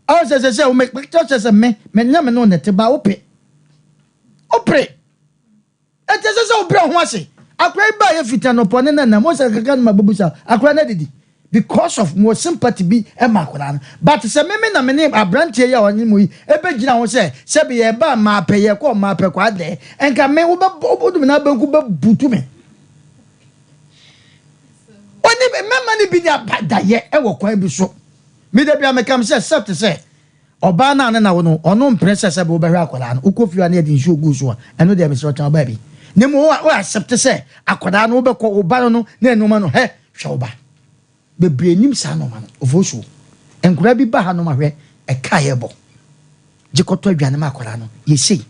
I say, we make pictures of me nyame no net ba opre. Et is so bra ho ase. Akra ba ye fita no pone na mo se kaka no mabubusa. Akra na didi because of more sympathy be e makora. But se me na me ne abrantie ya onye mu yi e be gina ho se be ye ba ma pe ye ko ma pe kwa de. Enka me wo ba odu na banku ba butu me. Oni me mama ni bi da ye e wo kwa bi so. Me de bia me kam say accept say oba na na wono ono mpresa se bo behwe akoda no ukofia na yedi nsu ogu so a eno de Mr. Chan baby nemo o accept se akoda no obekọ oba no na enuma no he hwe oba bebre nim sa no ma no ofosu enkura bi ba ha no ma hwe e ka yebo jikoto adwane ma akoda no yesi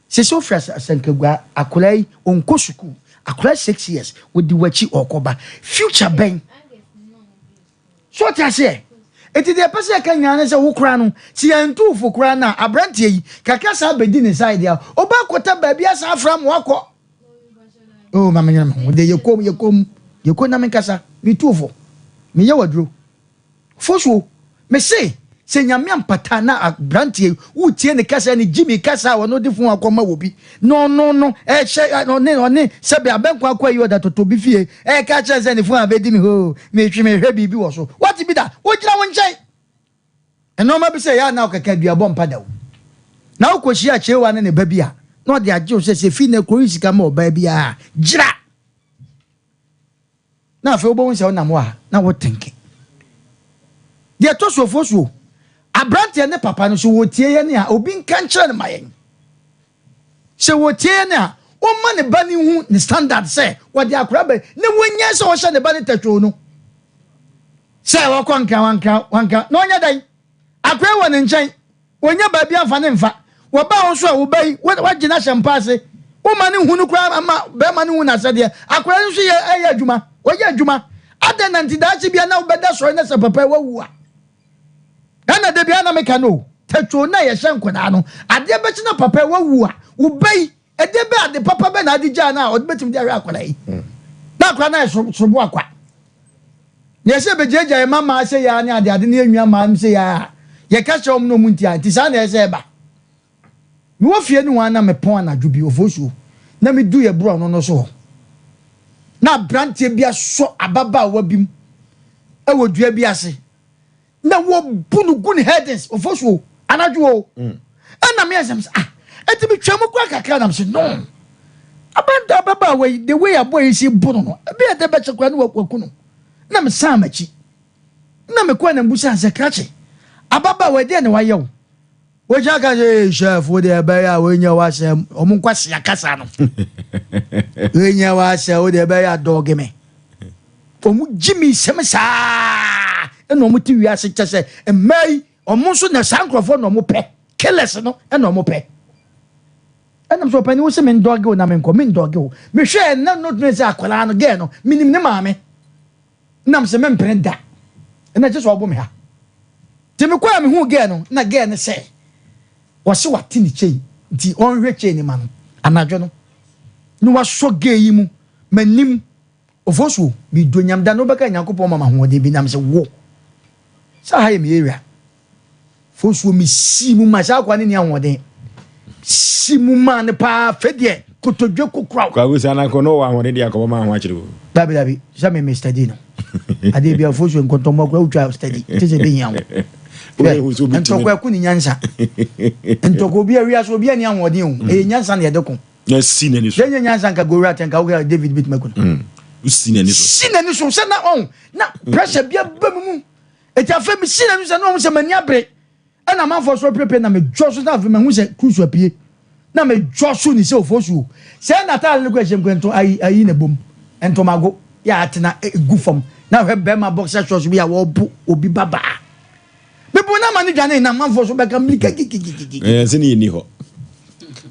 se ofra sankagwa akola yi onko suku akola 6 years with the wachi okoba future ben so ta se eti de pese ka nyane se wo kura no ti antu fo kura na abrantie yi kaka sa bedi ne side ya oba kota ba bia sa afra mo akọ oh mama nyama wo de yekom na me kasa mi tuofo me ye wadro foso me se nyame ampata na abrantie wo tie ne kasa ne Jimmy kasa wo no de fun akọ ma wo bi no she no ne se be abenko akọ yi oda toto bi fie ka che se ne fun abedi mi ho me twi me hwe bibi wo so what be that wo gira won nchen eno ma bi se ya na okaka dua bom pada wo na wo koshi a chewa ne ba bia no de agye wo se fi ne kro isika ma oba bia gira na fe obo won se wo na mo a na wo tinki de to so foso abrante ne papa no so wotie ye ne a obi nkan kire ne mayen se wotie ne a o ma ne ba ni hu ne standard se wo de akora ba ne wonya se wo hye ne ba ne tatwo no se wo konka wanka no nya dai akora wo ne nchen wonya ba bia fa ne mfa wo ba wo so a wo bai wo gina hyempa ase wo ma ne hu no kura ama ba ma ne hu na sade akora no so ye adwuma wo ye adwuma adan nanti da chi bia na wo beda so ne se papa wo wu a ana de bia na meka no tatwo na ye hye nkoda no ade be na papa wawu a wo bai ede be ade papa be na ade gya na o de betim de ahwe akola yi na akora na sobo akwa ye se be jeja ye mama se ya ni ade ne enwa ma se ya ye ka chom no munti anti sa na ese ba mi wo fie ni wan na me pon na dwubi ofosu na me du ye bro no so na brantie bia so ababa wa bim e wo dua bi ase na wo bunu gun headings ofosu anadwo ana me asem eti bi twam kwa kakra na me no abanda baba we the way aboy si bunu no be ede be chekwa na waku no na me sa machi na me kwa na mbusa se krache ababa we de ne wayew wo jaka je chef wo de be ya wo nya wa se omun kwase akasa no wo nya wa se wo de be ya dog me omu Jimmy semsa eno mo ti wi ase kyese emai omo so na sankrofo no mo pe killers no eno mo pe enam so pani wo se men dog o na men ko men dog o me hwe na no tun se akwala no ge no minim ne maame nam se men prenda ena je so obo me ha ti me kwa me hu ge no na ge ne se wo se wati ni chei di onhwe chei ni ma no anadwo no no wa so ge yi mu manim ofosu bi donyam da no beka Nyankopon mama hoode bi nam se wo sa ha ye me area fosu mi simu ma sa kwa ne ni ahoode simu ma ne pa fedie kotodwe kokra kwa go sana ko no wa ahoode dia ko ma ho akire dabi sa me Mr. Dino ade bia fosu nkontomo kwa utwa study tese be yan ntoko ku ni nyansa ntoko bi area so bi ani ahoode o e nyansa na ye deko na sinani so ye nyansa nka go rat nka wo David Bitmaku sinani so se na on na pressure bia bamu eti afa mi sinani so na on se mani abre ana man for so prepare na me joso na afa me hu se cruise apie na me joso ni se ofosu se na ta le kwesem kwento ayi na bom ento mago ya atena egu fom na hwe be ma boxer shorts bi ya wo bu obi baba me bu na mani dwane na man for so be kam likiki se ni ho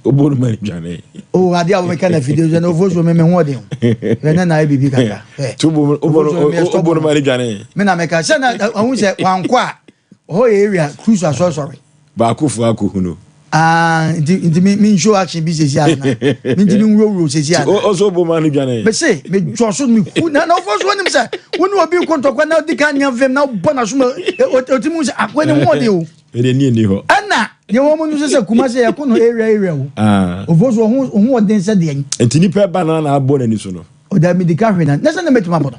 obonu mani dwane o ade awo me kana video na ofosu me hu ode we na bibi kaka tubo obonu mani dwane me na me ka se na hu se wankwa oh area cruise sorry ba kufu akuhuno ndi me show action business ya na me ndi me wuro sesi ya o so bo mani dwane be say me joso me ku na ofosu wonim se wonu obi kontokwa na di kan nya vem na bona so otimu se akwene ho de o ere ni ho ana ye wo mu no se kuma se ya ko no area o ofosu ho den se de en entini pe banana abona ni so no o da me di ka hwe na se na metuma bono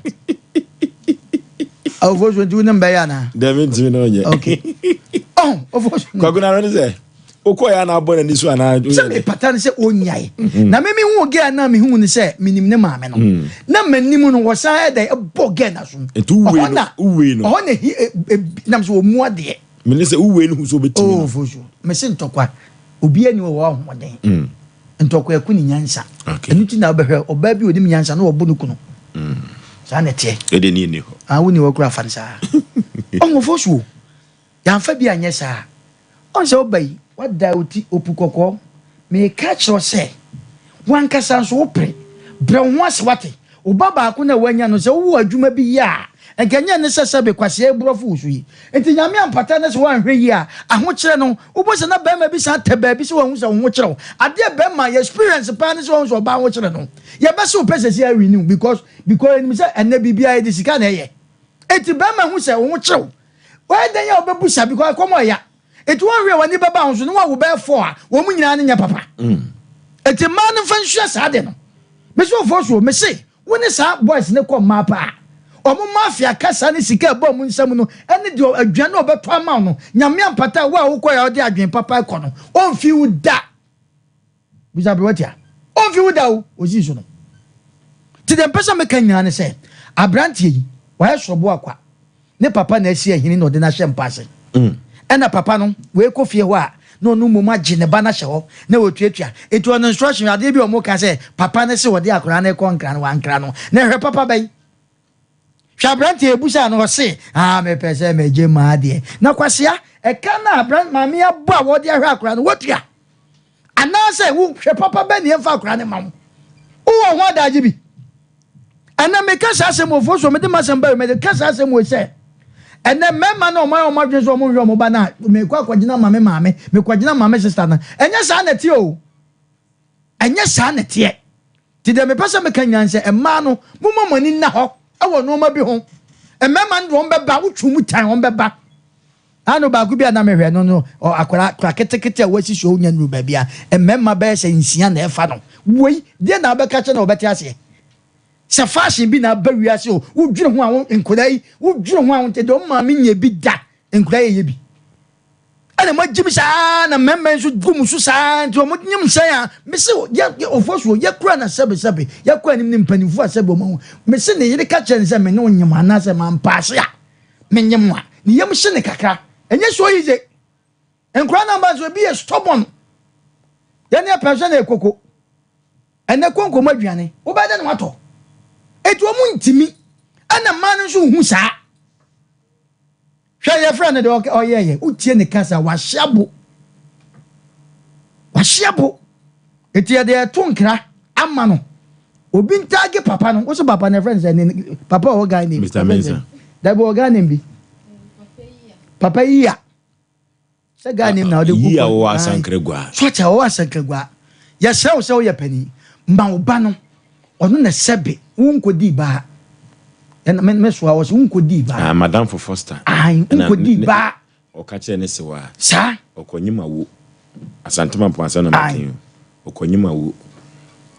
ofosu ndi wona mba ya na da me ntimi no nye okay ofosu kwa guna no se okọ ya na abona ni so ana se me pattern se onyai na me hu ge na me hu ni se minim ne maame no na manim no wo san e da bo ge na so etu we no o na na so mu ade me say uwe no so betimi oh fosu me se ntokwa obi ani wo hoden ntokwa ku ni nyansa enuti na obehwe oba bi odim nyansa na obo no kuno sa na tie ede ni ho woni wo kura fansa onwo fosu ya fa bi anye sa on se obai wada oti opukoko me catch you say wan kasa so opre bre ho aswate obaba ko na wanya no se wo adwuma bi ya enkanya ne sese be kwase ebrofo usu yi enti nyame ampata ne se wan hwe yi a ahokere no ubose na bema bi sa te ba bi se wan se ho kere ade bema your experience pa ne se wan so ba ho kere no ye be se opese a renew because me say enne bibia e de sika na ye enti bema hu se ho kere why then you obebu sa because come ya enti wan hwe wani baba ho so no wa wo be for a wo mu nyina ne nya papa enti ma ne fa nhwe sa de no me so for so me say woni sa boys ne kom ma pa omo mafia kasa ne sika ebo mu nsam no ene de adwan na obeto ama no nyame ampata wa wo koya ode adwen papa ko no onfi wo da bisa brewatia onfi wo da o ozi so no ti dem pesa me kan nyane se abrantie yi wa ye sobo akwa ne papa na asi ahini na ode na hye mpase ena papa no we ko fie ho a no no moma gye ne ba na hye ho na wotuatua etu on instruction ade bi o mo ka se papa ne se wode akora na ko nkra no wa nkra no na hwe papa bai Shabrante ebusa no se me pese me je ma de na kwasia e ka na abran mame abo a wode ahwe akora no wotua ana se wo hwe papa ba ne emfa akora ne mam wo ho da bi ana me ka sa se mo fo so me de masem ba me de ka sa se mo se ene mema na o ma dwe so mo hwe mo ba na me kwa kwagina mame me kwagina mame sister na enya sa na tie o enya sa na tie ti de me pese me kan nyanse e ma no mo mani na ho awo no ma bi ho emema ndo on beba wutwu tan on beba ano ba ku bia na mehwe no akora ketekete a wasi so nya nru ba bia emema ba se nsia na efa no woi de na ba ka che na obeti ase se fashion bi na ba wiase o wudwire ho a enkodai wudwire ho a te do ma me nya bi da enkodai ye bi ana ma jibi sa na memmen so gum so sa nti o mo nyim san a me se ye ofosuo ye kura na sebe ye kura nim mpanimfu a sebe o ma me se ne yire ka chen se me no nyim ana se ma mpaase a me nyim a ne yem hye ne kakra enye so yize enkura na ba so bi e stubborn ye ne person na ekoko ene konko maduane wo ba de ne wato etu o mu ntimi ana man so hu sa Share your friend de oyeye utie ne kasa wa hyabo etie de tonkra ama no obi ntage papa no wo so papa ne friend say papa o guy name Mr. Mensa da bo guy name bi papa iya se guy name na o de ku iya o asankregwa so cha o asankregwa ya se o ye pani mba oba no ono na sebe wo nkodi ba and me so was unkodi ba madam for foster unkodi ba o ka che ne sewa sa okonyima wo asantema mpansa na matin okonyima wo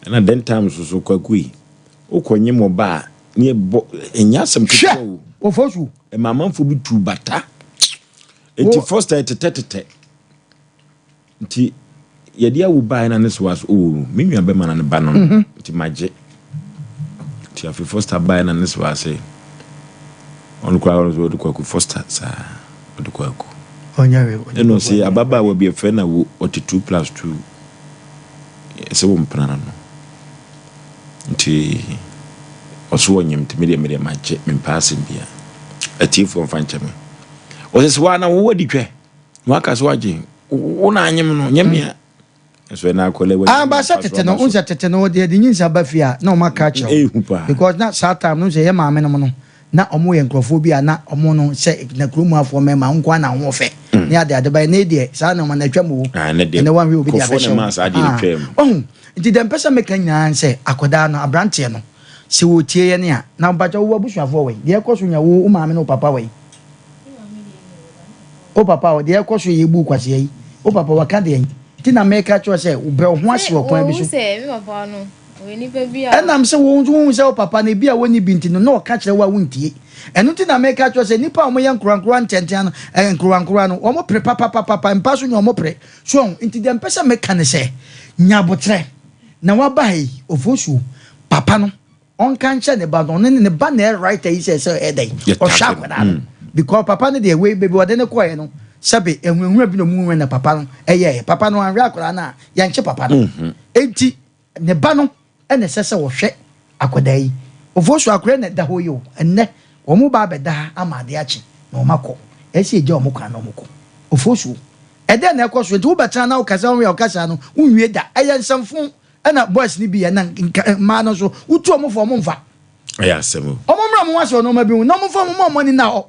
na den time so kwakui okonyimo ba ne enya sem kiko o fosu e mamamfo bi tu bata enti foster tete nti yedi awu ba na ne sewa so menua be mana ne ba no nti magye ti afi foster buy na this was say on kwa on do kwaku foster sa do kwaku onyawe no say ababa will be a friend na 2+2 so wo mpana no nti oso wonyem ti me mache me pass bia atifo mfanche me o se swa na wo wadi twe waka so age wo na anyem no nyemia so na akole we ba sa tete no unza tete no de nyinsa ba fia na o maka cha because na sa time no say ye maame no no na omo ye nkrofo bi na omo no se na kromu afo me ma nkwa na ho fe ne ade ba ne de sa na na twam wo ne wan hwe obi dia ba she nti dem pesa meka nyaan se akoda no abrante no se wo tie ye ne a na ba cha wo abusuafo we de ekoso nya wo maame no papa we o papa o de ekoso ye bu kwase yi o papa waka de yi na make a choice ube ho ase okwan bi so se me papa no we ni pa bia enam se wo se papa na bia woni binti no na o ka kire wa wontie enu ti na make a choice nipa o mo ye nkurankura ntenten no nkurankura no o mo pre papa mpa so nya o mo pre so nti dem pesa meka ne se nyabotre na wa bai ofosu papa no on kan che ne ba no ne ba na right yi se e dai o sha kwada no because papa ne de we baby wode ne koye no sabe enwenwe bi no mu na papa no papa no anwe akora na ya nche papa no enti ne ba no ene sese wo hwe akoda yi Oforisuo akora na da ho yo enne wo mu ba beda amade achi na o mako esi eje o mu kwa na o mako Oforisuo ede na ekoso enti wo betra na wo kasa wo kasa no unwie da nsамfo ena boys ni bi ya na ma no so utu o mu fo mo mfa Asem omomra mo wase no ma bi no mo fo mo money na ho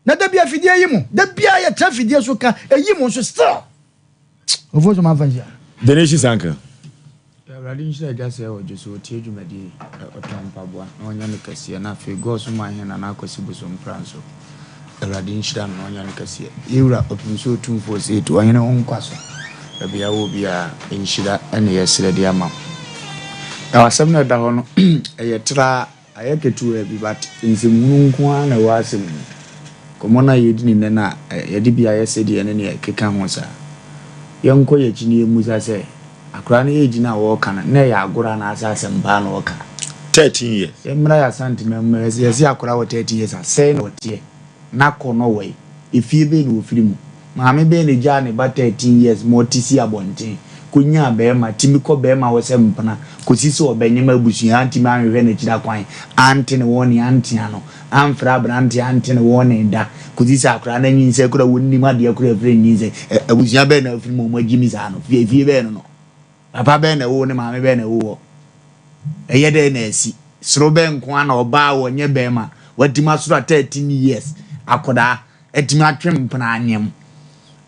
na da bia fidie yi mu da bia ya tra fidie so ka eyi mu so still Oforisuo ma fanzia the nation sanka Radin shira jase o jesu tie dwumadi otampaboa na onya ne kase na fe go so ma hen na akosi busom pranso Radin shira na onya ne kase yura opimso tumfo se to onya ne onkwaso bia wo bia enshira ene yesire de ama na asem na da ho no eyetra ayeketu bi bat nzemunu nko na wasem komona yedi ne na yedi bia yesede ene ne keka ho sa yenko ye chini emusa se akura na age na wo kana na ya agura na Asem ba na wo ka 13 years emra ya santimem yesi akura wo 13 years say na wotie na kono we ifie be ni ofirimu maame be ne ja ne ba 13 years mo tisi abonten kunya be ma timiko be ma wo se mpana kosisi obanyema abusuya antimi anhwe na kira kwan ante ne woni ante ano amfra brante ante ne woni da kosisi akura na nyinse kura wonni ma de akura fre nyinse abusuya be na ofirimu mo agimi za no fie be no papa be na wo ne maame be na wo eyede na asi soro be nko na oba wo nye be ma wadima soro 13 years akoda etimi atwem mpana anyem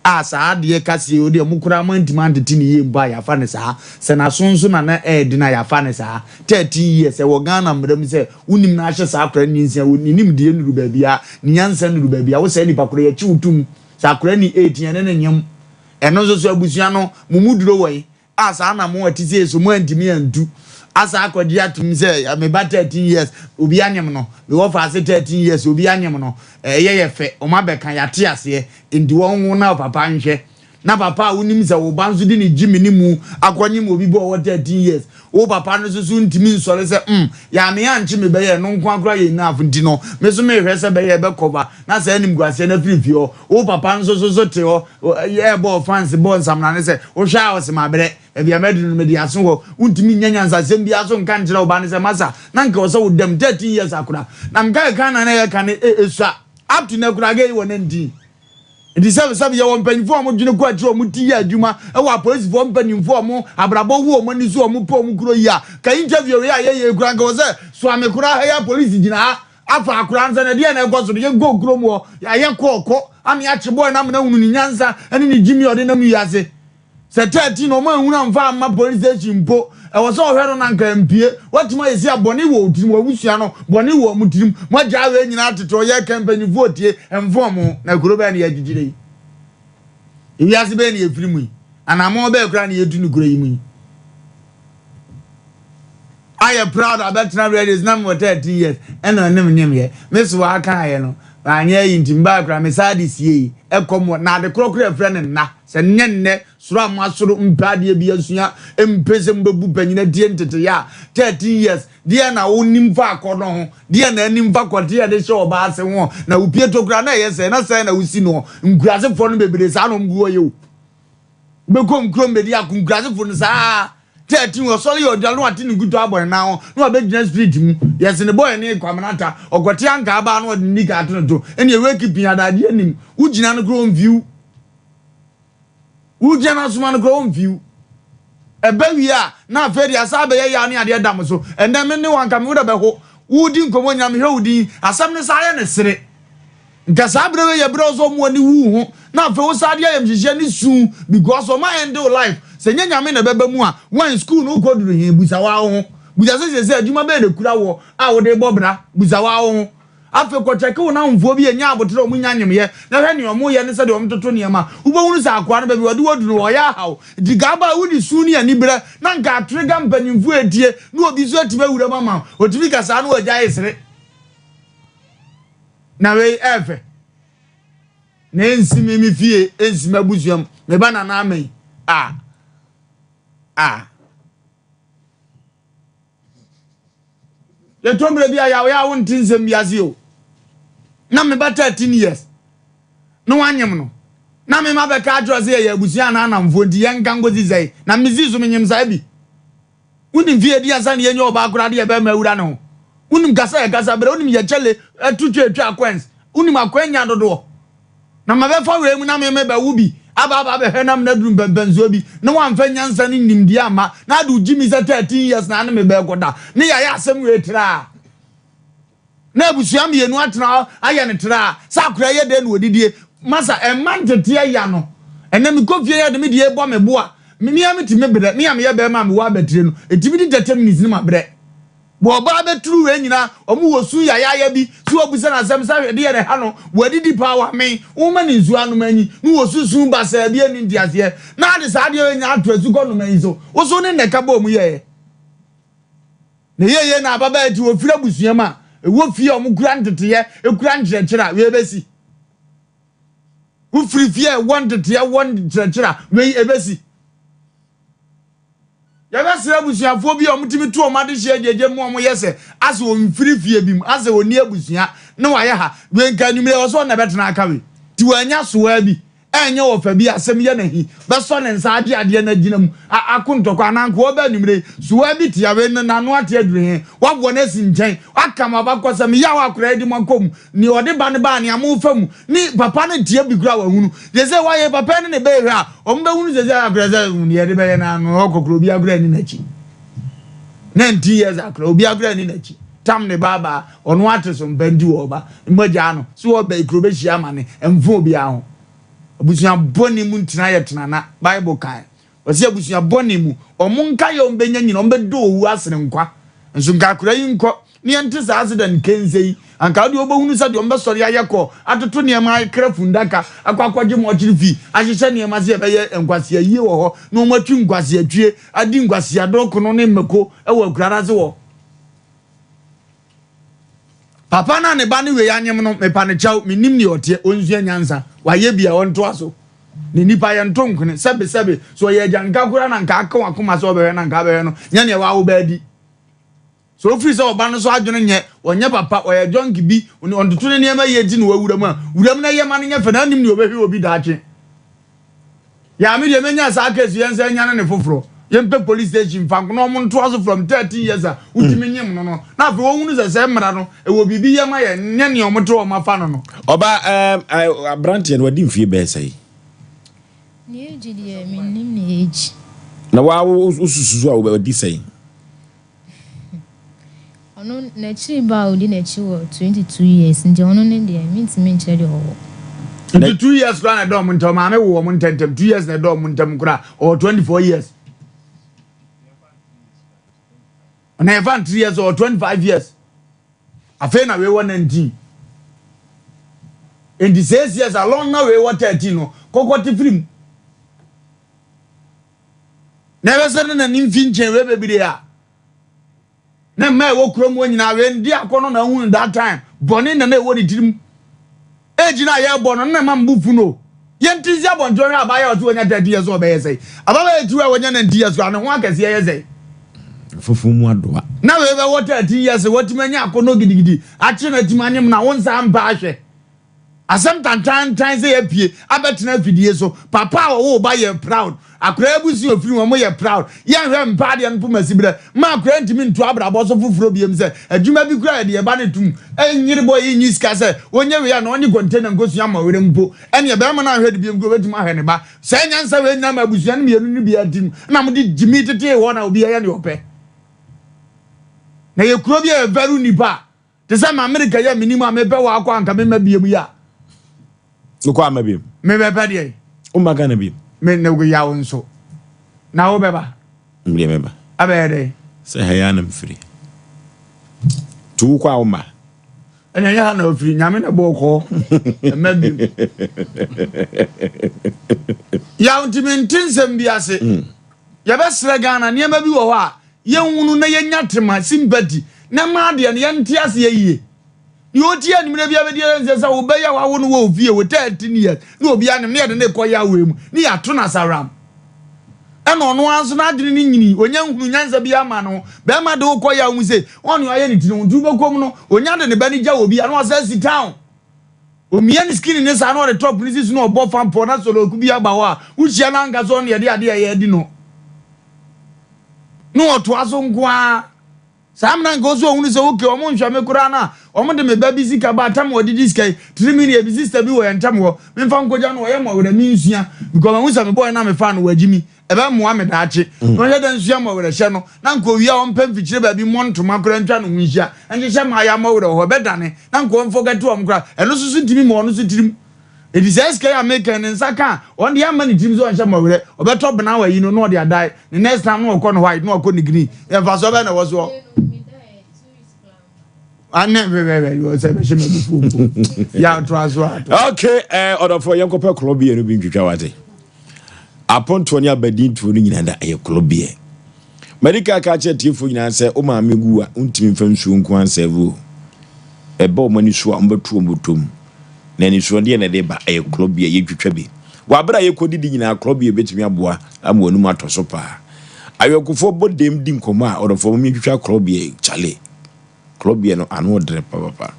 asa ade kase odi omukura mantima ndetini ye mba ya fa ne sa se na sonso na edi na ya fa ne sa 13 years e wo Ghana mdam se unim na ahye sa akora nyinsia nim de nuru ba bia nyansa nuru ba bia wo se nipa kora ye chi utum sa akora ni 18 ne nyem eno so abusua no mumuduro wai asa na mo atise so mo antimi andu asa akodi atum se me ba 13 years obi anyem no we wo fa 13 years obi anyem no ye fe o ma be kan yate ase ndi won na papa nhwe na papa unim se wo banzo di ni jimi ni mu akwanyem obi bo 13 years wo papa no so ntimi nsore se ya me anche me be ye no nko akura ye na afunti no me so me hwe se be ye be koba na se anim guase na firifio wo papa no so te ho ye bo fans bo nsamna ne se wo hwa wo se mabere ebia medunu me di aso ho untimi nyanyansa sem bia so nka njira oba ne se masa na nka wo se wo dem 13 years akura na nka ka na ye ka ne esua up to na kura ge wo na ndi ndi sabe ya wo mpanifo mo dwene kwa tro mo ti ya adwuma e wa police fo mpanifo mo abrabo wo mo ni so mo po mo kuro ya ka interview ya ye kura ga wo se so ame kura ha ya police gina afa akura nza na dia na egwo so ye go kuro mo ya ye kokko ami a chebo na mo na hunu ni nyansa ene ni jimi ode na mu yase se 13 no mo hunu amfa ma police station mpo e wo so hwero na nka mpie watima yesi abone wo otirim wo busua no bone wo mutirim mo ja we nyina tetro ye campaign vote emfo mo na kuro ba na yagigire iwi ase be na efirimu ana mo be kura na yedu ni kuro yi mu I am proud about now is number 13 years and I never name ye miss wa kan ye no anya yintimba kura me sadis ye e komo na de krokro friend na se nenne suro amasuro mpade bi asua empese mbebu panyina die ntete ya 13 years die na wonim fa akodo ho die na anim fa kwode de hye oba ase ho na upie tokura na ye se na se na usi no nkurase fo no bebere sa no mguo ye be kom krom be dia kunkurase fo no sa 13 was sorry your dalo ati ni gudu abon na ho no be gina street mu yes ne boy ni kwamanata ogoti anka aba no ni ga to no ene we keep adade anim ugina no grow view ugina so man grow view ebe wi a na aferi asabe ye ya ni ade dam so ende me ne wanka me wo be ho wudi nkomo nyam hwe wudi asam ne sa ye ne sere nka sabre we ye bro so mo ani wu ho na afa wo sa de ye mhihye ni su because of my end life se nyanyame na beba mu a one school no koduru hin busa wa ho busa se adwuma be na kura wo a wo de bobra busa wa ho afa ko cheke wo na mfo bi enya abotre o munyanyem ye na hwe ne o mu ye ne se de o mtoto ne ma ubo wunu sa akwa no be wo de woduru wo ya hawo digaba wudi su ne ani bere na nka trigger mpanimfu etie na obi so atiba wura mama otibi kasa no agya esere na we efe na ensimi mi fie ensimi abusuam me ba na amen ye tombre bia ya wontin sem biase o na me ba 13 years no wanyem no na me mabeka adro se ye abusua na anamfo di yenka ngozi sei na mizizu menyem sa bi unim vie di asa ne yenye oba akura de be ma wura ne ho unim gasa ye gasa bere unim ye chele atutwa akwens unim akwanya dodo na mabefa we mu na me ba wubi aba be henam na drum benzo bi na wamfa nyansa ne nimdi ama na adu jimi sa 13 years na me be goda ne ya asem we tra na abusua me yenu atena aya ne tra sa akura ye de no odidie masa emantete ya no ene me kofie ya de me die bo me boa me am ti me bre me am ye be ma me wa betire no etimi di 30 minutes ni ma bre bo ba beturu we nyina omu wosu ya bi su obusa na asem sa de ye ne ha no wadidi power me wo ma ni nzu anu manyi ni wosu sun ba sa bi eni ndiase na de sa de nya atoazu ko no manyi so wo so ne neka ba omu ye ne ye na baba eti wo fira busua ma wo fie omu kura ntete ye ekura nkyerɛkyerɛ we besi wo firi fie ntete ye won nkyerɛkyerɛ we ebesi ya ba sira busuafo bi omutimi to omade hye jeje mu omo yese ase o mfiri fie bi mu ase oni abusua ne wa ye ha we nka numere wo so na betena aka we ti wanya soa bi enye wo fa bi asem ye na hi be so ne nsa ade na gina mu akontoko ananko oba numere soa bi ti ya we na no ate adure wa bo na si nchen aka ma ba kosam ya wa kura di mankom ni ode ba ne ba ne amu famu ni papa ne tie bi kura wa hunu je se wa ye papa ne be hwa o mbe hunu je agreza ni ye de be na no okokro bi agra ni nachi 90 years akra obi agra ni nachi tam ne baba ono ate so mbandi wo ba mmoja no so wo ba ikro be hia ma ne emfo obi aho abusuya boni mu ntina ye tena na bible kan wasi abusuya boni mu omunka ye ombenya nyina ombedo owu asene nkwa nso nkakura yi nkọ ne ente sa accident kenzei anka de obohunu sa de ombesori ayekọ atoto ne ma krafu ndaka akwakwaje mo chirifi ahyehye ne ma se be ye nkwase ayi wo ho no matwi nkwase atwie adi nkwase adoko no ne mmeko ewo akurara se wo papa na ne ba ne we anyem no mepa ne chaw minim ne ote onzua nyansa waye bia wonto aso ne nipa ye ntonkune sebe so ye janka kura na nka aka wakoma so be na nka be no nya ne wa wo ba di so ofiri so oba no so adwene nye onye papa oye jonki bi ontoto ne niam ye di no wawuram na ye ma ne nya fa na nim ne obehwe obi daache ya me de menya sa aka su yensa nya ne foforo yempe police station fankono mo nto aso from 13 years utimi nyem no na fe wo hunu se mra no e wo bibi yema ye nya ne omoto o mafa no oba Brantian wadi mfie be sai ni eji de minim ni eji na wa ususu a wadi sai ono na chi ba odi na chi wo 22 years nje ono ne de mintimi nche de owo 22 years kra na do mo ntam ma me wo mo ntentem 2 years na do mo ntam kra or 24 years na even 3 years or 25 years afa na we 19 in the 6 years along na we 13 no kokoti film never said na nimfi nchen we bebire a na me wo krom wo nyina we ndi akono na hu that time boni na na wo ni tirim age na ye bono na ma mbufu no ye ntizi abonjo hwe abaye otu wonya 30 years obeye sei ababa etu a wonya 90 years kwa no ho akase ye sei fufu mu adoa na we be what 30 years wotimanya akono gidigidi achi na timanyem na wonsa mpa ahwe asem tantan say apie abetena afidie so papa wo ba ye proud akra ebusi ofiri wo mo ye proud ye hwe mpa de npo masibire ma akra ntimi nto abrabo so fufuro biem se adwuma bi kura de ba ne tum enyire boy yin sika se onye we ya na onye container ngosu ama were mpo ene be ma na hwe de biem go betum ahwe ne ba se nyansa we nya ma abusu ne mienu ne bia tim na mo de jimi tete wo na obi ya ne ope na ye kuro bi e veru nipa te se ma America ya minimum me be wa akwa anka me ma biem ya Uko amabim. Me be pade. O magana bim. Me ne go yawo nso. Na wo beba. Mbe meba. Abede. Se haya na mfiri. Tu kwa uma. Enya ya na ofiri nyame na boko. Mabim. Ya untimentin sembiase. Ya besre Ghana ne ma bi wo ho a ye nwunu na ye nyatema sympathy. Na ma de ne ye ntiase ye yie. You tia ni mre bia be dia nse sa wo be ya wa no wo fie wo 13 years no obi anem ne de ko ya we mu ni ya to na saram e no no anso na adwene ni nyini onya hunu nyansa bia ma no be ma de ko ya mu se onu aye ni tinu du be kom no onya de ne ba ni ja obi ano asa si town Omian skin in sa no the top police no bo fan po na so lo ku bia ba wa. Wuhia na nka so no ye de di no. No oto aso nkoa. Sam na nka so ohunu se oke omo nhwa me kura na. Omo de me ba bi sika ba tam wo didi sika. 3 million bi sister bi wo entam wo. Me fa nkoja no wo ye mo we mi nsua because when some boy na me fa no wagimi. Ebe mo ame daache. No ye dan nsua mo we hye no. Na nka owia o mpam fikyire ba bi montoma kura ntwa no nhia. Enje hye ma ya mo we ho bedane. Na nka o forget to am kura. Eno susu ntimi mo no sutirim. It is SK American and Saka. On the many teams on some over top now, you know, they are die. The next time, no con white, no con green. And for so many was all. I never was a yeah, okay, order for young couple clubby and being Jawati. Upon 20 bedin to ring and a clubby. Medical catcher Tifu and say, O my migua, untim from soon quan sevu. A bow money swam but tum. Nani swandi na de ba e club ye twetwa bi wa bra ye kodi di nyina club ye betimi aboa am wonu matoso pa ayokufo bodem di nkoma a odofo mi twetwa club ye chale club ye no anu dre papa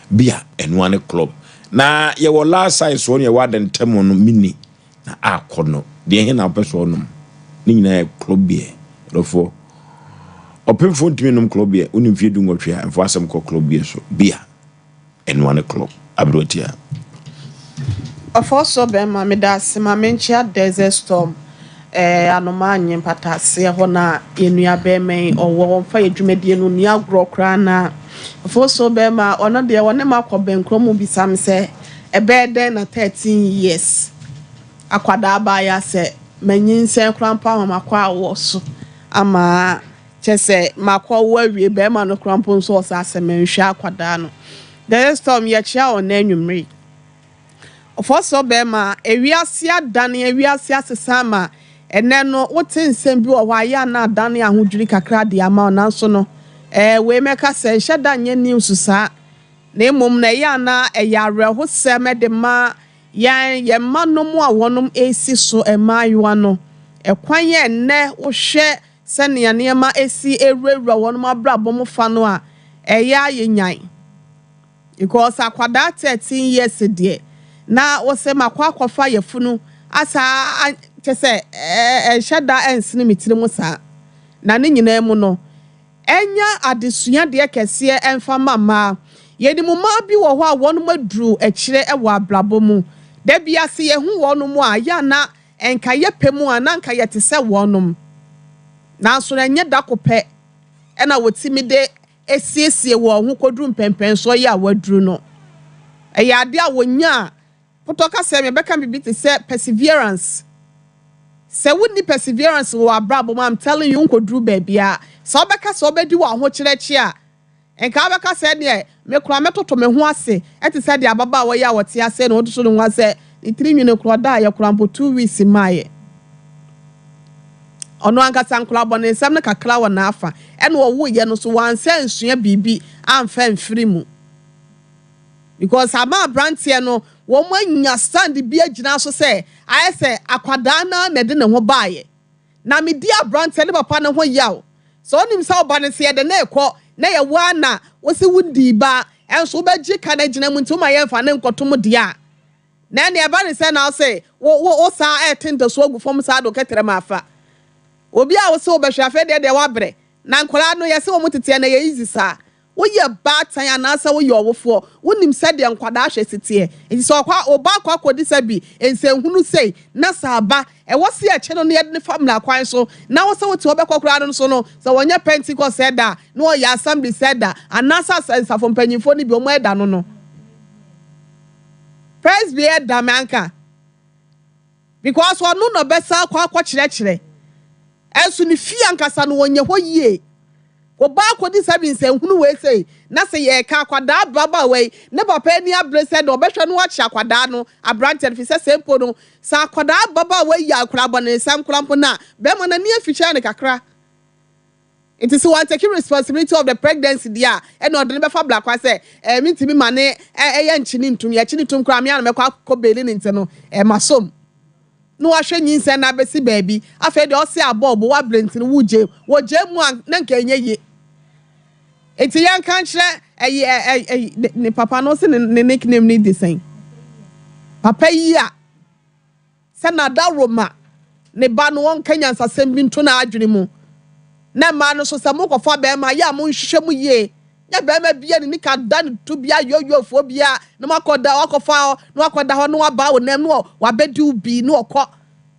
bia enu ane club na ye wo last size won ye waden temo no mini na akono de he na peso no ni nyina club ye odofo opemfo ntimi no club ye unim fie du ngotwe amfo asem ko club ye so bia enu ane club Abrotia. Also, Ben Mamidas, Mamencia Desert Storm, Anomanian Patasia, Hona, Inuya Beme, or War Fire Jumedian, Nia Grocrana. For so Bema, or not the one mark of Ben Cromo be some say, a bed then at 13 years. Aquadaba, say, Menin say, Crampa, Macqua was. Ama, Chese, Macqua worry, Bema no crampon sauce as a men quadano. The storm yet on Nenumri. For so Bema, a reasia Danny, a reasia Sama, and then no what in same blue why ya na Danny and who drink a crowd the amount nansono. We make us say, Shadan news to sa. Name Mumnayana, a yara who seme de ma yan ye man no more one AC so a ma yuano. A quanya ne o share sending a near ma AC a railroad one more brabo fanoa. A ya ye because akwada 13 years dear. Na wose makwa kwafa yefunu asa kese shada ensini mitirimu sa. Na ne nyina mu no. Enya adesua de kese emfa mama. Yedi mu ma bi wo ho a wonu madru ekire e wa ablabo mu. Da bia se ye hu wonu mu a ya na enka ye pemu ana nka ye tese wonum. Na so enye dakope. E na wotimi de esiesie wo ho kodru mpempen so ya wadru no eya ade a wonya potoka se me beka bibi te se perseverance se woni perseverance wo abrabo I'm telling you nkodru baabia so beka so obedi wo ho kirechi a enka beka se de me kura metoto me ho ase eti se de ababa wo ya wote ase na oduso no ase ni 3 minute kura da ya kura mpo 2 weeks maye ono ankasa nkula bone nsam ne kakra wo na afa ene wo wo ye no so wansa nsua bibi amfa mfiri mu because ama brantie no wo manya stand bi agina so se aye se akwada na de ne ho baaye na me dia brantie ne papa ne ho yaw so onim sa oba ne se de na ekọ na ye wa na wo se wundi ba enso ba gi ka na gina mu nti ma ye mfa ne nkotom dia na ne eba ne se na se wo sa etinde so agu fom sa do ketere ma afa obi a wo se obehwe afede de wabre na nkola no yese wo mutete na ye easy sa wo ye batan anasa wo ye owofo wonim se de nkwada ahwe sete enti so kwa oba kwa kodi sabi ensenhunu sei na saba e wo se ache no ye de family akwan so na wo se wo te obekokura no so no so wonya Pentecost said that no ye assembly said that anasa sense from panyimfo ni bi o mo eda no praise be da manka because one no besa kwa kire enso ni fie ankasa no wonye ho yie oba akodi sabi nsenhunu we sei na se ye ka akwada baba we ne papa ni abrese do behwe no achi akwada no abrante fi se sempo no sa akwada baba we ya akura bone sam krampo na be mo na ni aficha ne kakra it is one take responsibility of the pregnancy dia and no de be fa black kwa say mintimi mane ye nchini ntum ye chini tum kra me an me kwa kobeli ni nte no masom no ahwe nyinse na besi baabi afa de Osei Aboagye wa brentin wuje woje mu na nka enye ye enti yan kan kire ne papa no se ne nickname ni the same papa yi a se na da Roma ne ba no won Kenya nsasem bi nto na adwene mu na ma no so se mo kofa be ma ya mo nhwehwe mu ye ya be ma bia ni ka da ne to bia yoyofo bia na makoda wakofa na wakoda ho no waba wo nam no wabedi ubi no okọ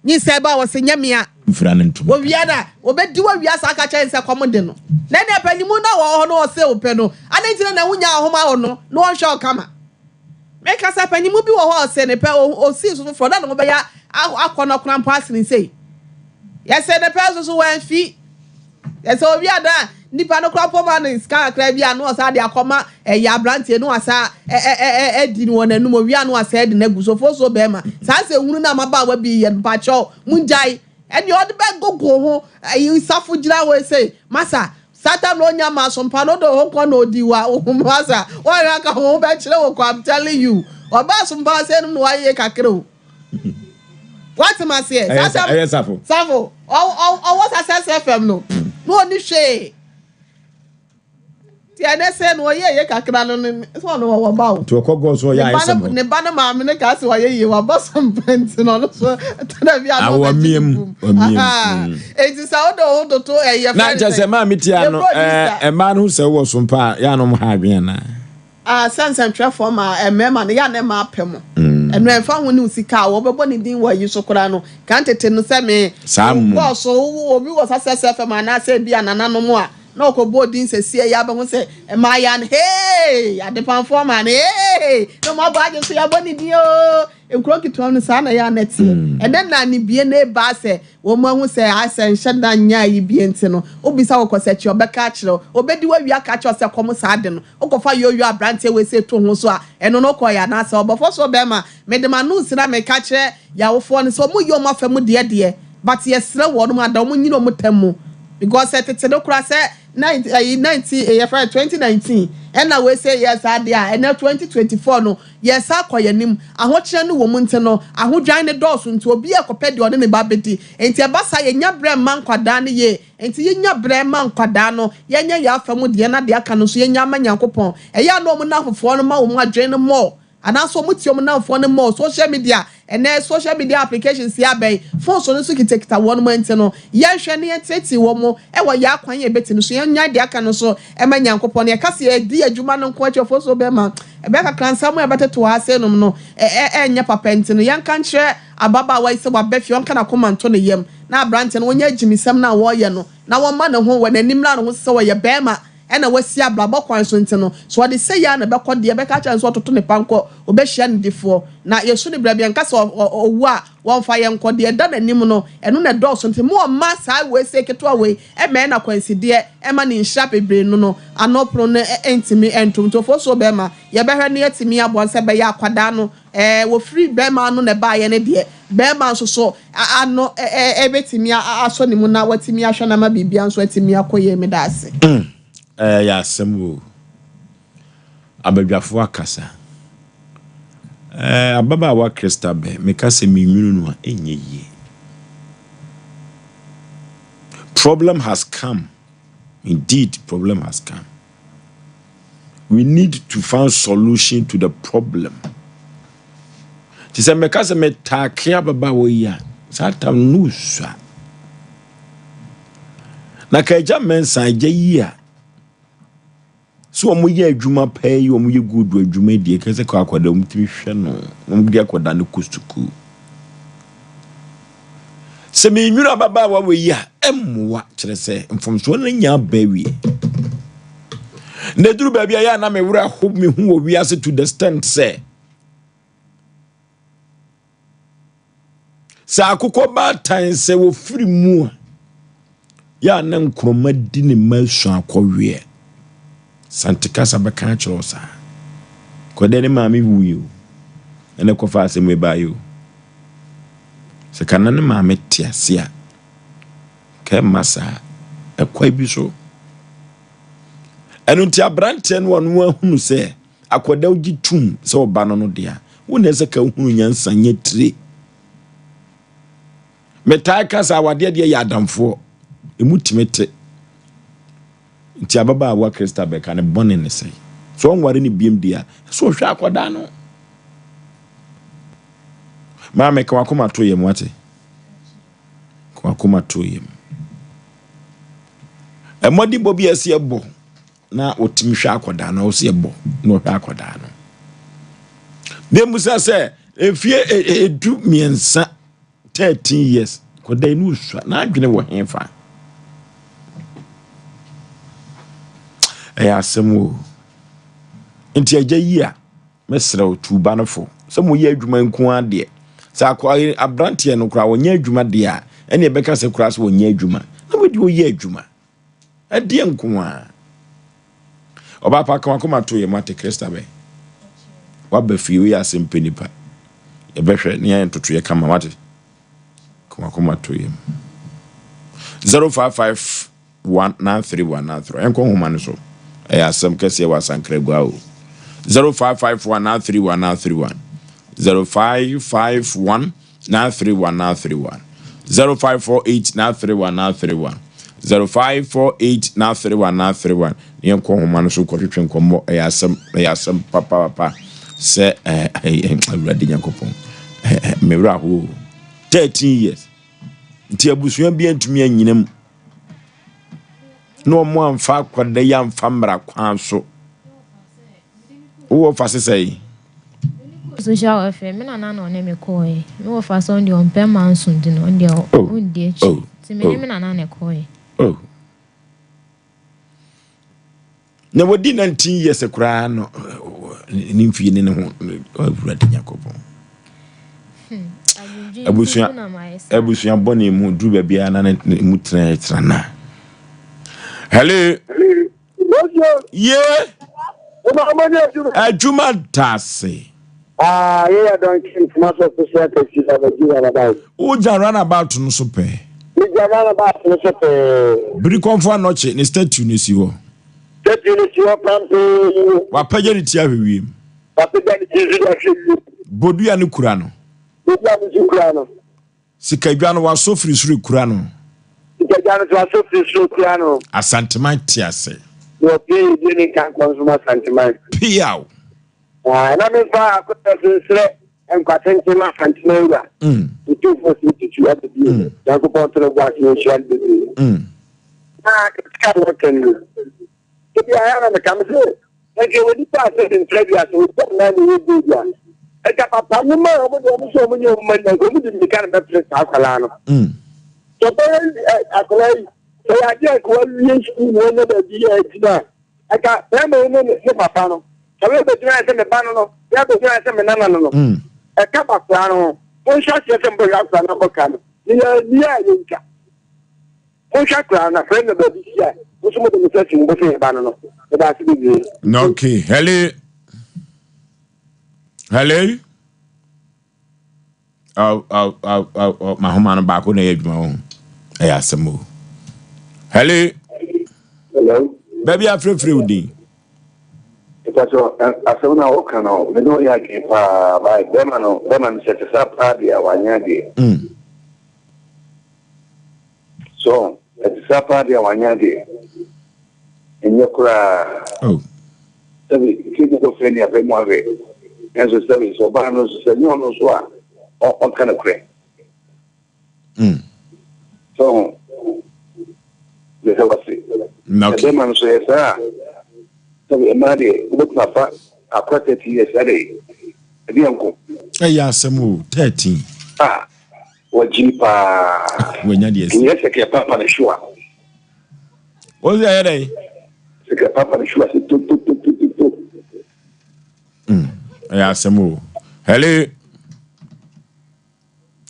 nyi se ba wo se nyamia mfra ne ntum wo wia da obedi wo wia sa aka chen se komode no na ne panimu na wo ho no wo se ope no anentire na wunya ahoma wo no no won hwe kama make us panimu bi wo ho se ne pe o si so fro da no be ya akọ kran pass ni sei yes se ne pe so wan fi yes o wia da nipa no kra poma no ska kra bia no asa de akoma ya brantie no asa di no na num wia no asa de na gusofo so be ma sa se hunu na maba wa bi ye pa cho munjai eni odi be gogo ho yi safu gira we say masa satan no nya ma Sompa no do ho ko no diwa masa o ra ka ho be kire wo ko I'm telling you oba Sompa se no wa ye kakre o what must say satan safu o what access FM no ni she ti ene se no ye kakra no so no wo ba o to kogo so ya isem ne ba na ma me ne ka se wa ye wa ba something no so tana bia no wa miem eti sa odo to ye na je se ma mitia no ma no se wo Sompa ya no mo ha adwen na sansan trafo ma mema ne ya ne ma apem eno enfa ho ne usika wo bebo ne din wa yi so kora no kan tete no se me wo so obi wo sasese fe ma na se bia nana no mo a na okobo din se sie ya be ho se ma ya ne hey ya de pan for ma ne hey no mo ba je so ya boni din o enkro kitwa no sa na ya net eden na ni bie na ba se wo mo hu se Asem sheda nya yi bie nti no obisa wo kosechi obeka kire obedi wa wi aka kire se kom sa de no okofa yoyo abrante we se to ho so a eno no koya na se obofo so be ma me de ma no sira me ka kire ya wo fo ne so mo yo ma fa mu de but yesre wo no ma da mo nyino mo tamu because tete do kura se 2019 and now we say yes adia and now 2024 no yes akoyanim ahokyere no wo mu nte no ahodwan ne dɔɔso nti obi akɔpɛ de ɔne ne ba bedi enti abasa ye nya brɛ man kwada ne ye enti ye nya brɛ man kwada no ye nya ya afa mu de na de aka no so ye nya manyankopɔn ɛya no mu na hofo no ma wo mu adwen no mo anaso mu tiom na hofo no mo social media and social media applications ya bay phone so no so kitekita won month no ye hwe ne tete wo mo e wo ya kwan ye beti no so ye nya de aka no so e ma nyankopon ye kase ye di adwuma no nko achofo so be ma e be ka kransa mo e beteto ase no no nya papenti no yan kan kire ababa wa ise wa befi on kana komanto no yem na brant no wonya jimisem na wo ye no na wo ma ne ho wo nanim la no so wo ye be ma ena wasi ablabo kwan so nti no so de say ya na be kɔ de be ka kyan so toto ne panko obehia ne difo na yesu ne bra bia nka so owu a won fa ye nkɔ de da nanim no eno na dɔ so nti mo ma sa we se keto we e me na kwansi de e ma ne nhya bebre no anopro ne entimi entum to fo so be ma ye be hwɛ ne etimi abo se be ya akwada no wo free be ma no ne ba ye ne de be ma so ano betimi aso ne mu na watimi ahwɛ na ma bibia so etimi akoye me da ase ya Asem abadwafo akasa ababa wa Krista be meka se minwunu no enye yi problem has come. Indeed, problem has come. We need to find solution to the problem. Tise meka se metake ababa wo ya sata nusa na kaja mensa je yi a so omo ye adwuma pay omo ye good adwuma die kese kwa akwada umtimi hwe no omo di akwada ne kustuku se me nwura baba wa we ya emwa kire se mfomso na nya bawie ne duru babia ya na me wura ho me hu owi ase to the stand say sa akukọ ba tan se wo firi mu ya na nkroma di ne masu akọwe santika sabaka chirosa ko de ne maami wuyo ene ko fa Asem ba yo se kana ne maami tiase a ka masa ekwa bi so enu ti abrante no wonu ahunu se akoda ugi tum se oba no dia wona se ka hunu nyansa nya tire metai kasa wade de ya adamfo emutimete nti ababa wa Krista be ka ne bone ne sei so on ware ni biem dia so hwe akoda no ma me ka wakoma to yem wate ko wakoma to yem e modi bobi ase ebo na otimi hwe akoda na o se ebo na o hwe akoda no dem musa se efie edu miensa 13 years ko dai nu swa na adwene wo henfa asem o nti agya yi a mesrɛ o tuba no fo sɛ mo yɛ adwuma nko ade sɛ akwa abrante no kra wonya adwuma de a ɛne bɛka sɛ kra sɛ wonya adwuma na wodi wo yɛ adwuma ade nko a oba pa kan akoma to yɛ mate krista bɛ waba fie wo yɛ Asem Mpe Nipa yɛ bɛhwɛ ne yɛ ntoto yɛ kama mate akoma to yɛ 05519319 enko homa no so asem kese wa sankra gua o 0551931931 0551931931 0548931931 0548931931 enko homa no so kwotwetwe nkomo asem papa se awurade nyankopon mewra ho 13 years nti abusua bi antumi anyinam no mo amfa kwada ya mfa mra kwan so wo fa sesai social FM me na no ne me koe me wo fa so ndi on pema nso ndi no ndi o ndi echi ti me na ne koe na wodi 19 years kura no ni mfie ne ho awurade yakobon abusuan bone mu dru ba bia na mu trana hello yeah ajuma tase yeah don't think much of the circle is about o run about no so pe we run about no so pe bri konfo anoche ni statue ni si ho pampe wa pagye ti ahwewiem wa pagye ti ahwewiem bodu ya ne kura no sikadwa no wa sofri suru kura no asantema tiase no pay ni kan consumer sentiment piao na me fa akota sere enkwatente ma sentiment to for to at the da ko ponto gwa ki shall be ka what can you to be I am come say like when you pass in previous so na ni do ya e ka papa mu ma o mo so mo nyo mo na ko mu di kan be press akala no so akala so ya je ko wi shi mo na da bi ya tina aka e mo ne papa no so we be try se me ba no ya be try se me nana no e ka papa no mo sha se se mbo ya na ko kan ni ya yinka mo sha kra na friend na bi ya mo so mo de se ti mo se ba no e da si bi no okay hello my home and back on the edge, my own. Asem o. Hello. Baby, I'm free with you. Because Asem na o kana me no ya ke pa by them set up party awanyade. So, it's a party awanyade. Enye kura. Sabi kiko ko feni ape mo ave. Enzo sabi so ba no so no so a on kind of cray. So, the hell was it? The man says, so a money, look my fat, a quarter years a day. A young uncle. Some 13. What jeepa when you yes, a papa and sure. What's that? A papa and sure. Some hello.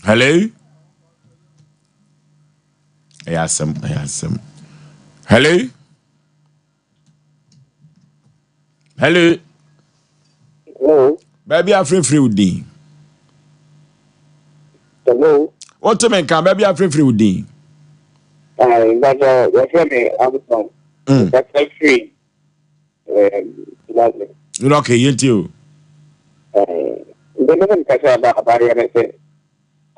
Hello? Asem. Hello? Hello? Hello? Baby, I'm free with you. Hello? What to make baby, I'm free with you. That's me. I'm that's free. Okay, you too. The moment I saw about it,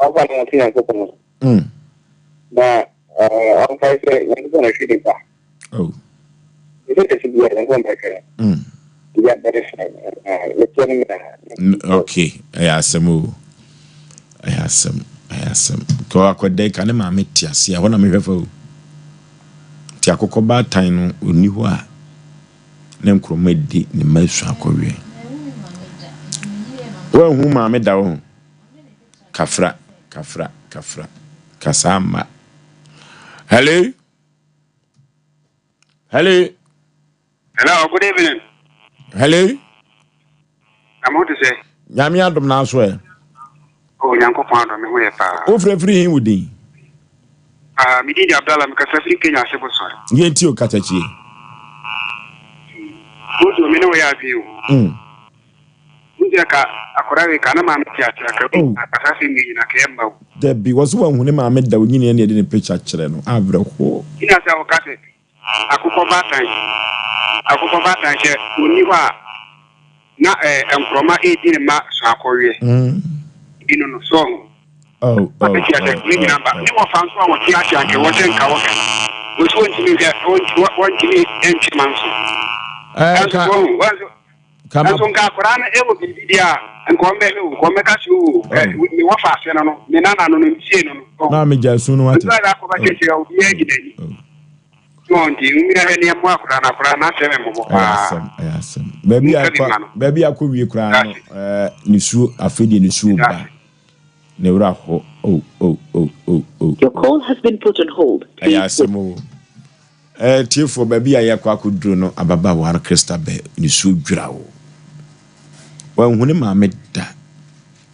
I want to see a couple. But I'm going to shoot it back. Oh, it should be a one back. The are very fine. Okay, I ask some. Go akode kan ma meti ase a wona me hwefa o. Ti akokọ ba tan no oni ho a na nkroma di ne masu akọwe. Wa hu ma me da wo. Kafra. Kasama. Hello, good evening. Hello. I'm what to say. Nyame adom na so e. Oh, yanko pando me hoe pa. O frefri hin wudi. Mi di Abdallah me kasa fi Kenya sebo so. Yenti o katachi. Odo me no ya bi o. Ndia ka akora we kana ma me tiatia ka kasa fi mi na ka emba o. There be was one who ma me da onyini ne de picture kire no avre ho. Ina sa o kase. Akukọ batan che oni wa na enkroma edin ma so akọwe. Inu no so. Oh. Ni namba. Ni wo fan so wo tiatia ke wo tenka wo. Wo so ntimi ke wo ntimi enti manso. Kama songa Qur'an e wo bidia enkombe enkombe ka su ni wo fa se no ni nana no ntie no. Na me jasu no ati. Nda ko ba ke se o ye gideni. Monti umira he ni amwa Qur'an na se me mo pa. Ayasem. Baby akọ wie Qur'an no nisu afedi nisu ba. Neura ho. Oh. Your call has been put on hold. Ayasem. Tifo baby ayakọ akuduro no ababa war Krista be nisu dwira wo. Wa hu ne ma medda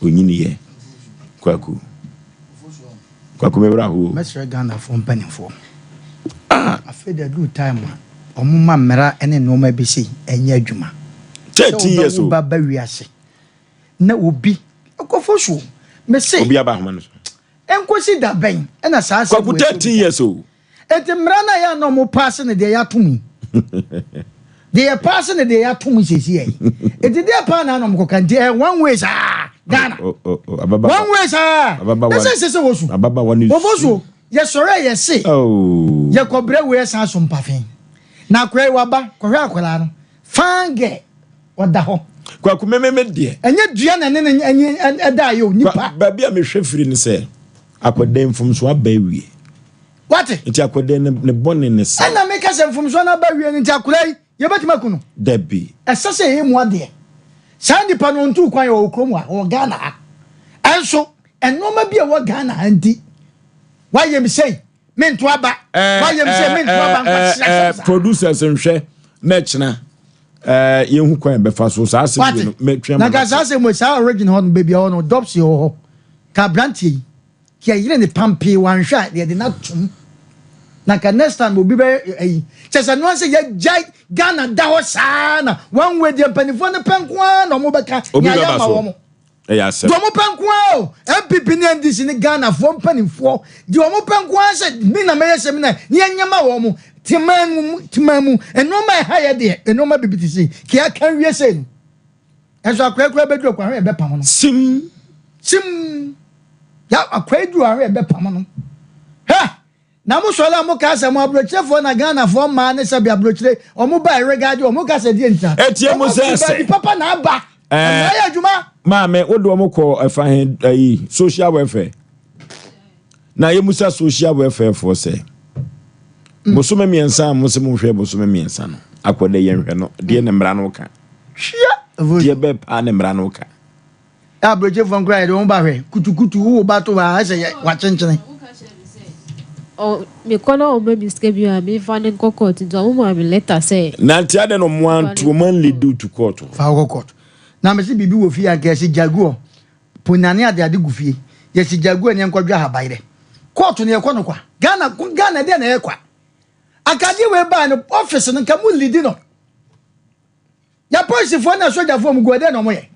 onyini ye. Kwaku mebra ho. Mesre Ghana from Penifo. I feel the good time. Omuma mera ene no ma bi si enye adwuma. 30 years old. Baba wiase. Na obi akofosho. Me say obi aba homa no. Enkosi da ben ena saa se. Kwaku 30 years old. Eti mra na ya no mo pass ne de ya tumi. De ya pass ne de ya tumi sesi ai. Eti de pa na no mo kan de one way sa Ghana. Ababa. One way sa. Ababa. Se wosu. Ababa wani. Ofoso. Ye sore ye se. Oh. Ye kobre we san Sompa fin. Na kwai waba, kohwe akola no. Fange oda ho. Kwaku mememe de. Enye dua na ne eda yo nipa. Ba bia me hwefiri ne se. Akoden fom so aba wie. What? Iti akoden ne bone ne se. Ana me ka se fom so na aba wie nti akola yi. Ye betima kunu. Debi. Esese ye mu ade. Sa nipa no ntu kwan yo okrom a o Ghana. Enso enoma bia wo Ghana anti. Why you say men to aba? Why you say men to aba? Producers nhwe na china ye hu kwan be fa so sa se no metwa na ga sa se mo sa original hon baby on dopsy ho ka brantie ki ayire ne pampe wan hwa de na tum na ka next time obi be chesa no say ye jai Ghana da ho sa na one way de panifo ne penkwa na mo beka nya ya ma wo mo Asem. Do mo penkwa MPP ni NDC ni Ghana fo mpanimfo di o mo penkwa se mi na meye se mi na ni anyama wo mo timamu enoma ha ye de enoma bibitisi ki aka wie se ni enso akwakwa bedru kwa hwe be pam no sim ya akwadu hwe be pam no ha na mo so la mo ka se mo abrochefo na Ghana fo ma ne se bi abrochire o mo ba regard o mo ka se di nta etie mo se papa na aba na ya adwuma Mame, what do I call social welfare? Na ye musa social welfare for say. Bosome miensa musemu hwe bosome miensa no. Akwade ye hwe no. De ne mra no ka. Hwia. De be pa ne mra no ka. Abroje von cry don ba hwe. Kutukutu wo ba to ba ase wa chenchene. Oh, me kola o baby skebi a me fa ne court do mo am letter say. Na tia de no mo an to man lead to court. Fa court. Na me se bibi wo fi aka se jaguo ponane ade gufie ye se jaguo ne nkwadwa habaire court ne ekọ no kwa Ghana de na ekwa akade we ba no office no kamu lead no ya police fo na soldier fo mu gode no mo ye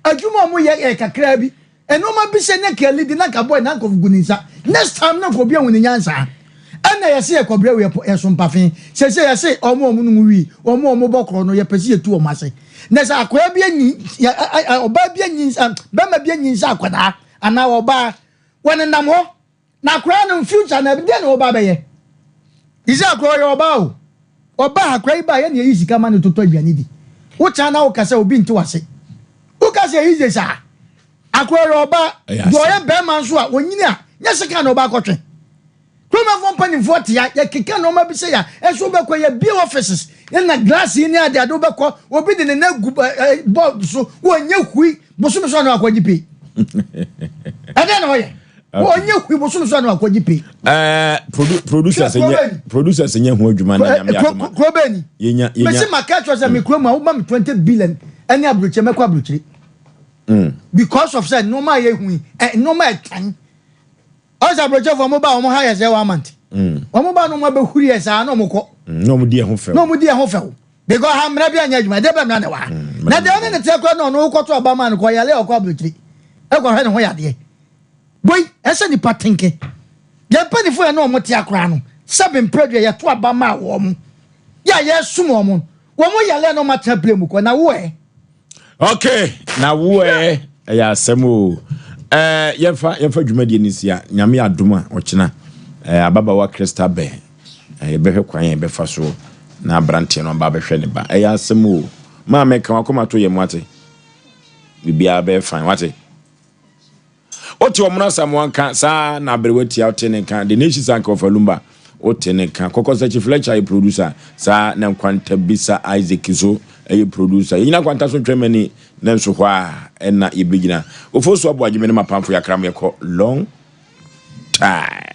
adwuma mo ye kakra bi eno ma bi se ne ka lead na ka boy na ko guninsa next time na ko bi ahun nyansa ana ye se e kobre we Sompa fin se ye omo no wi omo bokro no ye pese ye tu o mase nesa akoya bi anyi oba bi anyi ba ma bi anyi sa akoda ana oba won nam ho na akora no future na bi de na oba be ye isa akora oba o oba akora ba ye na yi sika ma no toto aduane di What na wo kasa obi nti wase. Wo kasa easy sa. Akwere oba do ye be man so a wonyini a nya sika na oba akotwe. Kuma von panin 40 ya keka no ma bi se ya enso be kwa ya bi offices na glass ni ade ado be kwa obi de na board so wonya hui bosom so na akwaji pe. Ade na oye. Wonya hui bosom so na akwaji pe. Producers nya ho adwuma na nyame adwuma. Krobeni. Yenya. Mesi makacho say me kroma wo ma 20 billion any abroche mekwa abroche. Because of said no ma ye hui no ma tan. Osei Aboagye for mobile omo hire say 1 month. Omo ba no ma be huri esa na omo ko. No mo die ho fe. No mo die ho fe. Because ha mra bia nya adwuma de be mra ne wa. Na de one ne te kwa no no ko to aba man ko yale okwa abroche. E ko hwe ne ho yade. Boy, esa ni patinke. Ye panifo ya no omo te akra no. Seven predu ya to aba ma wo mo. Ya ye sum omo. Wo mo yale no ma tra play mu ko na wo e. Okay, na wo e ya asemo. Yemfa dwumadi ni sia nyame adoma ochina ababawa Crystal Bay behwe kwan befa so na brante no ba behwe ne ba ya asemo ma meka wakoma to yem wate bibia be fine wate oti omuna samwanka sa na berewati outene kan the nation sank of Lumba otene kan kokosa chief lecturer producer sa na kwanta bisa Isaac so producer yina kwanta so twemani na nso hwa na ibegina Osei Aboagye me na mapamfo yakram yeko long time.